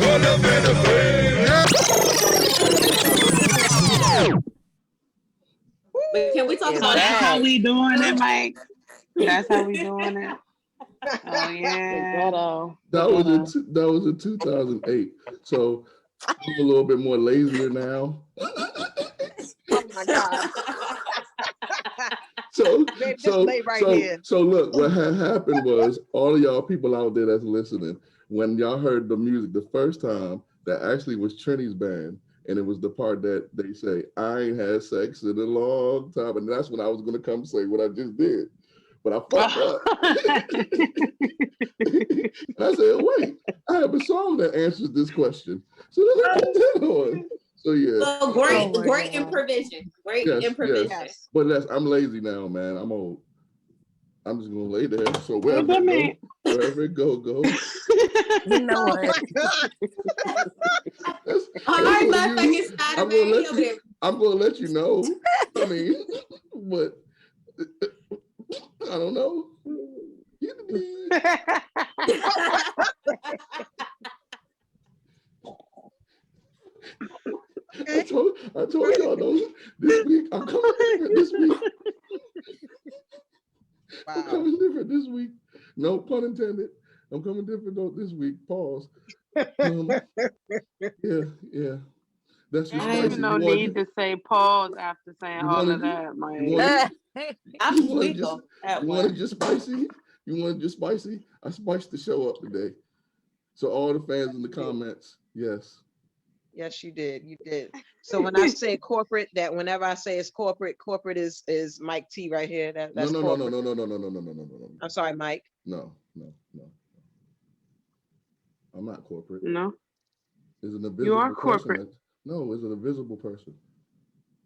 All up in the face. But can we talk about that's how we doing it, Mike? That's how we doing it. Oh yeah. That was in 2008. So I'm a little bit more lazier now. Oh my God. So look, what had happened was all of y'all people out there that's listening, when y'all heard the music the first time, that actually was Trinnie's band. And it was the part that they say, I ain't had sex in a long time. And that's when I was going to come say what I just did. But I fucked up. And I said, wait, I have a song that answers this question. So let's put that on. So yeah. Well, great improvisation. Great improvisation. Yes. But I'm lazy now, man. I'm old. I'm just gonna lay there. So wherever it go. You know what? I'm gonna let you know. I mean, but I don't know. I told y'all though, this week I'm coming different this week. Wow. I'm coming different this week. No pun intended. I'm coming different though this week. Pause. Yeah. That's just I even no need to say pause after saying all of that, Mike. You want it just spicy? You want it just spicy? I spiced the show up today. So all the fans in the comments, yes. Yes, you did. You did. So when I say corporate, that whenever I say it's corporate is Mike T right here. That's no. I'm sorry, Mike. No. I'm not corporate. No. It's an invisible you are person. corporate. No, it's an invisible person.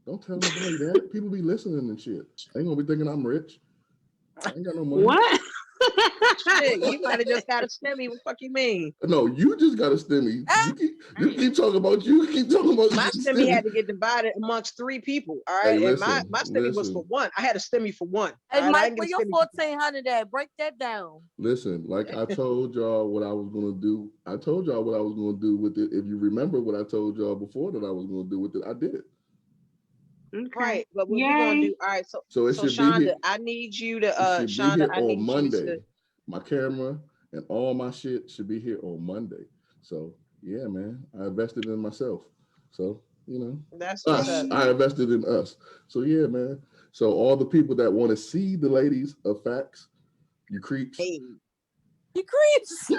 Don't tell nobody that. People be listening and shit. They ain't gonna be thinking I'm rich. I ain't got no money. What? Shit, you might have just got a stimmy. What the fuck you mean? No, you just got a stimmy. You keep talking about you. Keep talking about my stimmy had to get divided amongst 3 people. All right, hey, and my stimmy was for 1. I had a stimmy for 1. Hey, right? Mike, where your 1,400 at? Break that down. Listen, like I told y'all what I was gonna do. I told y'all what I was gonna do with it. If you remember what I told y'all before that I was gonna do with it, I did it. Okay. Right, but what we're gonna do? All right, So it should Shonda, be here. I need you to It should be Shonda, here I on need you Monday. to. My camera and all my shit should be here on Monday. So yeah, man, I invested in myself. So That's us. I invested in us. So yeah, man. So all the people that want to see the ladies of Facts, you creeps. Hey. You creeps.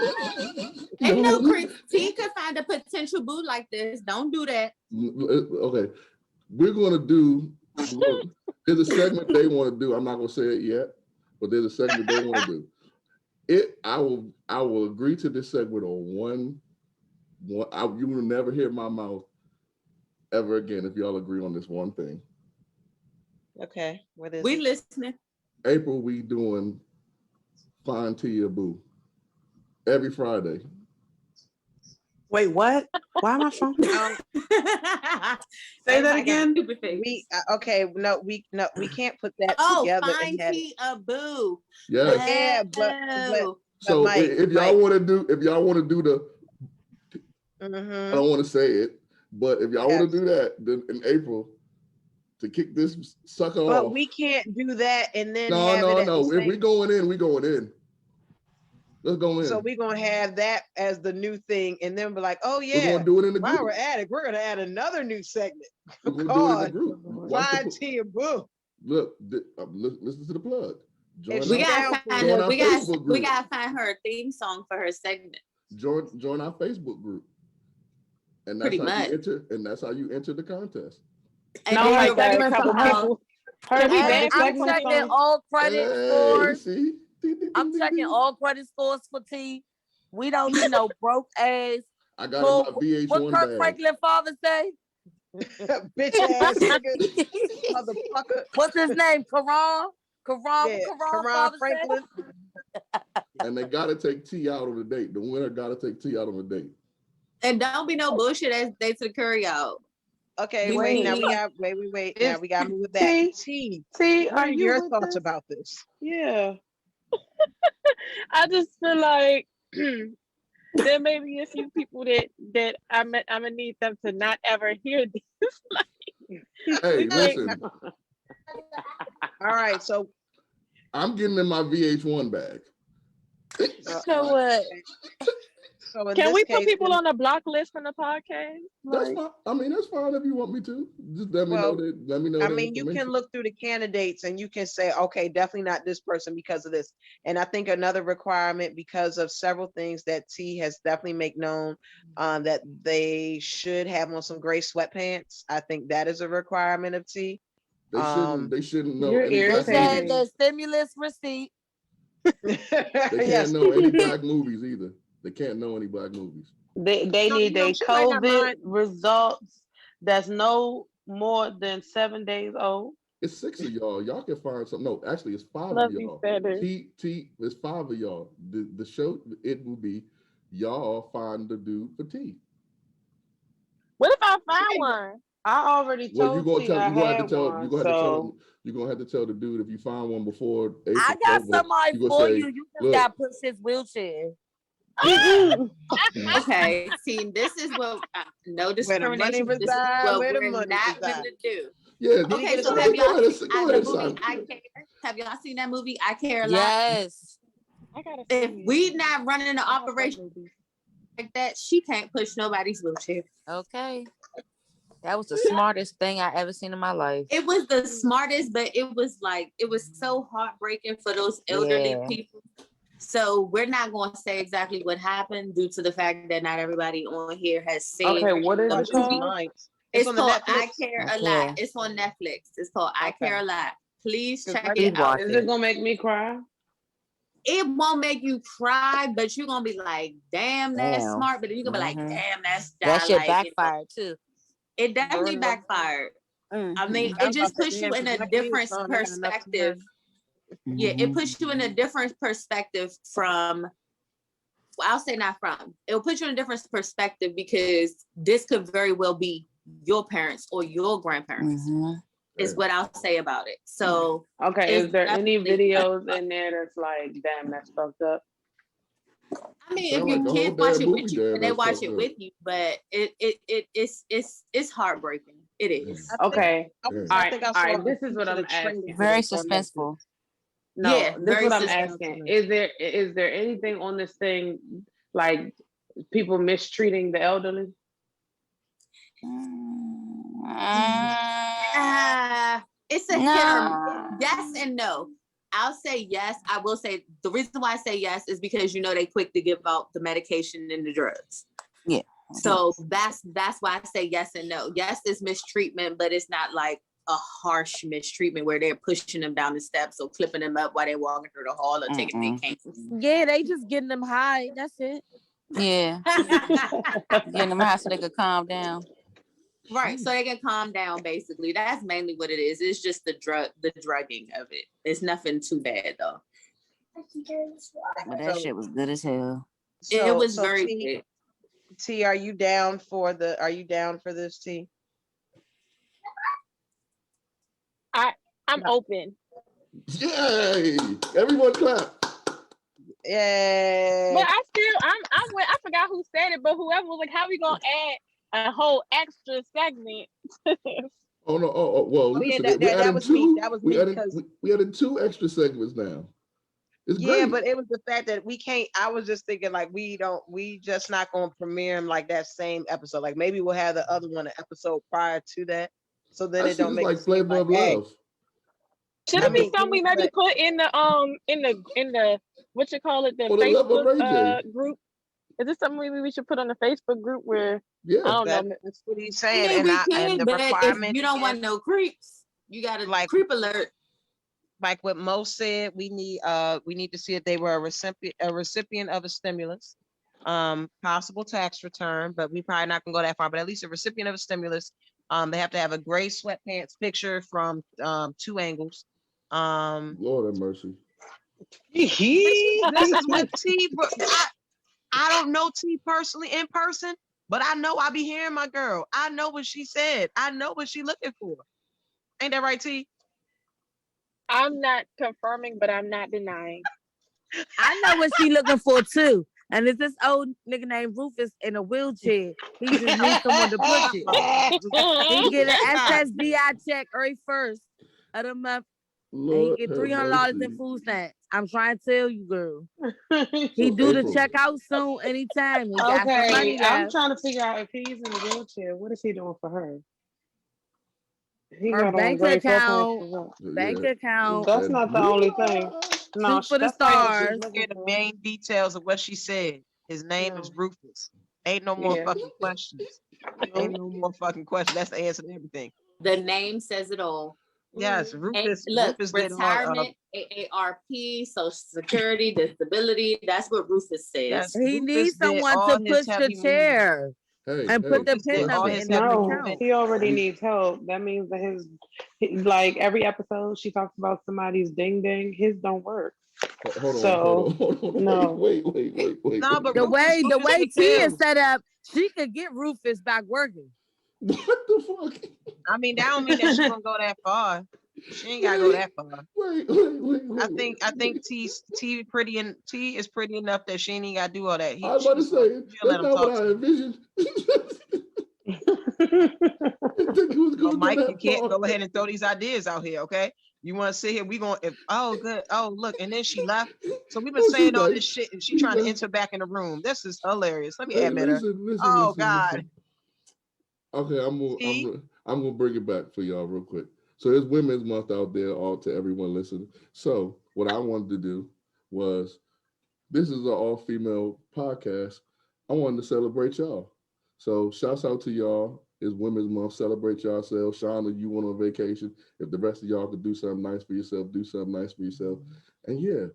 Ain't no creeps. T could find a potential boo like this. Don't do that. Okay, we're gonna do. There's a segment they want to do. I'm not gonna say it yet, but there's a segment they want to do. I will agree to this segment on one. You will never hear my mouth ever again if y'all agree on this one thing. Okay, what is We it? listening. April, we doing Find Tia Boo every Friday. Wait, what? Why am I from? Say that again. We we can't put that together. Find Tia Boo. Yes. Yeah, but so Mike, if y'all want to do the, mm-hmm. I don't want to say it, but if y'all want to do that, then in April to kick this sucker off. But we can't do that and then No. If we going in, we going in. Let's go in. So we're gonna have that as the new thing, and then we're like, oh yeah, we're gonna do it in the group. While we're at it, we're gonna add another new segment. We're gonna do it in the group. Find Tia Boo. Look, listen to the plug. We gotta find her a theme song for her segment. Join our Facebook group, and that's that's how you enter the contest. And no, like that. I'm checking all credit scores. I'm checking all credit scores for T. We don't need no broke ass. I got my VH1 What Kirk Franklin father say? Bitch ass nigga, motherfucker. What's his name? Karan Franklin. And they gotta take T out on the date. The winner gotta take T out on the date. And don't be no bullshit as they to the curry out. Okay, wait. Now we got Now we got to move it back. T, what are your thoughts about this? Yeah. I just feel like there may be a few people that I'm gonna need them to not ever hear this. Hey, listen. All right, so I'm getting in my VH1 bag. So what? So can we put people on a block list from the podcast? That's fine. I mean, that's fine if you want me to. Just let me know that. Let me know. I mean, you can look through the candidates and you can say, okay, definitely not this person because of this. And I think another requirement, because of several things that T has definitely made known, that they should have on some gray sweatpants. I think that is a requirement of T. They shouldn't know. They said the stimulus receipt. They can't know any black movies either. They can't know any black movies. They need their COVID results that's no more than 7 days old. It's 6 of y'all. Y'all can find something. No, actually, it's 5 of y'all. It's 5 of y'all. The show, it will be y'all find the dude for T. What if I find one? I already told you. You're gonna have to tell the dude if you find one before April. I got somebody for you. You just gotta push his wheelchair. Okay, see, this is what no discrimination. This is what we're not gonna do. Yeah. Okay, so have y'all seen the movie I Care? Have y'all seen that movie I Care a Lot? Yes. If we not running an operation like that, she can't push nobody's wheelchair. Okay. That was the smartest thing I ever seen in my life. It was the smartest, but it was so heartbreaking for those elderly people. So we're not going to say exactly what happened due to the fact that not everybody on here has seen. Okay, what is it called? It's called I Care a Lot. It's on Netflix. It's called I Care a Lot. Please check it out. Is it gonna make me cry? It won't make you cry, but you're gonna be like, "Damn, that's smart." But then you're gonna be like, "Damn, that shit backfired too." It definitely backfired. I mean, it just puts you in a different perspective. Yeah, it puts you in a different perspective from, well, I'll say not from, it'll put you in a different perspective because this could very well be your parents or your grandparents, is what I'll say about it. So, okay, is there any videos in there that's like, damn, that's fucked up? I mean, if you can't watch it with you, and they watch it with you, but it's heartbreaking. It is. Okay. All right. This is what I'm asking. Very suspenseful. No, Yeah, this is very what I'm suspenseful. asking. Is there anything on this thing like people mistreating the elderly? It's a hit. Yes and no. I'll say yes. I will say the reason why I say yes is because they quick to give out the medication and the drugs. Yeah. So that's why I say yes and no. Yes, it's mistreatment, but it's not like a harsh mistreatment where they're pushing them down the steps or clipping them up while they're walking through the hall or taking their cane. Yeah, they just getting them high. That's it. Yeah. Getting them high so they could calm down. Right, so they can calm down. Basically, that's mainly what it is. It's just the drugging of it. It's nothing too bad though. But that shit was good as hell. It was very good. T, are you down for this, T? I'm open. Yay! Everyone clap. Yay! But I forgot who said it, but whoever was like, how we gonna add a whole extra segment? Oh no! Oh well, listen, that was me. That was me because we added 2 extra segments now. It's great. But it was the fact that we can't. I was just thinking like we just not gonna premiere them like that same episode. Like maybe we'll have the other one an episode prior to that, so then it don't make like Flavor of Love. Should it be something we maybe put in the what you call it, the Facebook group? Is this something we should put on the Facebook group where I don't know. That's what he's saying. And the requirement, if you don't want no creeps, you gotta like creep alert. Like what Moe said, we need to see if they were a recipient of a stimulus, possible tax return, but we probably not gonna go that far, but at least a recipient of a stimulus. They have to have a gray sweatpants picture from 2 angles. Lord have mercy. This is what T. I don't know T personally in person, but I know I be hearing my girl. I know what she said. I know what she looking for. Ain't that right, T? I'm not confirming, but I'm not denying. I know what she looking for too. And it's this old nigga named Rufus in a wheelchair. He just needs someone to push it. He get an SSDI check every first of the month. Lord, and he get $300 in food stamps. I'm trying to tell you, girl. He do the checkout soon anytime. He got some money I'm trying to figure out if he's in a wheelchair, what is he doing for her? He her bank account. That's not the only thing. No, for the stars. Get the main details of what she said. His name is Rufus. Ain't no more fucking questions. Ain't no more fucking questions. That's the answer to everything. The name says it all. Yes, Rufus. Rufus retirement, AARP, Social Security, disability. That's what Rufus says. Yes, he needs someone to push the chair and put the pin number in the account. He already needs help. That means that his like every episode she talks about somebody's ding ding. His don't work. Hold on. No. Wait. No, but the way T is set up, she could get Rufus back working. What the fuck? I mean, that don't mean that she gonna go that far. She ain't gotta go that far. Wait. I think T is pretty enough that she ain't gotta do all that. I was about to say that's not what I envisioned. Well, Mike, you can't go ahead and throw these ideas out here, okay? You want to sit here? We going good. Oh, look, and then she left. So we've been saying all this shit, and she trying to enter back in the room. This is hilarious. Let me admit her. Oh God. Okay, I'm gonna bring it back for y'all real quick. So there's Women's Month out there, all to everyone listening. So what I wanted to do was, this is an all-female podcast. I wanted to celebrate y'all. So shouts out to y'all. It's Women's Month. Celebrate yourselves. Shonda, you went on vacation. If the rest of y'all could do something nice for yourself, do something nice for yourself. And yeah.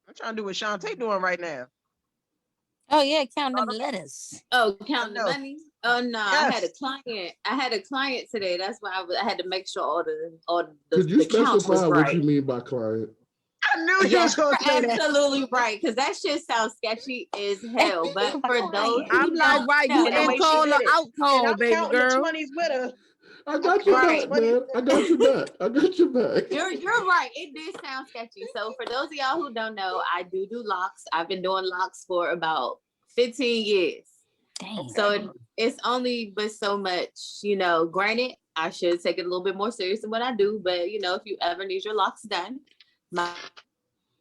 I'm trying to do what Shantae doing right now. Oh yeah, counting the letters. Oh, counting the money. Oh no, Yes. I had a client today. That's why I had to make sure all the Could you counts was specify what right. you mean by client? I knew you was gonna say that. Absolutely right, because that shit sounds sketchy as hell. But for those, I'm like, right, you in call or out call, baby girl. The 20s with her. I got your back, man. I got your back. You're right. It did sound sketchy. So for those of y'all who don't know, I do locks. I've been doing locks for about 15 years. Dang. So it's only but so much, granted, I should take it a little bit more serious than what I do. But you know, if you ever need your locks done, my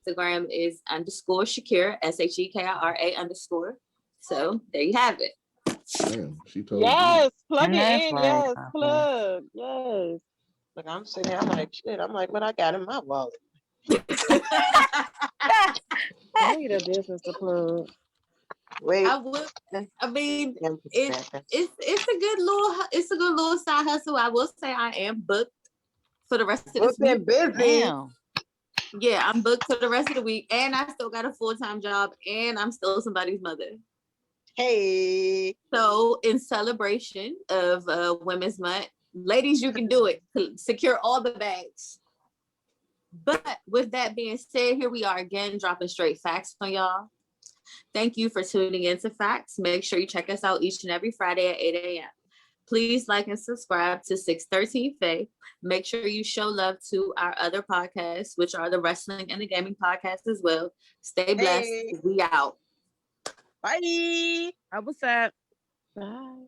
Instagram is _Shekira, SHEKIRA_. So there you have it. Damn, she told Yes, plug And it that's in. right, Yes, Papa. plug. Yes. Look, I'm sitting here, I'm like, shit. I'm like, what I got in my wallet? I need a business to plug. Wait. I would. I mean, 10%. it's a good little side hustle. I will say I am booked for the rest of this week. busy. Damn. Yeah, I'm booked for the rest of the week, and I still got a full-time job, and I'm still somebody's mother. Hey. So, in celebration of Women's Month, ladies, you can do it. Secure all the bags. But with that being said, here we are again, dropping straight facts on y'all. Thank you for tuning into Facts. Make sure you check us out each and every Friday at 8 a.m. Please like and subscribe to 613 Faye. Make sure you show love to our other podcasts, which are the wrestling and the gaming podcasts as well. Stay blessed. Hey. We out. Bye. What's up? Bye.